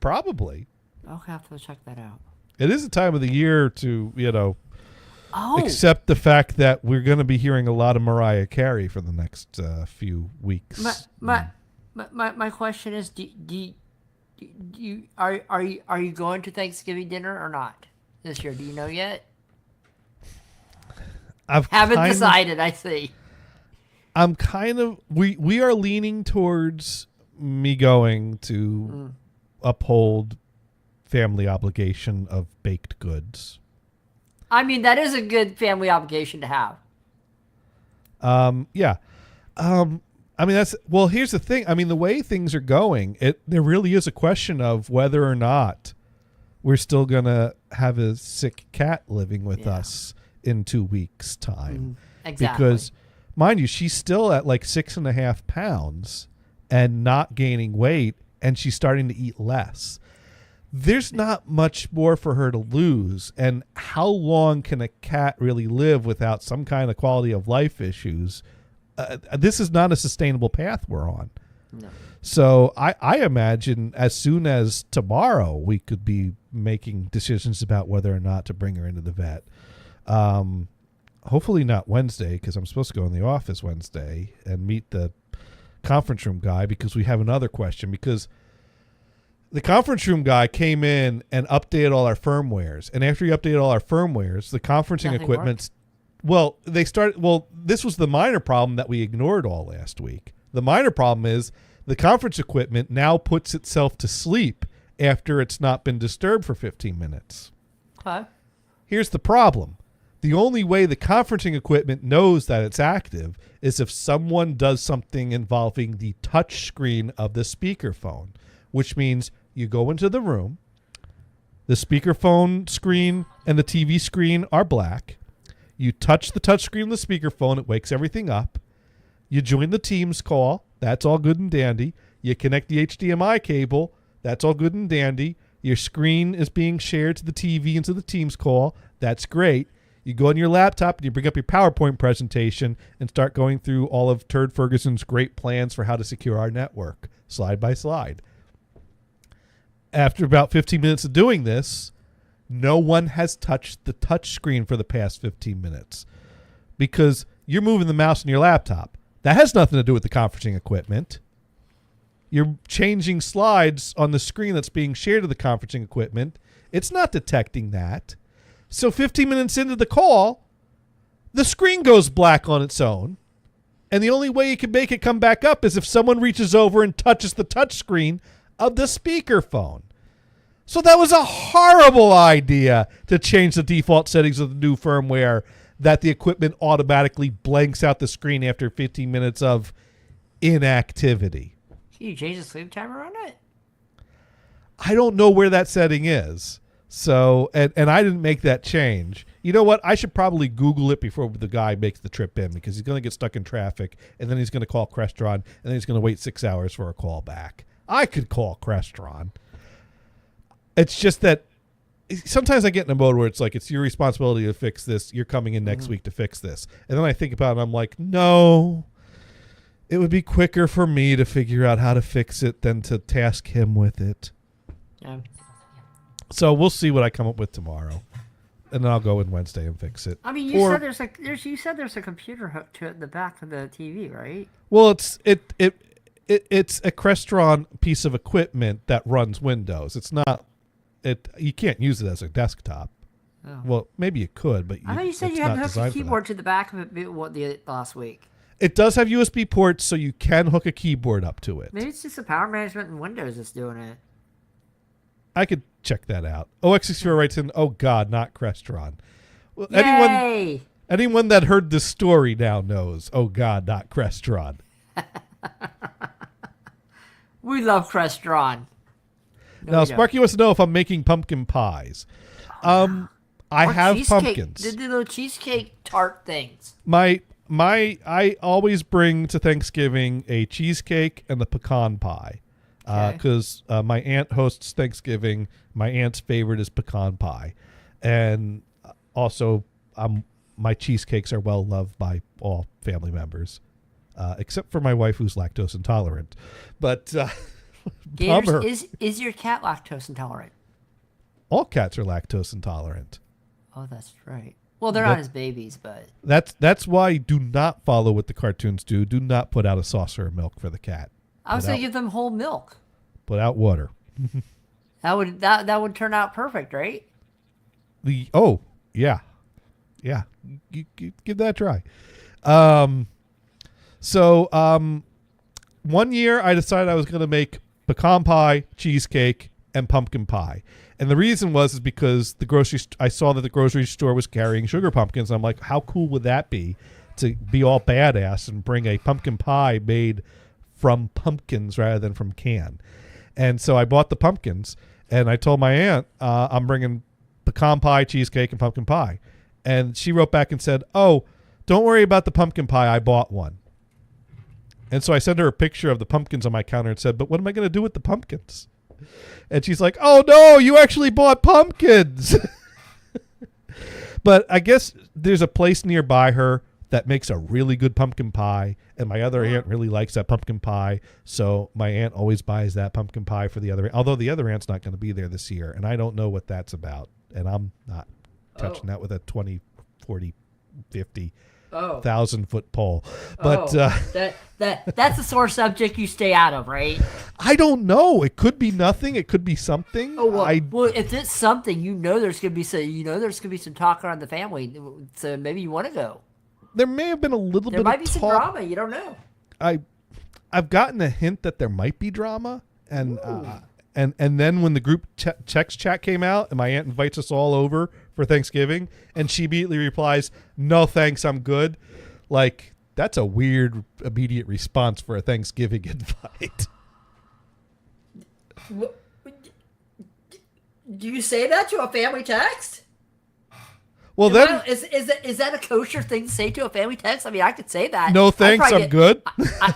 I: Probably.
F: I'll have to check that out.
I: It is the time of the year to, accept the fact that we're going to be hearing a lot of Mariah Carey for the next few weeks.
F: My question is, are you going to Thanksgiving dinner or not this year? Do you know yet? Haven't decided, I see.
I: I'm kind of... We are leaning towards me going to uphold family obligation of baked goods.
F: I mean, that is a good family obligation to have.
I: Yeah. I mean, that's... Well, here's the thing. I mean, the way things are going, there really is a question of whether or not we're still going to have a sick cat living with us in 2 weeks' time.
F: Exactly.
I: Because, mind you, she's still at like 6.5 pounds and not gaining weight, and she's starting to eat less. There's not much more for her to lose. And how long can a cat really live without some kind of quality of life issues? This is not a sustainable path we're on.
F: No.
I: So I imagine as soon as tomorrow, we could be making decisions about whether or not to bring her into the vet. Hopefully not Wednesday, because I'm supposed to go in the office Wednesday and meet the conference room guy, because we have another question. Because the conference room guy came in and updated all our firmwares, and after he updated all our firmwares, the conferencing equipment... Well, this was the minor problem that we ignored all last week. The minor problem is the conference equipment now puts itself to sleep after it's not been disturbed for 15 minutes.
F: Okay.
I: Here's the problem. The only way the conferencing equipment knows that it's active is if someone does something involving the touch screen of the speakerphone, which means you go into the room, the speakerphone screen and the TV screen are black. You touch the touch screen of the speakerphone, it wakes everything up. You join the Teams call, that's all good and dandy. You connect the HDMI cable, that's all good and dandy. Your screen is being shared to the TV and to the Teams call, that's great. You go on your laptop and you bring up your PowerPoint presentation and start going through all of Turd Ferguson's great plans for how to secure our network, slide by slide. After about 15 minutes of doing this, no one has touched the touch screen for the past 15 minutes because you're moving the mouse on your laptop. That has nothing to do with the conferencing equipment. You're changing slides on the screen that's being shared to the conferencing equipment. It's not detecting that. So 15 minutes into the call, the screen goes black on its own. And the only way you can make it come back up is if someone reaches over and touches the touch screen of the speakerphone. So that was a horrible idea to change the default settings of the new firmware that the equipment automatically blanks out the screen after 15 minutes of inactivity.
F: Can you change the sleep timer on it?
I: I don't know where that setting is. So, and I didn't make that change. You know what? I should probably Google it before the guy makes the trip in, because he's going to get stuck in traffic, and then he's going to call Crestron, and then he's going to wait 6 hours for a call back. I could call Crestron. It's just that sometimes I get in a mode where it's like, it's your responsibility to fix this. You're coming in next week to fix this. And then I think about it, and I'm like, no, it would be quicker for me to figure out how to fix it than to task him with it.
F: Yeah.
I: So we'll see what I come up with tomorrow, and then I'll go in Wednesday and fix it.
F: I mean, you said there's a computer hooked to it in the back of the TV, right?
I: Well, it's a Crestron piece of equipment that runs Windows. It's not you can't use it as a desktop.
F: Oh.
I: Well, maybe you could, but
F: I thought you said you had to hook a keyboard to the back of it last week.
I: It does have USB ports, so you can hook a keyboard up to it.
F: Maybe it's just the power management in Windows that's doing it.
I: I could check that out. OX64 writes in, oh God, not Crestron. Well,
F: Yay!
I: anyone that heard this story now knows, oh God, not Crestron.
F: We love Crestron. No,
I: now, Sparky wants to know if I'm making pumpkin pies. I have pumpkins.
F: The little cheesecake tart things.
I: I always bring to Thanksgiving a cheesecake and the pecan pie. Because my aunt hosts Thanksgiving. My aunt's favorite is pecan pie. And also, my cheesecakes are well loved by all family members, except for my wife, who's lactose intolerant. But
F: Gators, is your cat lactose intolerant?
I: All cats are lactose intolerant.
F: Oh, that's right. Well, they're not his babies, but...
I: That's why do not follow what the cartoons do. Do not put out a saucer of milk for the cat.
F: I was going to give them whole milk.
I: Put out water.
F: that would turn out perfect, right?
I: Yeah. You give that a try. So 1 year I decided I was going to make pecan pie, cheesecake, and pumpkin pie. And the reason is because I saw that the grocery store was carrying sugar pumpkins. And I'm like, how cool would that be to be all badass and bring a pumpkin pie made from pumpkins rather than from can? And so I bought the pumpkins, and I told my aunt, I'm bringing pecan pie, cheesecake, and pumpkin pie. And she wrote back and said, oh, don't worry about the pumpkin pie. I bought one. And so I sent her a picture of the pumpkins on my counter and said, but what am I going to do with the pumpkins? And she's like, oh, no, you actually bought pumpkins. But I guess there's a place nearby her that makes a really good pumpkin pie, and my other aunt really likes that pumpkin pie, so my aunt always buys that pumpkin pie for the other aunt, although the other aunt's not going to be there this year, and I don't know what that's about, and I'm not touching that with a 20, 40, 50, 1,000-foot pole. But
F: that's a sore subject you stay out of, right?
I: I don't know. It could be nothing. It could be something.
F: Oh well, if it's something, there's gonna be some talk around the family, so maybe you want to go.
I: There may have been a little bit of
F: There might be some drama. You don't know.
I: I've gotten a hint that there might be drama, and then when the group text chat came out, and my aunt invites us all over for Thanksgiving, and she immediately replies, "No thanks, I'm good." Like, that's a weird immediate response for a Thanksgiving invite.
F: Do you say that to a family text?
I: Well, then
F: is that a kosher thing to say to a family text? I mean, I could say that.
I: No thanks, I'm good.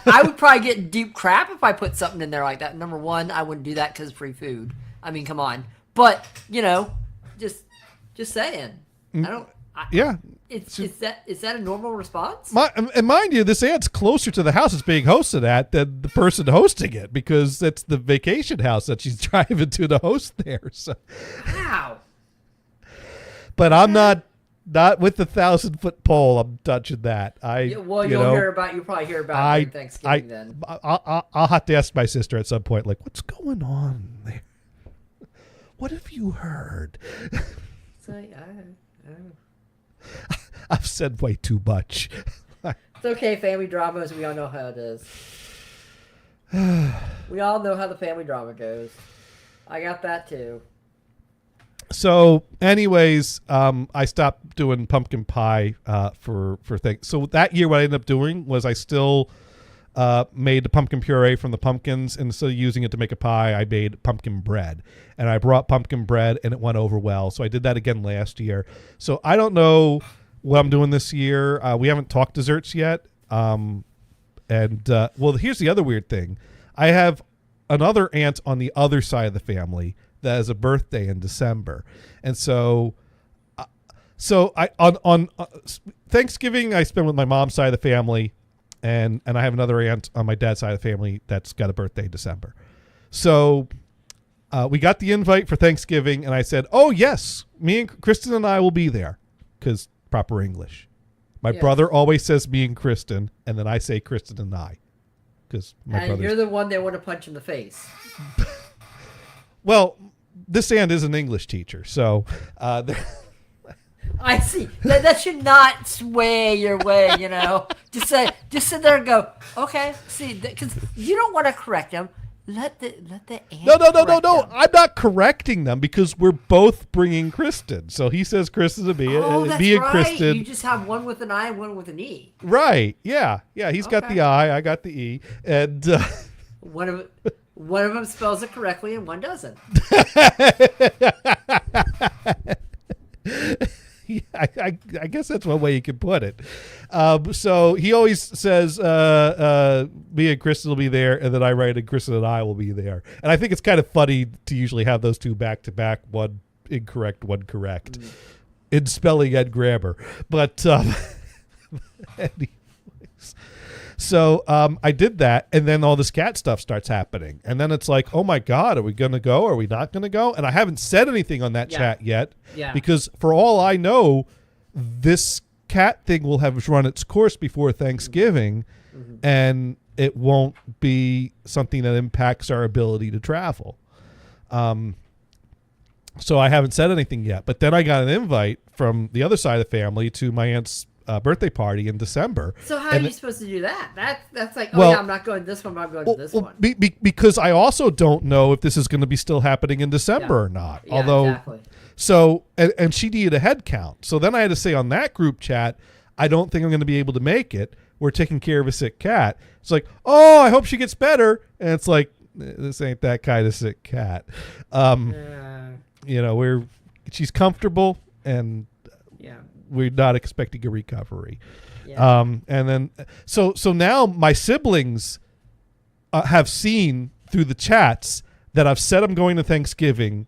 F: I would probably get deep crap if I put something in there like that. Number one, I wouldn't do that because free food. I mean, come on. But just saying.
I: Yeah.
F: Is that a normal response?
I: And mind you, this aunt's closer to the house it's being hosted at than the person hosting it, because it's the vacation house that she's driving to host there. So.
F: Wow.
I: But I'm not with the 1,000-foot pole. I'm touching that.
F: You'll probably hear about it during Thanksgiving then.
I: I'll have to ask my sister at some point, like, what's going on there? What have you heard? I've said way too much.
F: It's okay, family dramas. We all know how it is. We all know how the family drama goes. I got that too.
I: So, anyways, I stopped doing pumpkin pie for things. So that year, what I ended up doing was I still made the pumpkin puree from the pumpkins, and instead of using it to make a pie, I made pumpkin bread. And I brought pumpkin bread, and it went over well. So I did that again last year. So I don't know what I'm doing this year. We haven't talked desserts yet. Well, here's the other weird thing. I have another aunt on the other side of the family that has a birthday in December, and so I on Thanksgiving I spend with my mom's side of the family, and I have another aunt on my dad's side of the family that's got a birthday in December. So we got the invite for Thanksgiving, and I said, "Oh yes, me and Kristen and I will be there," because proper English. My brother always says me and Kristen, and then I say Kristen and I, because
F: and you're the one they want to punch in the face.
I: Well, this aunt is an English teacher, so
F: I see. That should not sway your way, you know. Just sit there and go, okay. See, because you don't want to correct them. Let the aunt
I: No.
F: them.
I: I'm not correcting them because we're both bringing Kristen. So he says Kristen to me,
F: that's
I: me and
F: right.
I: Kristen.
F: You just have one with an I and one with an E.
I: Right? Yeah. He's got the I got the E, and
F: One of them spells it correctly and one doesn't.
I: Yeah, I guess that's one way you can put it. So he always says, me and Kristen will be there, and then I write, and Kristen and I will be there. And I think it's kind of funny to usually have those two back to back, one incorrect, one correct, in spelling and grammar. But anyways. So I did that, and then all this cat stuff starts happening. And then it's like, oh, my God, are we going to go? Are we not going to go? And I haven't said anything on that chat yet because for all I know, this cat thing will have run its course before Thanksgiving, and it won't be something that impacts our ability to travel. So I haven't said anything yet. But then I got an invite from the other side of the family to my aunt's birthday party in December.
F: So how are you supposed to do that? That's like, I'm not going to this one, but I'm going to this one.
I: Because I also don't know if this is going to be still happening in December or not.
F: Yeah,
I: Although,
F: exactly.
I: So, and she needed a head count. So then I had to say on that group chat, I don't think I'm going to be able to make it. We're taking care of a sick cat. It's like, oh, I hope she gets better. And it's like, this ain't that kind of sick cat. You know, she's comfortable, and we're not expecting a recovery. And then so now my siblings have seen through the chats that I've said I'm going to Thanksgiving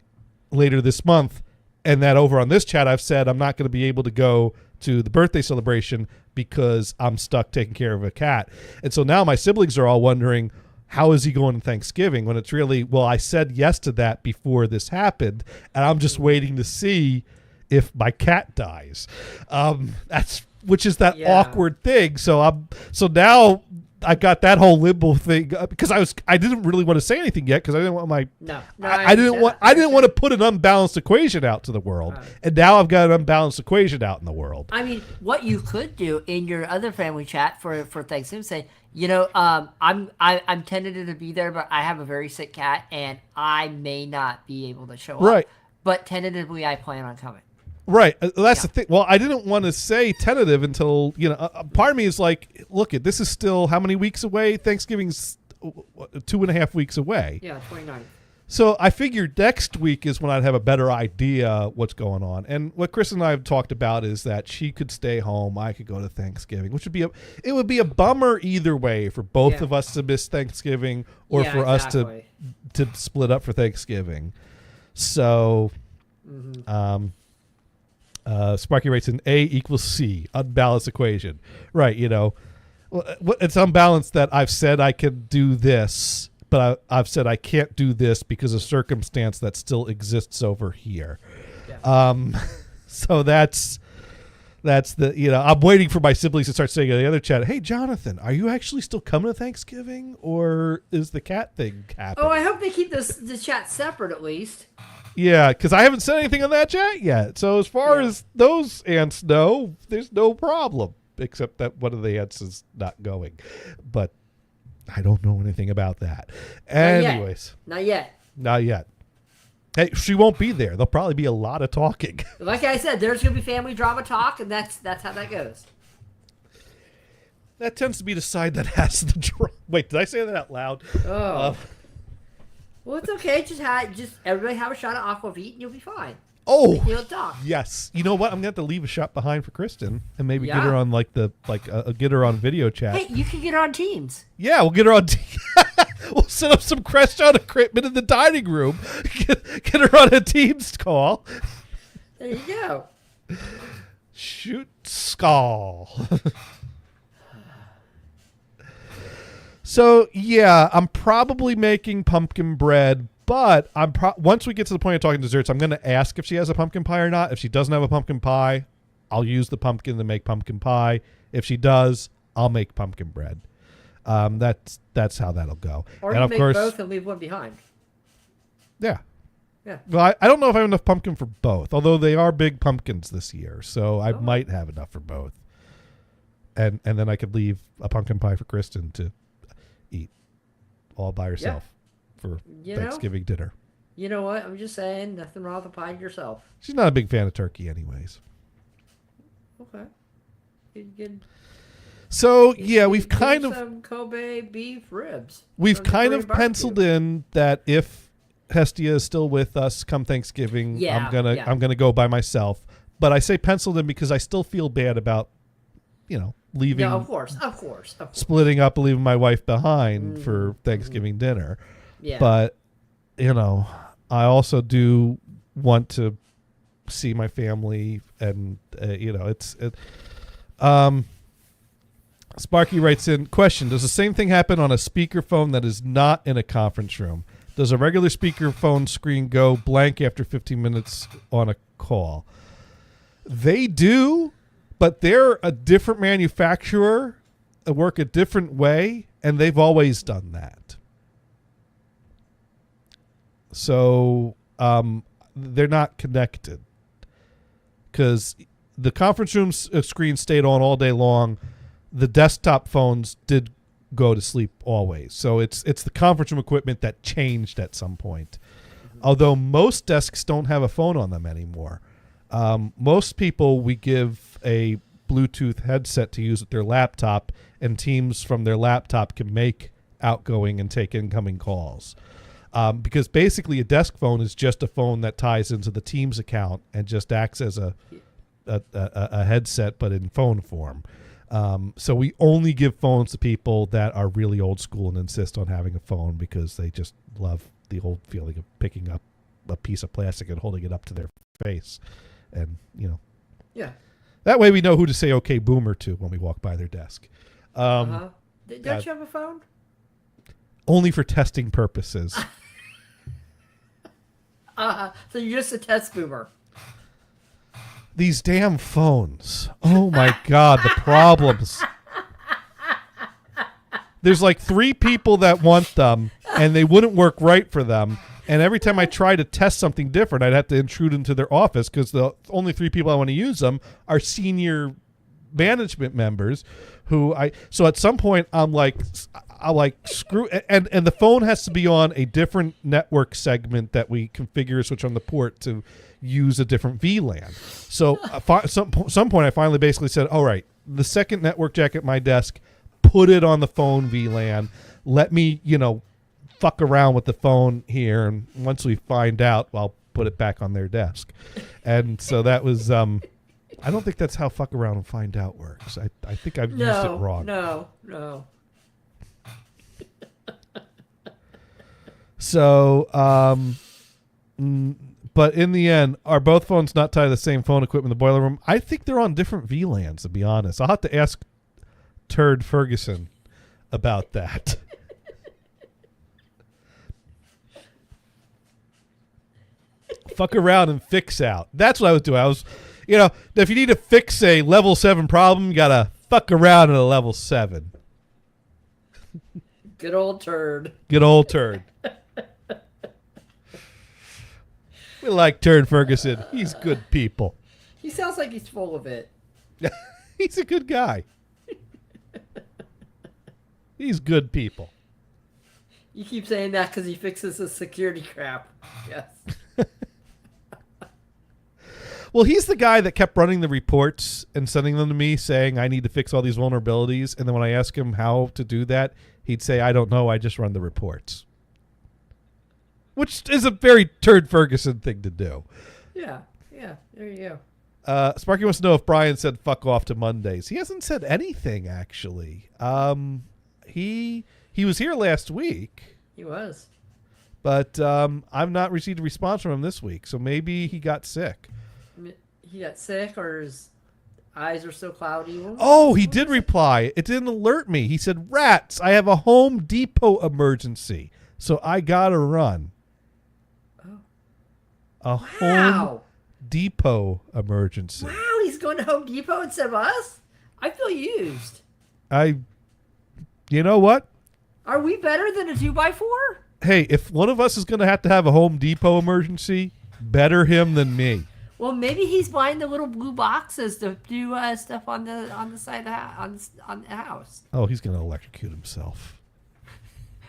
I: later this month, and that over on this chat I've said I'm not going to be able to go to the birthday celebration because I'm stuck taking care of a cat. And so now my siblings are all wondering, how is he going to Thanksgiving, when it's really, well, I said yes to that before this happened, and I'm just waiting to see if my cat dies. Which is that awkward thing. So now I got that whole limbo thing because I didn't really want to say anything yet because I didn't want I didn't want to put an unbalanced equation out to the world, and now I've got an unbalanced equation out in the world.
F: I mean, what you could do in your other family chat for Thanksgiving, say, you know, I'm tentative to be there, but I have a very sick cat and I may not be able to show up. But tentatively, I plan on coming.
I: Right. That's the thing. Well, I didn't want to say tentative until, you know, part of me is like, look, this is still how many weeks away? Thanksgiving's 2.5 weeks away.
F: Yeah, 29th.
I: So I figured next week is when I'd have a better idea what's going on. And what Chris and I have talked about is that she could stay home. I could go to Thanksgiving, which would be a bummer either way for both of us to miss Thanksgiving or for us to split up for Thanksgiving. So, Sparky writes in A equals C, unbalanced equation. Right, you know. It's unbalanced that I've said I can do this, but I've said I can't do this because of circumstance that still exists over here. So that's the, you know, I'm waiting for my siblings to start saying in the other chat, hey, Jonathan, are you actually still coming to Thanksgiving, or is the cat thing happening?
F: Oh, I hope they keep the chat separate at least.
I: Yeah, because I haven't said anything on that chat yet. So as far as those ants know, there's no problem, except that one of the ants is not going. But I don't know anything about that.
F: Not yet.
I: Anyways,
F: Not yet.
I: not yet. Hey, she won't be there. There'll probably be a lot of talking.
F: Like I said, there's gonna be family drama talk, and that's how that goes.
I: That tends to be the side that has the drama. Wait, did I say that out loud?
F: Oh. Well, it's okay. Just everybody have a shot of aquavit, and you'll be fine.
I: Oh,
F: You'll talk.
I: yes. You know what? I'm gonna have to leave a shot behind for Kristen and maybe
F: Yeah.
I: get her on get her on video chat.
F: Hey, you can get her on Teams.
I: Yeah, we'll get her on. We'll set up some Crestron equipment in the dining room. Get her on a Teams call.
F: There you go.
I: Shoot skull. So yeah, I'm probably making pumpkin bread, but once we get to the point of talking desserts, I'm going to ask if she has a pumpkin pie or not. If she doesn't have a pumpkin pie, I'll use the pumpkin to make pumpkin pie. If she does, I'll make pumpkin bread. That's how that'll go.
F: Or
I: and
F: you
I: of
F: make
I: course,
F: both and leave one behind.
I: yeah.
F: Yeah.
I: Well, I don't know if I have enough pumpkin for both, although they are big pumpkins this year, so I
F: Oh.
I: might have enough for both. And then I could leave a pumpkin pie for Kristen to eat all by herself for
F: You know?
I: Thanksgiving dinner.
F: You know what? I'm just saying, nothing wrong with applying yourself.
I: She's not a big fan of turkey anyways.
F: Okay. Good.
I: So, yeah, we've kind of
F: some Kobe beef ribs.
I: we've
F: from the
I: kind
F: Korean
I: of
F: barbecue.
I: penciled in that if Hestia is still with us come Thanksgiving,
F: Yeah,
I: I'm gonna go by myself. But I say penciled in because I still feel bad about, leaving,
F: No, of course.
I: splitting up, and leaving my wife behind for Thanksgiving dinner.
F: Yeah.
I: But I also do want to see my family, and Sparky writes in, question, does the same thing happen on a speakerphone that is not in a conference room? Does a regular speakerphone screen go blank after 15 minutes on a call? They do, but they're a different manufacturer, work a different way, and they've always done that. So they're not connected because the conference room screen stayed on all day long. The desktop phones did go to sleep always. So it's the conference room equipment that changed at some point. Although most desks don't have a phone on them anymore. Most people, we give a Bluetooth headset to use with their laptop, and Teams from their laptop can make outgoing and take incoming calls. Because basically a desk phone is just a phone that ties into the Teams account and just acts as a headset, but in phone form. So we only give phones to people that are really old school and insist on having a phone because they just love the old feeling of picking up a piece of plastic and holding it up to their face. And,
F: Yeah.
I: that way we know who to say okay boomer to when we walk by their desk.
F: Don't you have a phone?
I: Only for testing purposes.
F: So you're just a test boomer.
I: These damn phones. Oh my God, the problems. There's like 3 people that want them, and they wouldn't work right for them. And every time I try to test something different, I'd have to intrude into their office because the only 3 people I want to use them are senior management members so at some point I'll screw, and the phone has to be on a different network segment that we configure, switch on the port to use a different VLAN. So some point I finally basically said, all right, the second network jack at my desk, put it on the phone VLAN. Let me, fuck around with the phone here. And once we find out, I'll put it back on their desk. And so that was, I don't think that's how fuck around and find out works. I think I've used it wrong.
F: No.
I: So, but in the end, are both phones not tied to the same phone equipment in the boiler room? I think they're on different VLANs, to be honest. I'll have to ask Turd Ferguson about that. Fuck around and fix out. That's what I was doing. I was, if you need to fix a level 7 problem, you gotta fuck around at a level 7.
F: Good old Turd.
I: Good old Turd. We like Turd Ferguson. He's good people.
F: He sounds like he's full of it.
I: He's a good guy. He's good people.
F: You keep saying that because he fixes the security crap. Yes.
I: Well, he's the guy that kept running the reports and sending them to me saying, I need to fix all these vulnerabilities. And then when I ask him how to do that, he'd say, I don't know. I just run the reports. Which is a very Turd Ferguson thing to do.
F: Yeah. Yeah. There you go.
I: Sparky wants to know if Brian said fuck off to Mondays. He hasn't said anything, actually. He was here last week.
F: He was.
I: But I've not received a response from him this week. So maybe he got sick.
F: He got sick or his eyes are so cloudy.
I: Oh, he did reply. It didn't alert me. He said, rats, I have a Home Depot emergency. So I got to run.
F: Oh.
I: A Home Depot emergency.
F: Wow, he's going to Home Depot instead of us? I feel used.
I: You know what?
F: Are we better than a 2x4?
I: Hey, if one of us is going to have a Home Depot emergency, better him than me.
F: Well, maybe he's buying the little blue boxes to do stuff on the side of on the house.
I: Oh, he's going to electrocute himself.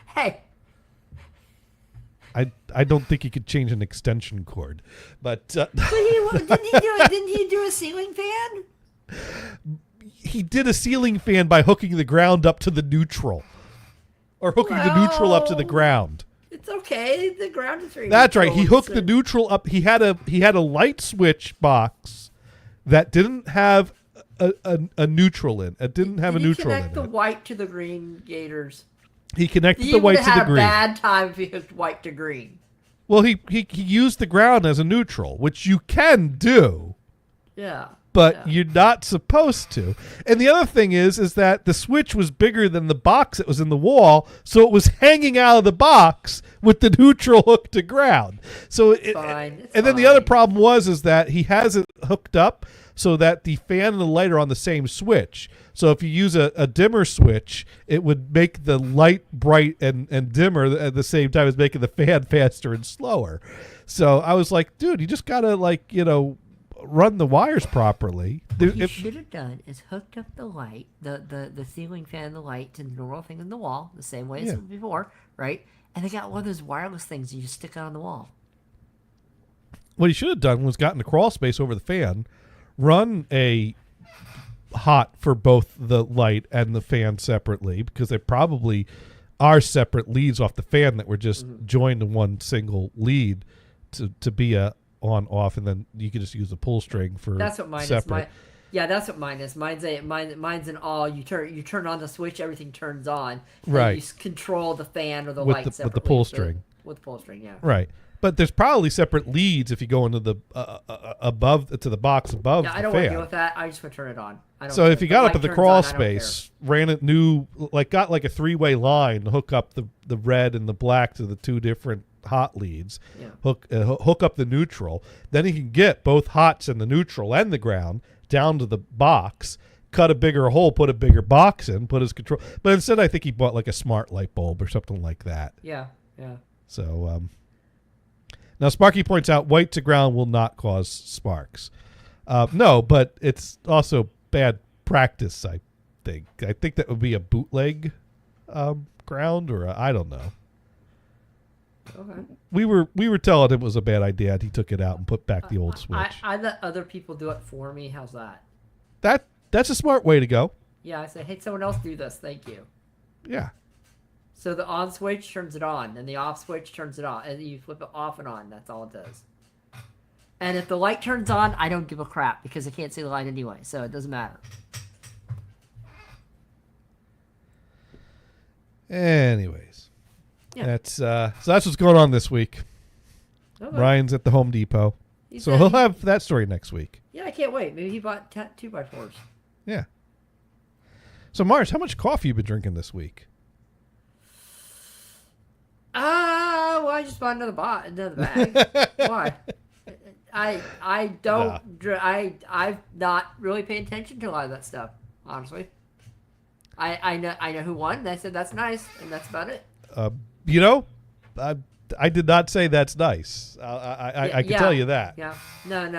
F: Hey.
I: I don't think he could change an extension cord, but
F: Didn't he do a ceiling fan?
I: He did a ceiling fan by hooking the ground up to the neutral, or hooking the neutral up to the ground.
F: It's okay. The ground is very.
I: That's right. He hooked the neutral up. He had a light switch box that didn't have a neutral in. It didn't have a neutral in it.
F: Connect the white to the green gators.
I: He connected the white to the green.
F: He would have had a bad time if he hooked white to green.
I: Well, he used the ground as a neutral, which you can do.
F: Yeah.
I: But you're not supposed to. And the other thing is that the switch was bigger than the box that was in the wall, so it was hanging out of the box with the neutral hooked to ground. So then the other problem is that he has it hooked up so that the fan and the light are on the same switch. So if you use a dimmer switch, it would make the light bright and dimmer at the same time as making the fan faster and slower. So I was like, dude, you just gotta run the wires properly.
F: What you should have done is hooked up the light, the ceiling fan and the light to the normal thing on the wall, the same way as before, right? And they got one of those wireless things you just stick it on the wall.
I: What he should have done was gotten the crawl space over the fan, run a hot for both the light and the fan separately, because they probably are separate leads off the fan that were just joined to one single lead to be a on off, and then you can just use the pull string for
F: that's what mine
I: separate.
F: Yeah, that's what mine is. Mine's an all. You turn on the switch, everything turns on.
I: Right.
F: You control the fan or the
I: with
F: light
I: with the pull string.
F: With the pull string, yeah.
I: Right. But there's probably separate leads if you go into the above to the box above.
F: Yeah, I don't
I: want
F: to deal with that. I just want to turn it on.
I: So if you got up at the crawl space, ran it got like a 3-way line to hook up the red and the black to the two different hot leads, hook up the neutral, then he can get both hots and the neutral and the ground down to the box, cut a bigger hole, put a bigger box in, put his control. But instead, I think he bought like a smart light bulb or something like that.
F: Yeah.
I: So now Sparky points out white to ground will not cause sparks. No, but it's also bad practice, I think. I think that would be a bootleg ground, or I don't know.
F: Okay.
I: We were telling him it was a bad idea, and he took it out and put back the old switch.
F: I let other people do it for me. How's that?
I: That's a smart way to go.
F: Yeah, I said, hey, someone else do this. Thank you.
I: Yeah.
F: So the on switch turns it on, and the off switch turns it off, and you flip it off and on. That's all it does. And if the light turns on, I don't give a crap because I can't see the light anyway, so it doesn't matter.
I: Anyways.
F: Yeah.
I: That's what's going on this week.
F: Okay.
I: Ryan's at the Home Depot. He'll have that story next week.
F: Yeah, I can't wait. Maybe he bought 2x4s.
I: Yeah. So, Mars, how much coffee you been drinking this week?
F: Well, I just bought another bag. Why? I don't. I've not really paid attention to a lot of that stuff, honestly. I know who won, and I said that's nice, and that's about it.
I: I did not say that's nice. I can tell you that.
F: Yeah. No.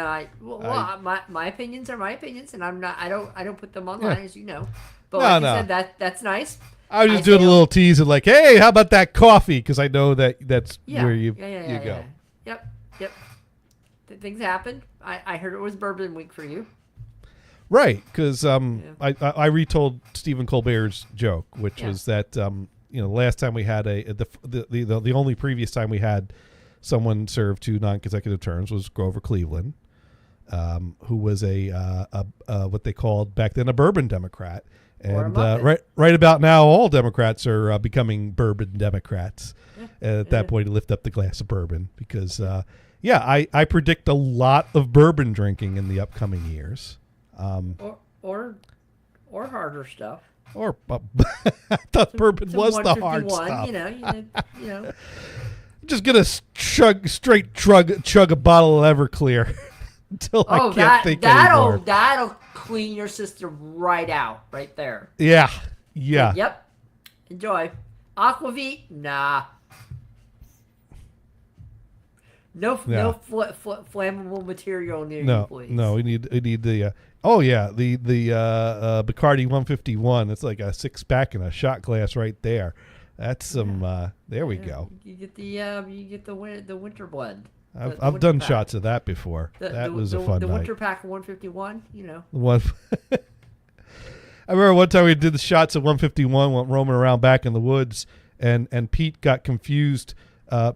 F: My opinions are my opinions, and I don't put them online, as you know. But like I said, that's nice.
I: I was just doing a little tease of like, hey, how about that coffee? Because I know that's where you go.
F: Yep. Things happen. I heard it was Bourbon Week for you.
I: Right, because I retold Stephen Colbert's joke, which was that the last time we had the only previous time we had someone serve 2 non-consecutive terms was Grover Cleveland, who was a what they called back then a bourbon Democrat, and right about now all Democrats are becoming bourbon Democrats. And at that point, he lifted up the glass of bourbon because I predict a lot of bourbon drinking in the upcoming years.
F: Or harder stuff.
I: Or I thought bourbon was the hard
F: 151,
I: stuff.
F: You know.
I: Just gonna chug a bottle of Everclear until I can't think anymore.
F: That'll clean your system right out, right there.
I: Yeah.
F: Yep. Enjoy. Aquavit, nah. No flammable material near you, please.
I: No, we need the the Bacardi 151. It's like a 6-pack in a shot glass right there. That's some. There we go.
F: You get the winter blend.
I: I've done shots of that before. That was a fun night.
F: The winter pack of 151.
I: One. I remember one time we did the shots of 151, went roaming around back in the woods, and Pete got confused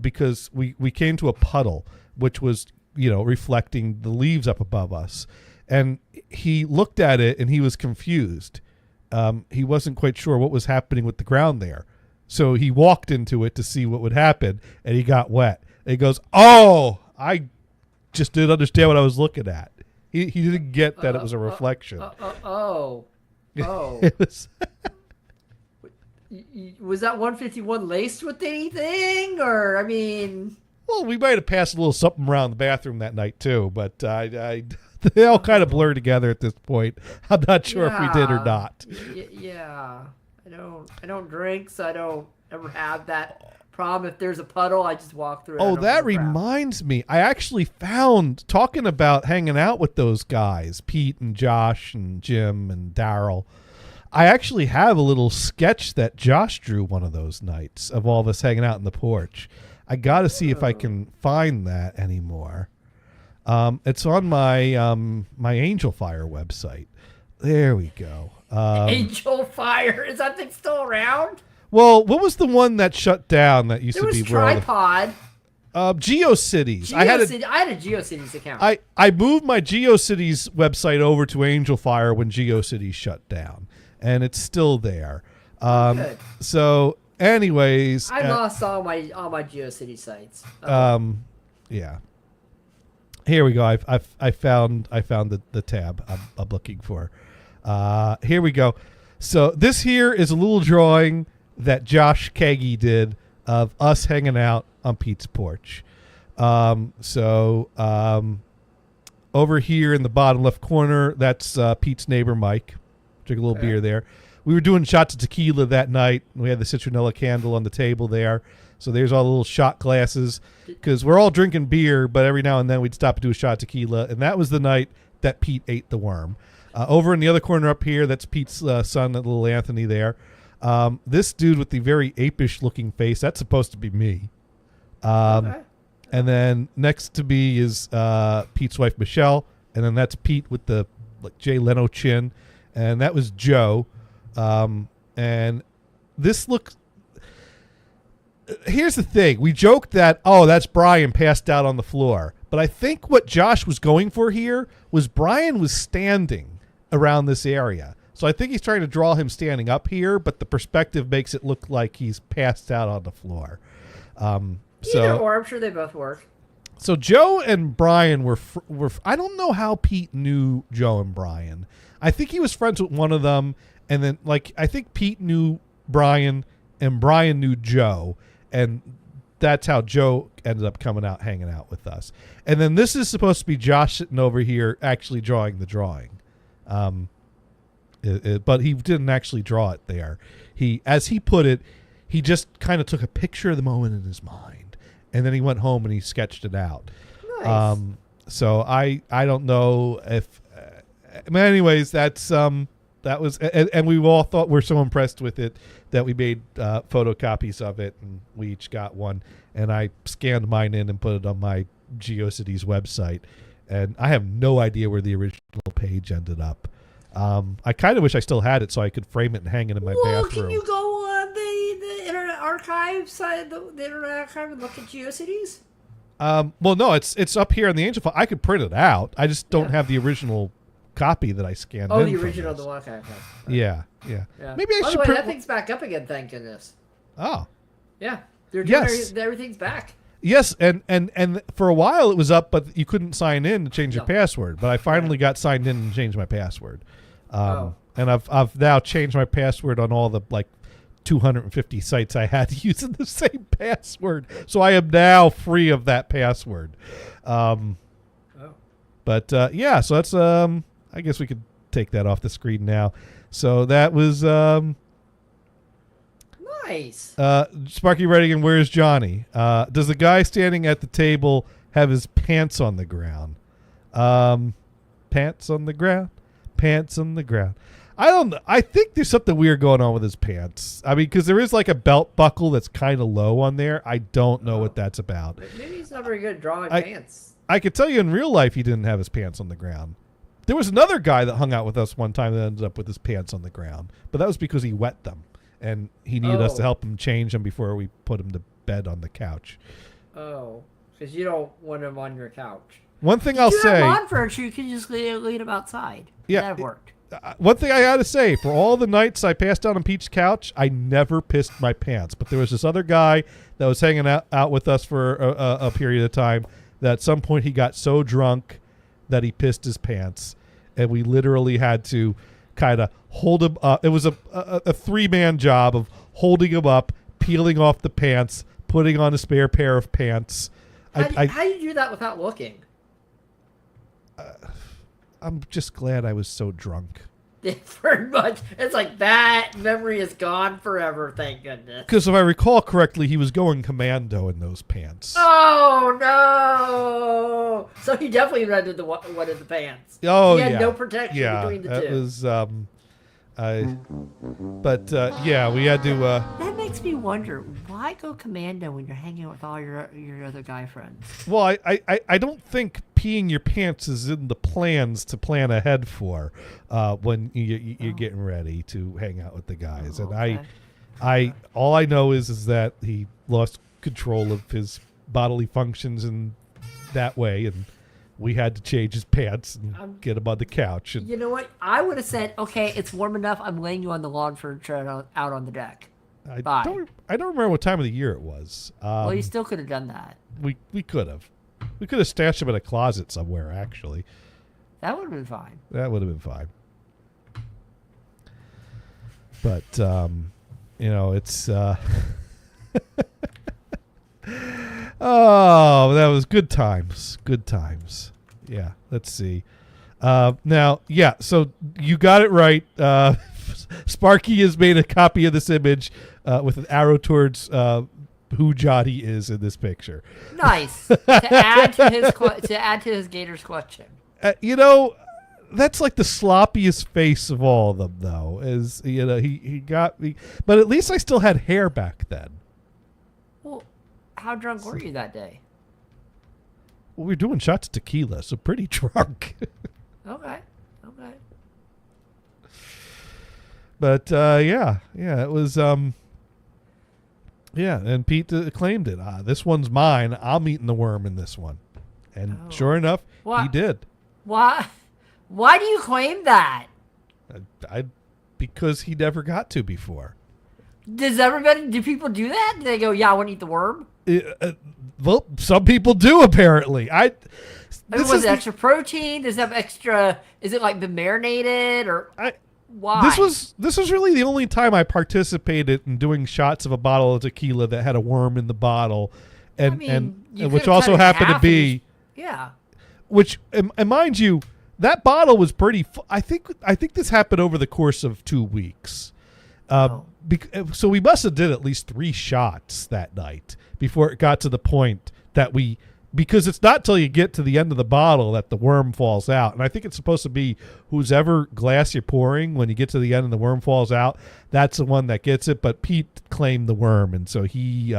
I: because we came to a puddle which was reflecting the leaves up above us, and he looked at it and he was confused. He wasn't quite sure what was happening with the ground there. So he walked into it to see what would happen, and he got wet. And he goes, "Oh, I just didn't understand what I was looking at." He didn't get that it was a reflection. It was.
F: Was that 151 laced with anything, or I mean?
I: Well, we might have passed a little something around the bathroom that night too, but they all kind of blur together at this point. I'm not sure if we did or not.
F: Yeah. I don't drink, so I don't ever have that problem. If there's a puddle, I just walk through it.
I: Oh, that reminds me. I actually found, talking about hanging out with those guys, Pete and Josh and Jim and Daryl, I actually have a little sketch that Josh drew one of those nights of all of us hanging out in the porch. I got to see if I can find that anymore. It's on my my Angel Fire website. There we go.
F: Angel Fire, is that thing still around?
I: Well, what was the one that shut down that used to be
F: Tripod?
I: GeoCities. I had a
F: GeoCities account.
I: I moved my GeoCities website over to Angel Fire when GeoCities shut down, and it's still there.
F: Good.
I: So, anyways,
F: I lost all my GeoCities sites.
I: Yeah. Here we go. I found the tab I'm looking for. Here we go. So this here is a little drawing that Josh Kagi did of us hanging out on Pete's porch. Over here in the bottom left corner, that's Pete's neighbor Mike. Drink a little beer there. We were doing shots of tequila that night. We had the citronella candle on the table there. So there's all the little shot glasses because we're all drinking beer, but every now and then we'd stop and do a shot of tequila. And that was the night that Pete ate the worm. Over in the other corner up here, that's Pete's son, little Anthony there. This dude with the very apish looking face, that's supposed to be me. And then next to me is Pete's wife, Michelle. And then that's Pete with the Jay Leno chin. And that was Joe. And this looks... Here's the thing. We joked that, that's Brian passed out on the floor. But I think what Josh was going for here was Brian was standing around this area. So I think he's trying to draw him standing up here, but the perspective makes it look like he's passed out on the floor.
F: Either or, I'm sure they both work.
I: So Joe and Brian were I don't know how Pete knew Joe and Brian. I think he was friends with one of them, and then I think Pete knew Brian and Brian knew Joe, and that's how Joe ended up coming out, hanging out with us. And then this is supposed to be Josh sitting over here actually drawing the drawing. But he didn't actually draw it there. As he put it, he just kind of took a picture of the moment in his mind, and then he went home and he sketched it out.
F: Nice.
I: So I don't know if, but anyways, that was, and we all thought we're so impressed with it that we made photocopies of it, and we each got one. And I scanned mine in and put it on my GeoCities website. And I have no idea where the original page ended up. I kind of wish I still had it so I could frame it and hang it in my
F: Well,
I: bathroom.
F: can you go on the Internet Archive side, the Internet Archive, and look at GeoCities?
I: Well, no, it's up here in the Angel file. I could print it out. I just don't
F: Yeah.
I: have the original copy that I scanned in.
F: Oh, the
I: from
F: original,
I: this.
F: the one. Okay.
I: Yeah. Maybe I
F: By
I: should
F: the way,
I: print.
F: that thing's back up again, thank goodness.
I: Oh.
F: Yeah. They're doing
I: Yes.
F: everything's back.
I: Yes, and for a while it was up, but you couldn't sign in to change your
F: No.
I: password. But I finally got signed in and changed my password.
F: Oh.
I: And I've now changed my password on all the 250 sites I had using the same password. So I am now free of that password. But yeah, so that's I guess we could take that off the screen now. So that was
F: Nice.
I: Sparky Redigan, where's Johnny? Does the guy standing at the table have his pants on the ground? Pants on the ground. Pants on the ground. I don't know. I think there's something weird going on with his pants. I mean, because there is like a belt buckle that's kind of low on there. I don't know what that's about.
F: Maybe he's not very good at drawing pants.
I: I could tell you in real life he didn't have his pants on the ground. There was another guy that hung out with us one time that ended up with his pants on the ground, but that was because he wet them, and he needed us to help him change them before we put him to bed on the couch.
F: Oh, because you don't want him on your couch.
I: One thing I'll
F: you
I: say.
F: have lawn furniture, you can just leave him outside.
I: Yeah,
F: That worked.
I: One thing I gotta say, for all the nights I passed out on Pete's couch, I never pissed my pants. But there was this other guy that was hanging out with us for a period of time that at some point he got so drunk that he pissed his pants. And we literally had to kind of hold him up. It was a three-man job of holding him up, peeling off the pants, putting on a spare pair of pants.
F: How do you do that without looking?
I: I'm just glad I was so drunk.
F: Pretty much. It's like that memory is gone forever, thank goodness.
I: Because if I recall correctly, he was going commando in those pants.
F: Oh, no! So he definitely rented the one in the pants.
I: Oh,
F: he had
I: yeah.
F: no protection between the
I: that
F: two.
I: was, yeah, we had to,
F: That makes me wonder, why go commando when you're hanging out with all your other guy friends?
I: well, I don't think peeing your pants is in the plans to plan ahead for when you're getting ready to hang out with the guys. And
F: okay.
I: all I know is that he lost control of his bodily functions in that way, and we had to change his pants and get him on the couch. And
F: You know what? I would have said, okay, it's warm enough. I'm laying you on the lawn furniture out on the deck. Bye.
I: I don't remember what time of the year it was.
F: Well, you still could have done that.
I: We could have. We could have stashed him in a closet somewhere, actually.
F: That would have been fine.
I: That would have been fine. But, it's... oh, that was good times. Good times. Yeah, let's see. Now, yeah, so you got it right. Sparky has made a copy of this image with an arrow towards who Johnny is in this picture.
F: Nice. to add to his Gators collection.
I: That's like the sloppiest face of all of them, though. He got me, but at least I still had hair back then.
F: Well, how drunk were you that day?
I: Well, we were doing shots of tequila, so pretty drunk.
F: Okay.
I: But yeah, it was. Yeah, and Pete claimed it. This one's mine. I'm eating the worm in this one, and sure enough, he did.
F: Why? Why do you claim that?
I: Because he never got to before.
F: Do people do that? Do they go, yeah, I want to eat the worm?
I: Well, some people do apparently.
F: Was it extra protein? Does it have extra? Is it like been marinated or why?
I: This was really the only time I participated in doing shots of a bottle of tequila that had a worm in the bottle, and which also happened to be Which and mind you, that bottle was pretty. I think this happened over the course of 2 weeks. So we must have did at least 3 shots that night before it got to the point that we because it's not till you get to the end of the bottle that the worm falls out. And I think it's supposed to be whoever glass you're pouring, when you get to the end and the worm falls out, that's the one that gets it. But Pete claimed the worm, and so he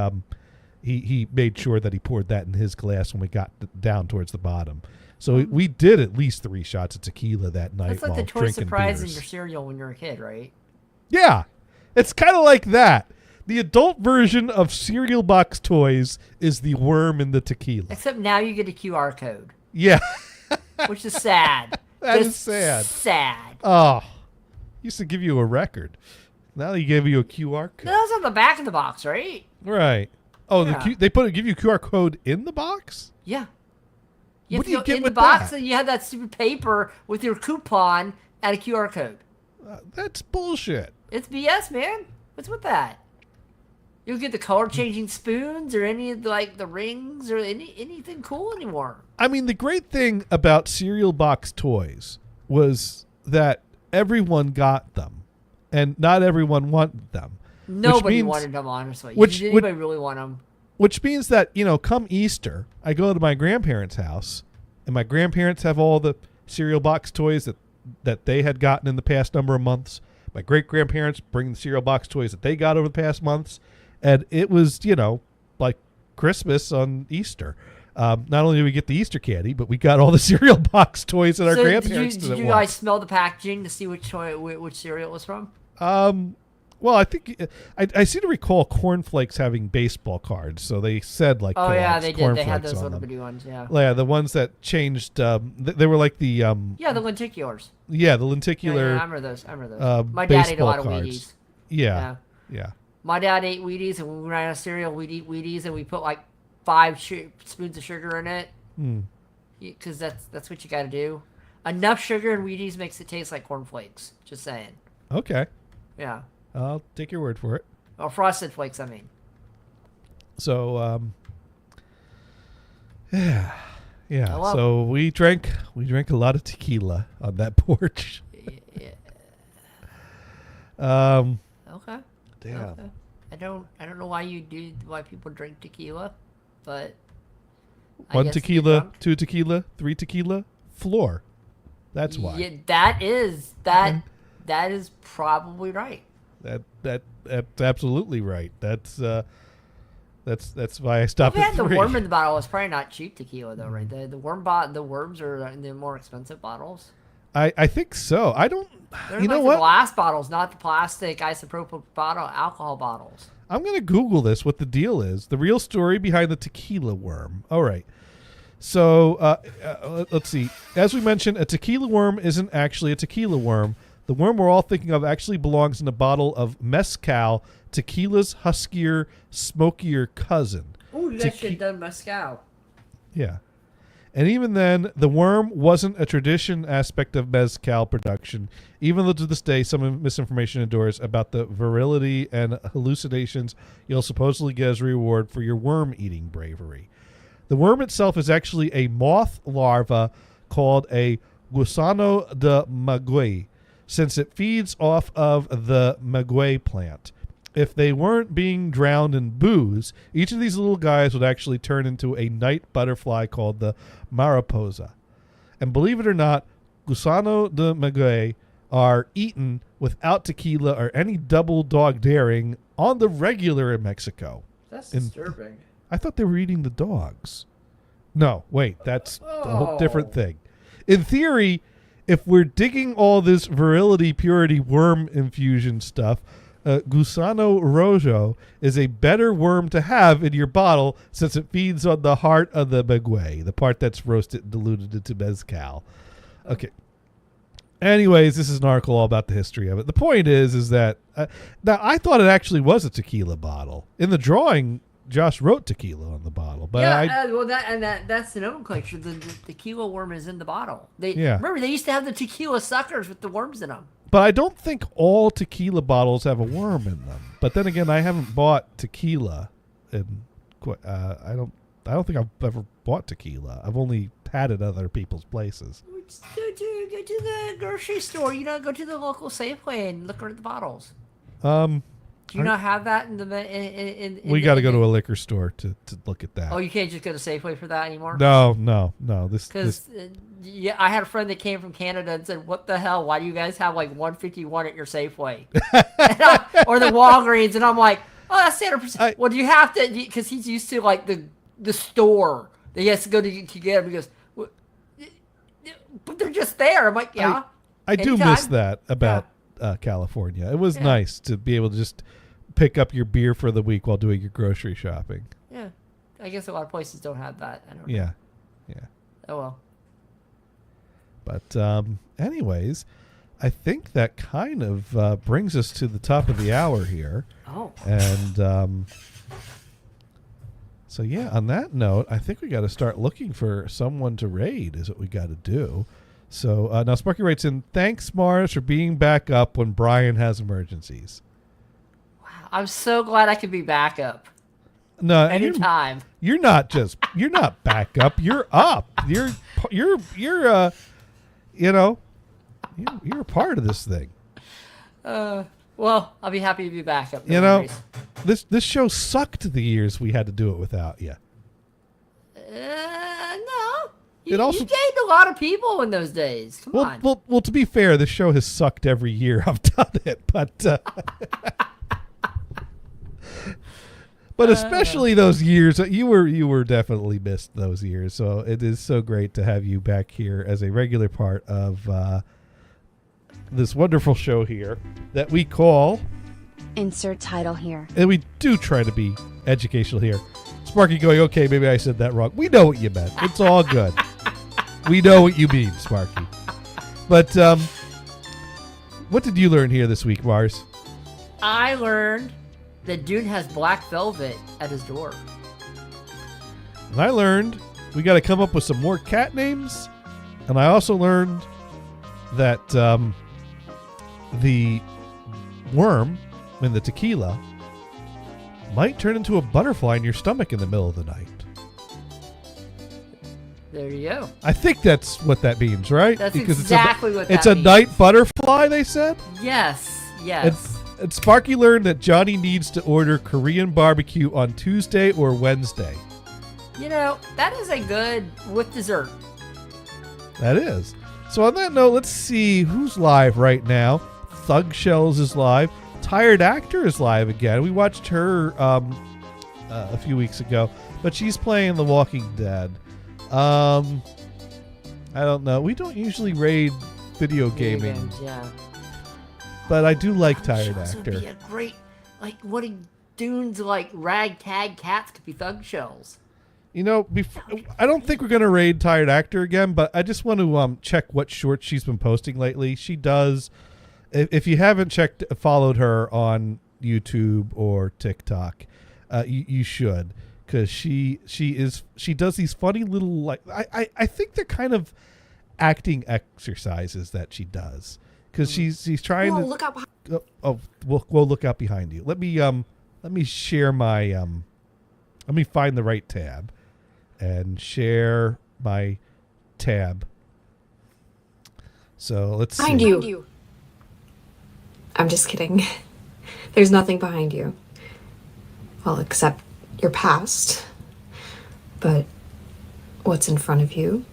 I: made sure that he poured that in his glass when we got down towards the bottom. So we did at least 3 shots of tequila that night.
F: That's like
I: while
F: the toy
I: drinking
F: surprise in
I: beers.
F: your cereal when you're a kid, right?
I: Yeah, it's kind of like that. The adult version of cereal box toys is the worm in the tequila.
F: Except now you get a QR code.
I: Yeah.
F: Which is sad.
I: That is
F: Just
I: sad.
F: Sad.
I: Oh, used to give you a record. Now they give you a QR code.
F: That was on the back of the box, right?
I: Right. Oh,
F: Yeah.
I: they give you a QR code in the box?
F: Yeah. You
I: What
F: have
I: do
F: to
I: you
F: go
I: get
F: in the
I: with
F: box
I: that?
F: and you have that stupid paper with your coupon and a QR code.
I: That's bullshit.
F: It's BS, man. What's with that? You don't get the color changing spoons or any of the rings or anything cool anymore.
I: I mean, the great thing about cereal box toys was that everyone got them, and not everyone wanted them.
F: Nobody
I: means-
F: wanted them, honestly. Did anybody really want them?
I: Which means that, come Easter, I go to my grandparents' house, and my grandparents have all the cereal box toys that they had gotten in the past number of months. My great-grandparents bring the cereal box toys that they got over the past months. And it was, like Christmas on Easter. Not only did we get the Easter candy, but we got all the cereal box toys that our grandparents
F: did you
I: want.
F: guys smell the packaging to see which cereal it was from?
I: Well, I think I seem to recall cornflakes having baseball cards, so they said like
F: Oh yeah,
I: Kellogg's
F: they did. They had
I: cornflakes
F: those
I: on
F: little
I: them.
F: bitty ones. Yeah.
I: Yeah, the ones that changed. They were like the
F: Yeah, the lenticulars.
I: yeah, the
F: Yeah,
I: lenticular.
F: I remember those. My dad ate a
I: baseball
F: lot of
I: cards.
F: Wheaties.
I: Yeah, yeah.
F: My dad ate Wheaties, and when we ran out of cereal, we'd eat Wheaties, and we put like 5 spoons of sugar in it. Because that's what you got to do. Enough sugar in Wheaties makes it taste like cornflakes. Just saying.
I: Okay,
F: Yeah.
I: I'll take your word for it.
F: Or Frosted Flakes, I mean.
I: So, yeah.
F: Hello?
I: So we drank a lot of tequila on that porch.
F: Yeah. Okay.
I: Damn.
F: Okay. I don't know why people drink tequila, but I
I: 1
F: guess they're
I: tequila,
F: drunk.
I: 2 tequila, 3 tequila, floor. That's why.
F: Yeah, that is probably right.
I: That's absolutely right. That's why I stopped
F: If
I: at
F: had the
I: 3.
F: worm in the bottle, it's probably not cheap tequila though, right? The worms are in the more expensive bottles.
I: I think so. I don't.
F: They're
I: You
F: like
I: know
F: the
I: what?
F: glass bottles, not the plastic isopropyl bottle alcohol bottles.
I: I'm going to Google this, what the deal is. The real story behind the tequila worm. All right. So let's see. As we mentioned, a tequila worm isn't actually a tequila worm. The worm we're all thinking of actually belongs in a bottle of mezcal, tequila's huskier, smokier cousin.
F: Ooh, that shit done mezcal.
I: Yeah. And even then, the worm wasn't a tradition aspect of mezcal production, even though to this day some misinformation endures about the virility and hallucinations you'll supposedly get as a reward for your worm-eating bravery. The worm itself is actually a moth larva called a gusano de maguey, since it feeds off of the maguey plant. If they weren't being drowned in booze, each of these little guys would actually turn into a night butterfly called the mariposa. And believe it or not, gusano de maguey are eaten without tequila or any double dog daring on the regular in Mexico.
F: That's disturbing.
I: I thought they were eating the dogs. No, wait, that's a whole different
F: Oh.
I: thing. In theory, if we're digging all this virility, purity, worm infusion stuff, Gusano Rojo is a better worm to have in your bottle since it feeds on the heart of the maguey, the part that's roasted and diluted into mezcal. Okay. Anyways, this is an article all about the history of it. The point is that now I thought it actually was a tequila bottle. In the drawing, Josh wrote tequila on the bottle, but
F: that's the nomenclature. The tequila worm is in the bottle.
I: Yeah.
F: Remember they used to have the tequila suckers with the worms in them.
I: But I don't think all tequila bottles have a worm in them. But then again, I haven't bought tequila, and I don't think I've ever bought tequila. I've only had it at other people's places.
F: Go to the grocery store. Go to the local Safeway and look at the bottles. Do you not have that in the in
I: We got to go to a liquor store to look at that.
F: Oh, you can't just go to Safeway for that anymore?
I: No.
F: Because yeah, I had a friend that came from Canada and said, "What the hell? Why do you guys have like 151 at your Safeway or the Walgreens?" And I'm like, "Oh, that's 100%." Well, do you have to? Because he's used to like the store that he has to go to get him. He goes, well, "But they're just there." I'm like, "Yeah."
I: I do miss that about California. It was nice to be able to just pick up your beer for the week while doing your grocery shopping.
F: Yeah, I guess a lot of places don't have that. I don't know.
I: Yeah.
F: Oh well.
I: But anyways, I think that kind of brings us to the top of the hour here.
F: Oh.
I: And so yeah, on that note, I think we got to start looking for someone to raid. Is what we got to do. So now Sparky writes in, "Thanks, Mars, for being back up when Brian has emergencies."
F: I'm so glad I could be backup.
I: No,
F: anytime.
I: You're not backup. You're up. You're a part of this thing.
F: Well, I'll be happy to be backup.
I: This show sucked the years we had to do it without you.
F: No. You gained a lot of people in those days. Come on.
I: Well, to be fair, the show has sucked every year I've done it, but but especially those years, you were definitely missed those years. So it is so great to have you back here as a regular part of this wonderful show here that we call
K: Insert title here.
I: And we do try to be educational here. Sparky going, okay, maybe I said that wrong. We know what you meant. It's all good. We know what you mean, Sparky. But what did you learn here this week, Mars?
F: I learned that Dune has black velvet at his door.
I: And I learned we got to come up with some more cat names. And I also learned that the worm in the tequila might turn into a butterfly in your stomach in the middle of the night.
F: There you go.
I: I think that's what that means, right?
F: That's
I: because
F: exactly what that means.
I: It's a night butterfly, they said?
F: Yes.
I: And Sparky learned that Johnny needs to order Korean barbecue on Tuesday or Wednesday.
F: That is a good with dessert.
I: That is. So on that note, let's see who's live right now. Thug Shells is live. Tired Actor is live again. We watched her a few weeks ago, but she's playing The Walking Dead. I don't know. We don't usually raid video gaming.
F: Games, yeah.
I: But I do like Tired
F: Shells
I: Actor.
F: would be a great, what a Dune's ragtag cats could be Thug Shells.
I: I don't think we're going to raid Tired Actor again, but I just want to check what shorts she's been posting lately. She does, if you haven't followed her on YouTube or TikTok, you should, because she does these funny little, I think they're kind of acting exercises that she does. Because she's trying to
K: look out behind.
I: We'll look out behind you. Let me share my let me find the right tab and share my tab. So let's see.
K: Behind you. I'm just kidding. There's nothing behind you. Well, except your past. But what's in front of you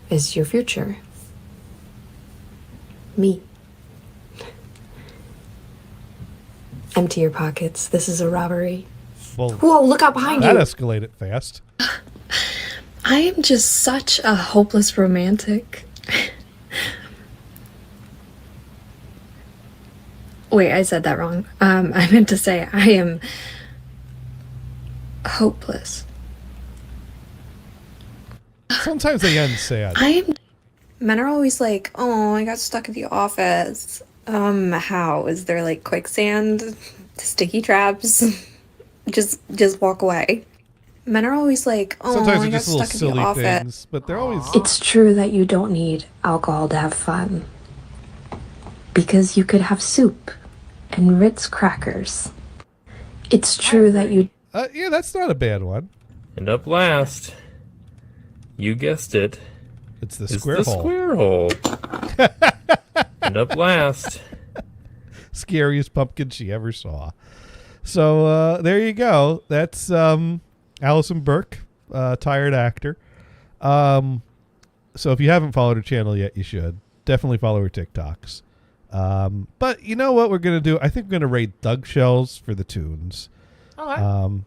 K: is your future. Me. Empty your pockets. This is a robbery.
I: Well,
K: whoa, look out behind you.
I: That escalated fast.
K: I am just such a hopeless romantic. Wait, I said that wrong. I meant to say I am hopeless.
I: Sometimes they end sad.
K: Men are always like, oh, I got stuck at the office. How? Is there quicksand? Sticky traps? Just walk away. Men are always like, oh,
I: sometimes
K: I got
I: just little
K: stuck at the
I: silly
K: office.
I: things, but they're always.
K: It's true that you don't need alcohol to have fun. Because you could have soup and Ritz crackers. It's true that you...
I: Yeah, that's not a bad one.
L: And up last, you guessed it.
I: It's the
L: It's
I: square
L: the
I: hole.
L: square hole. And up last,
I: scariest pumpkin she ever saw. So there you go. That's Allison Burke, tired actor. So if you haven't followed her channel yet, you should. Definitely follow her TikToks. But you know what we're going to do? I think we're going to raid Thug Shells for the tunes.
F: All right.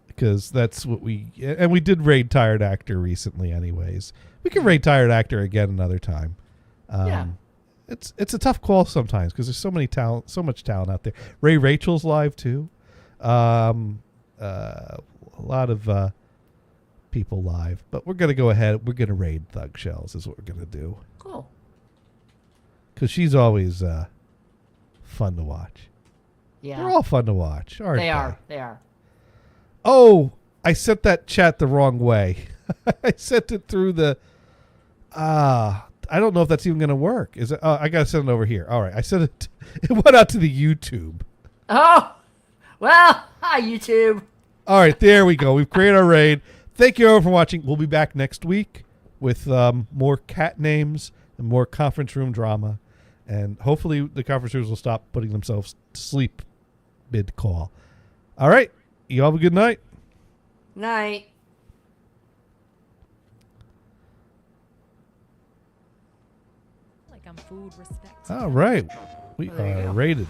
I: Because that's what we did raid Tired Actor recently anyways. We can raid Tired Actor again another time.
F: Yeah.
I: It's a tough call sometimes because there's so much talent out there. Ray Rachel's live too. A lot of people live, but we're going to go ahead. We're going to raid Thug Shells is what we're going to do.
F: Cool.
I: Because she's always fun to watch.
F: Yeah.
I: They're all fun to watch, aren't they?
F: They are.
I: Oh, I sent that chat the wrong way. I sent it through the... I don't know if that's even going to work. Is it? I got to send it over here. All right. I sent it... It went out to the YouTube.
F: Oh! Well, hi, YouTube.
I: All right. There we go. We've created our raid. Thank you everyone for watching. We'll be back next week with more cat names and more conference room drama. And hopefully the conference rooms will stop putting themselves to sleep mid-call. All right. You all have a good night.
F: Night.
M: Like I'm food respect.
I: All right. We are rated.